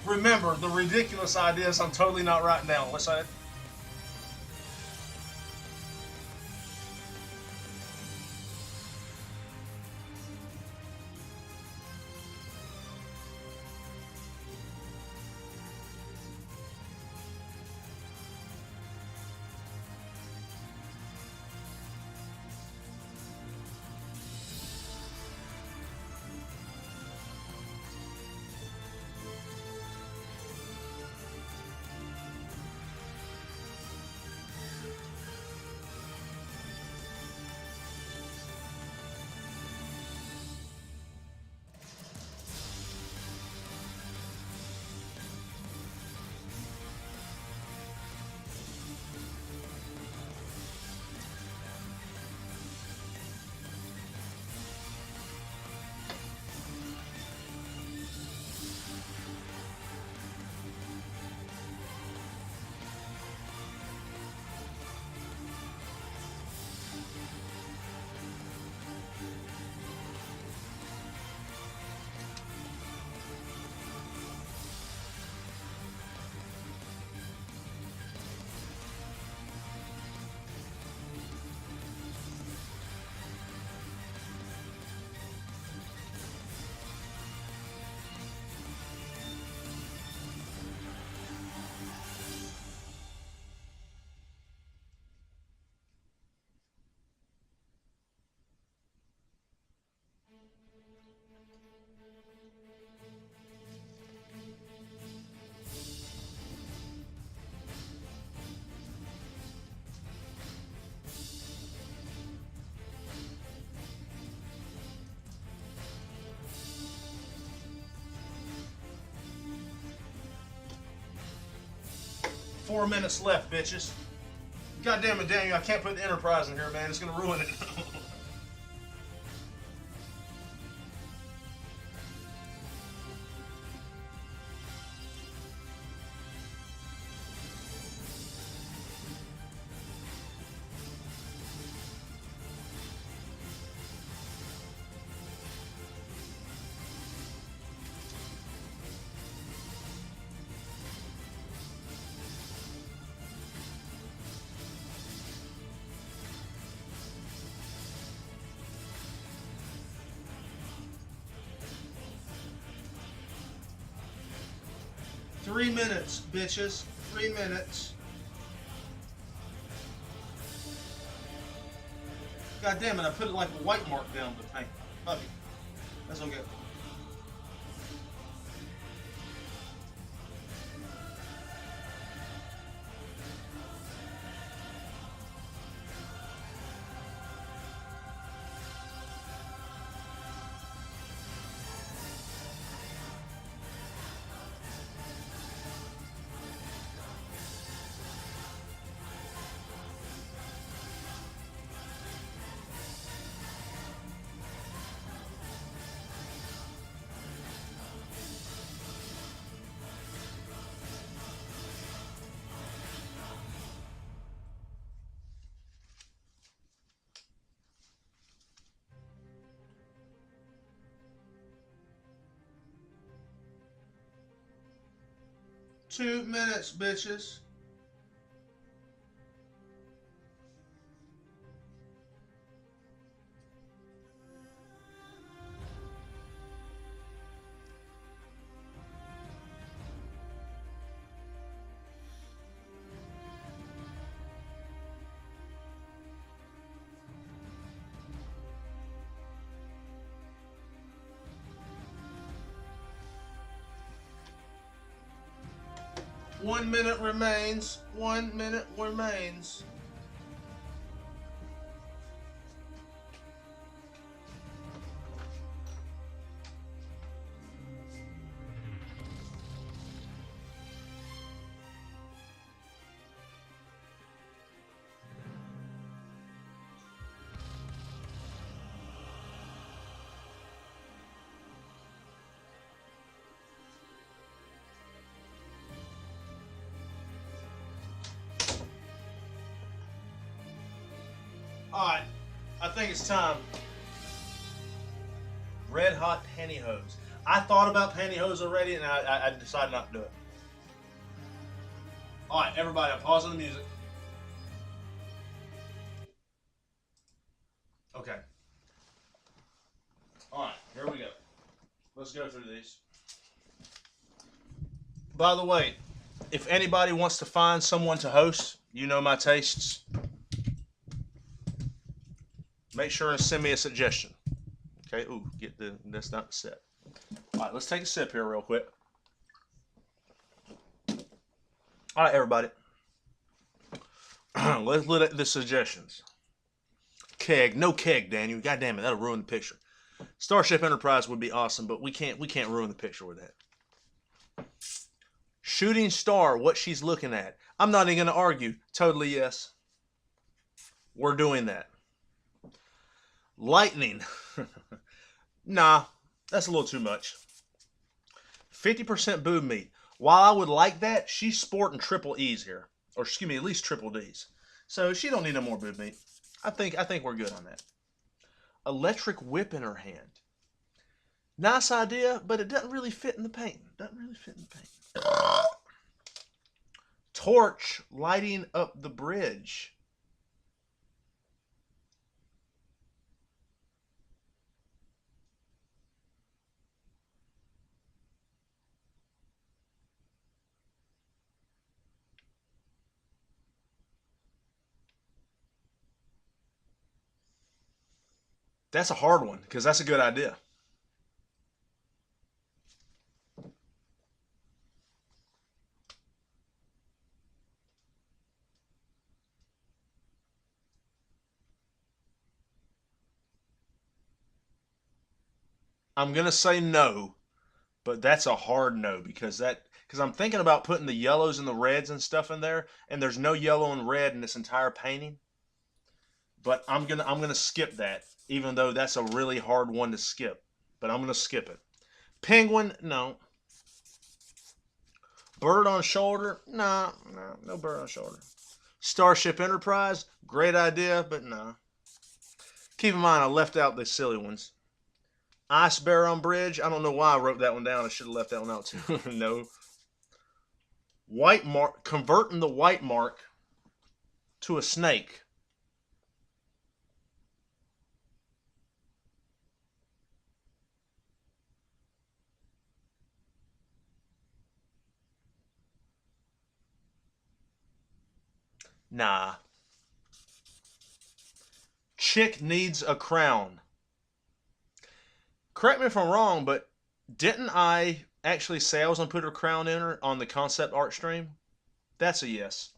Remember, the ridiculous ideas I'm totally not writing down. What's that? 4 minutes left, bitches. God damn it, Daniel, I can't put the Enterprise in here, man. It's gonna ruin it. 3 minutes, bitches. 3 minutes. God damn it, I put it like a white mark down the paint. Fuck it. That's okay. Two minutes, bitches. One minute remains. 1 minute remains. Alright, I think it's time. Red hot pantyhose. I thought about pantyhose already and I decided not to do it. Alright, everybody, I'm pausing the music. Okay. Alright, here we go. Let's go through these. By the way, if anybody wants to find someone to host, you know my tastes. Make sure and send me a suggestion. Okay, ooh, that's not the sip. All right, let's take a sip here real quick. All right, everybody. Let's look at the suggestions. Keg, no keg, Daniel. God damn it, that'll ruin the picture. Starship Enterprise would be awesome, but we can't ruin the picture with that. Shooting star, what she's looking at. I'm not even gonna argue. Totally yes. We're doing that. Lightning. Nah, that's a little too much. 50% boob meat. While I would like that, she's sporting triple E's here. Or excuse me, at least triple D's. So she don't need no more boob meat. I think we're good on that. Electric whip in her hand. Nice idea, but it doesn't really fit in the paint. Torch lighting up the bridge. That's a hard one, because that's a good idea. I'm going to say no, but that's a hard no, because because I'm thinking about putting the yellows and the reds and stuff in there, and there's no yellow and red in this entire painting. But I'm gonna skip that, even though that's a really hard one to skip. But I'm gonna skip it. Penguin, no. Bird on shoulder, nah, no bird on shoulder. Starship Enterprise, great idea, but nah. Keep in mind, I left out the silly ones. Ice Bear on bridge, I don't know why I wrote that one down. I should have left that one out too. No. White mark, converting the white mark to a snake. Nah. Chick needs a crown. Correct me if I'm wrong, but didn't I actually say I was going to put her crown in her on the concept art stream? That's a yes.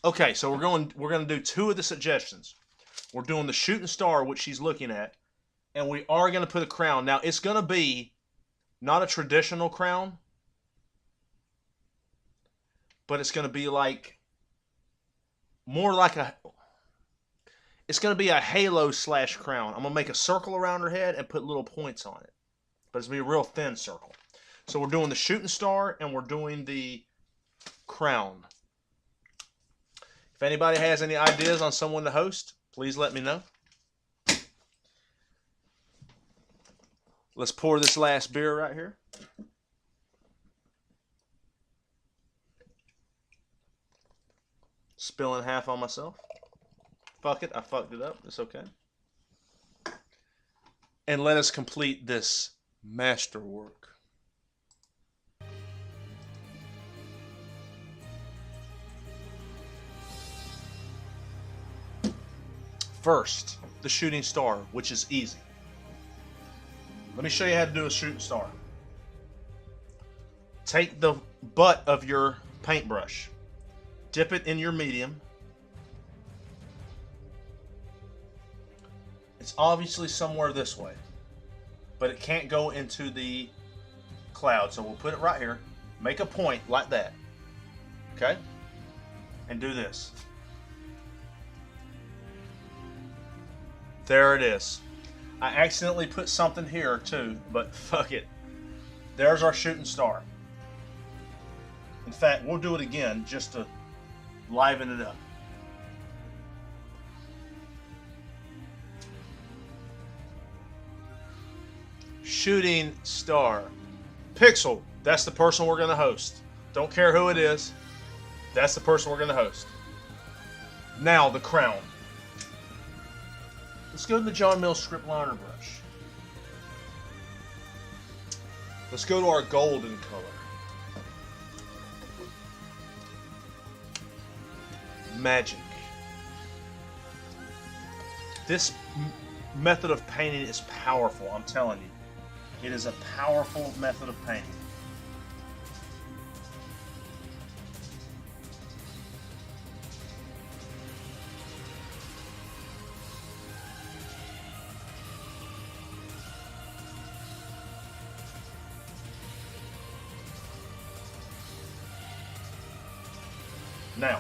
Okay, so we're going to do two of the suggestions. We're doing the shooting star, which she's looking at, and we are going to put a crown. Now, it's going to be not a traditional crown, but it's going to be like more like a, it's going to be a halo / crown. I'm going to make a circle around her head and put little points on it, but it's going to be a real thin circle. So we're doing the shooting star and we're doing the crown. If anybody has any ideas on someone to host, please let me know. Let's pour this last beer right here. Spilling half on myself. Fuck it, I fucked it up. It's okay. And let us complete this masterwork. First, the shooting star, which is easy. Let me show you how to do a shooting star. Take the butt of your paintbrush, dip it in your medium. It's obviously somewhere this way, but it can't go into the cloud, so we'll put it right here. Make a point like that, okay? And do this. There it is. I accidentally put something here too, but fuck it. There's our shooting star. In fact, we'll do it again just to liven it up. Shooting star. Pixel, that's the person we're going to host. Don't care who it is. That's the person we're going to host. Now, the crown. Let's go to the John Mills script liner brush. Let's go to our golden color. Magic. This method of painting is powerful, I'm telling you. It is a powerful method of painting. Now,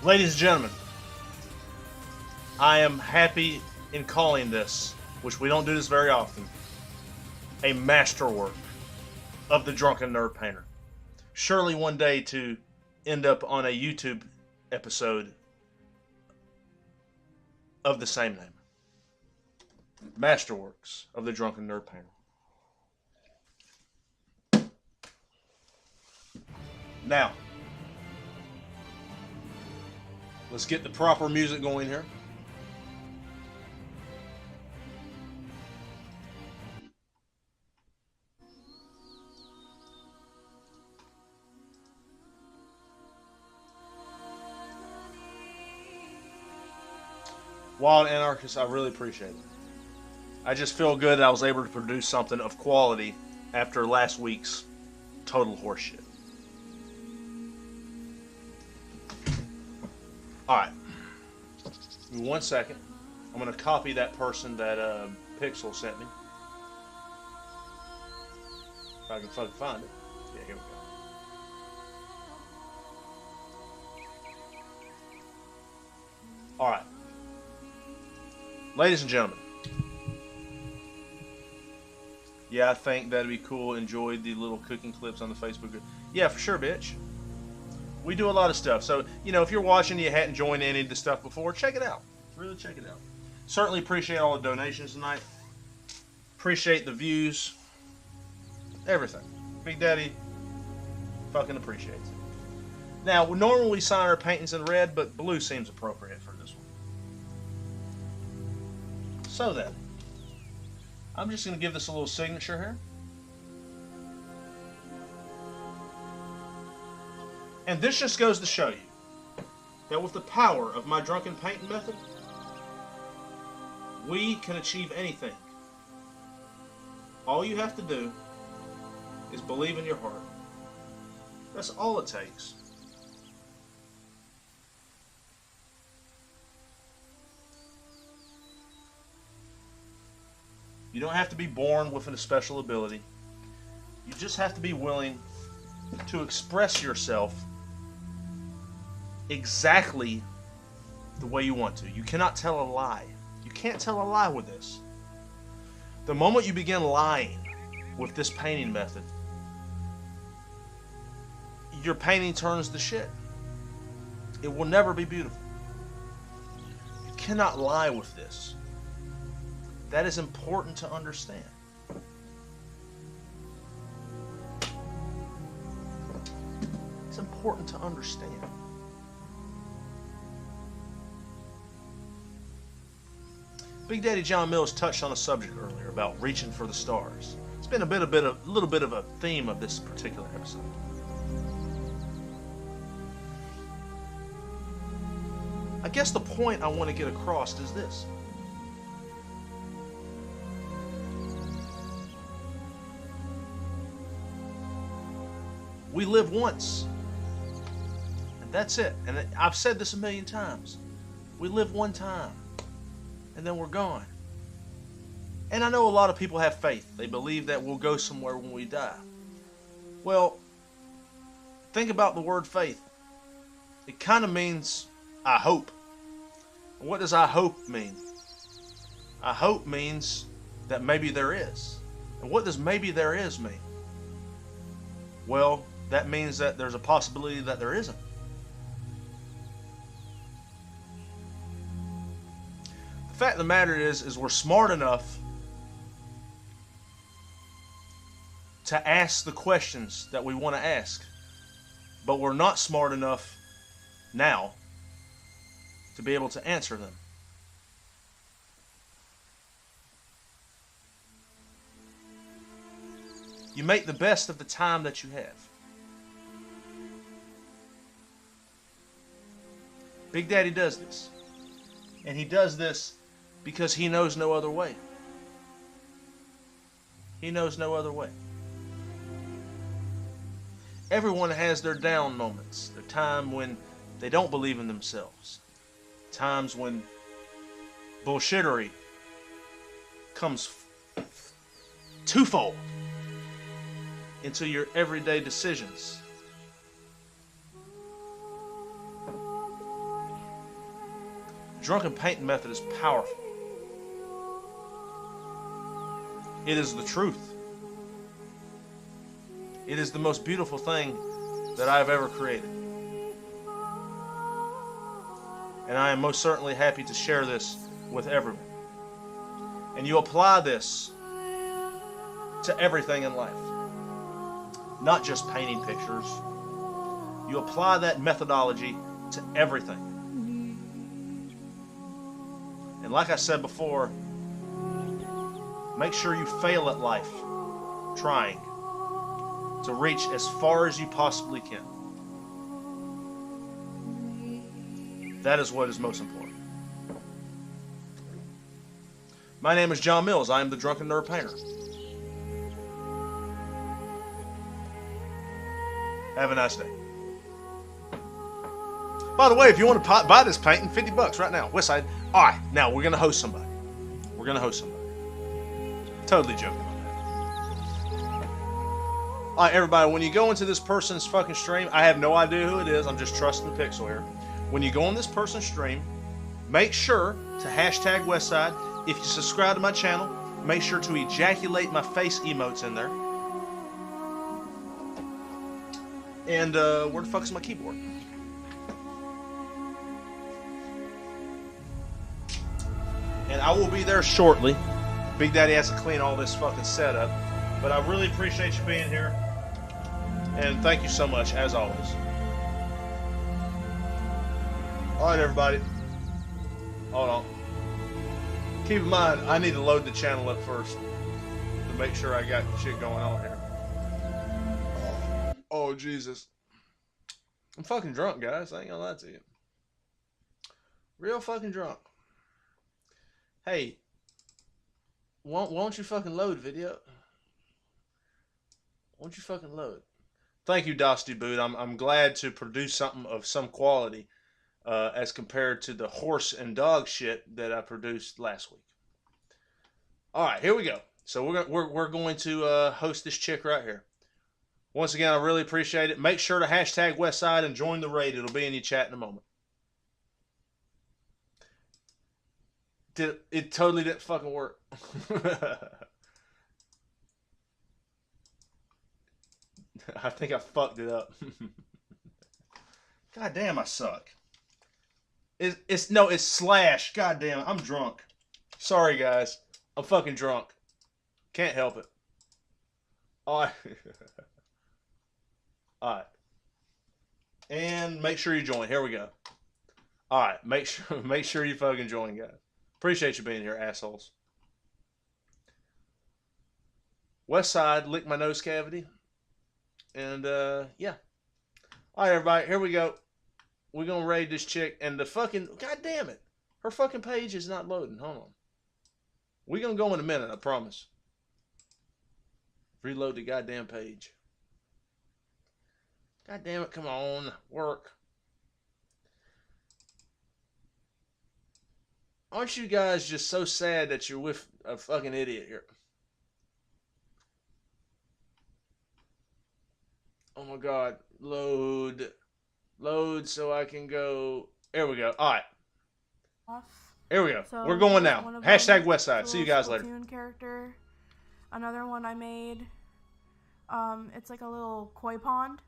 ladies and gentlemen, I am happy in calling this, which we don't do this very often, a masterwork of the Drunken Nerd Painter. Surely one day to end up on a YouTube episode of the same name. Masterworks of the Drunken Nerd Painter. Now, let's get the proper music going here. Wild Anarchist, I really appreciate it. I just feel good that I was able to produce something of quality after last week's total horseshit. Alright. Give me 1 second. I'm going to copy that person that Pixel sent me. If I can fucking find it. Yeah, here we go. Alright. Ladies and gentlemen. Yeah, I think that'd be cool. Enjoyed the little cooking clips on the Facebook group. Yeah, for sure, bitch. We do a lot of stuff. So, you know, if you're watching and you hadn't joined any of the stuff before, check it out. Really check it out. Certainly appreciate all the donations tonight. Appreciate the views. Everything. Big Daddy fucking appreciates it. Now, we normally sign our paintings in red, but blue seems appropriate for this one. So then, I'm just going to give this a little signature here. And this just goes to show you that with the power of my drunken painting method, we can achieve anything. All you have to do is believe in your heart. That's all it takes. You don't have to be born with a special ability. You just have to be willing to express yourself exactly the way you want to. You cannot tell a lie. You can't tell a lie with this. The moment you begin lying with this painting method, your painting turns to shit. It will never be beautiful. You cannot lie with this. That is important to understand. It's important to understand. Big Daddy John Mills touched on a subject earlier about reaching for the stars. It's been a little bit of a theme of this particular episode. I guess the point I want to get across is this. We live once. And that's it. And I've said this a million times. We live one time. And then we're gone. And I know a lot of people have faith. They believe that we'll go somewhere when we die. Well, think about the word faith. It kind of means I hope. And what does I hope mean? I hope means that maybe there is. And what does maybe there is mean? Well, that means that there's a possibility that there isn't. The fact of the matter is we're smart enough to ask the questions that we want to ask, but we're not smart enough now to be able to answer them. You make the best of the time that you have. Big Daddy does this. And he does this because he knows no other way. He knows no other way. Everyone has their down moments. Their time when they don't believe in themselves. Times when bullshittery comes twofold into your everyday decisions. Drunken painting method is powerful. It is the truth. It is the most beautiful thing that I have ever created. And I am most certainly happy to share this with everyone. And you apply this to everything in life. Not just painting pictures, You apply that methodology to everything. And like I said before, make sure you fail at life trying to reach as far as you possibly can. That is what is most important. My name is John Mills. I am the Drunken Nerd Painter. Have a nice day. By the way, if you want to buy this painting, $50 right now. Westside. All right, now we're gonna host somebody. We're gonna host somebody. Totally joking on that. All right, everybody. When you go into this person's fucking stream, I have no idea who it is. I'm just trusting the pixel here. When you go on this person's stream, make sure to hashtag Westside. If you subscribe to my channel, make sure to ejaculate my face emotes in there. And where the fuck is my keyboard? And I will be there shortly. Big Daddy has to clean all this fucking setup. But I really appreciate you being here. And thank you so much, as always. Alright, everybody. Hold on. Keep in mind, I need to load the channel up first to make sure I got shit going on here. Oh, Jesus. I'm fucking drunk, guys. I ain't gonna lie to you. Real fucking drunk. Hey, won't you fucking load video? Won't you fucking load? Thank you, Dosty Boot. I'm glad to produce something of some quality as compared to the horse and dog shit that I produced last week. All right, here we go. So we're going to host this chick right here. Once again, I really appreciate it. Make sure to hashtag Westside and join the raid. It'll be in your chat in a moment. It totally didn't fucking work. I think I fucked it up. God damn, I suck. It's slash. God damn, I'm drunk. Sorry, guys. I'm fucking drunk. Can't help it. Alright. Alright. And make sure you join. Here we go. Alright, make sure you fucking join, guys. Appreciate you being here, assholes. Westside, lick my nose cavity. And, yeah. Alright, everybody, here we go. We're gonna raid this chick, and the fucking, god damn it. Her fucking page is not loading. Hold on. We're gonna go in a minute, I promise. Reload the goddamn page. God damn it, come on. Work. Aren't you guys just so sad that you're with a fucking idiot here? Oh my god. Load. Load so I can go. There we go. Alright. Here we go. So we're going now. Hashtag Westside. See you guys later. Character. Another one I made. It's like a little koi pond.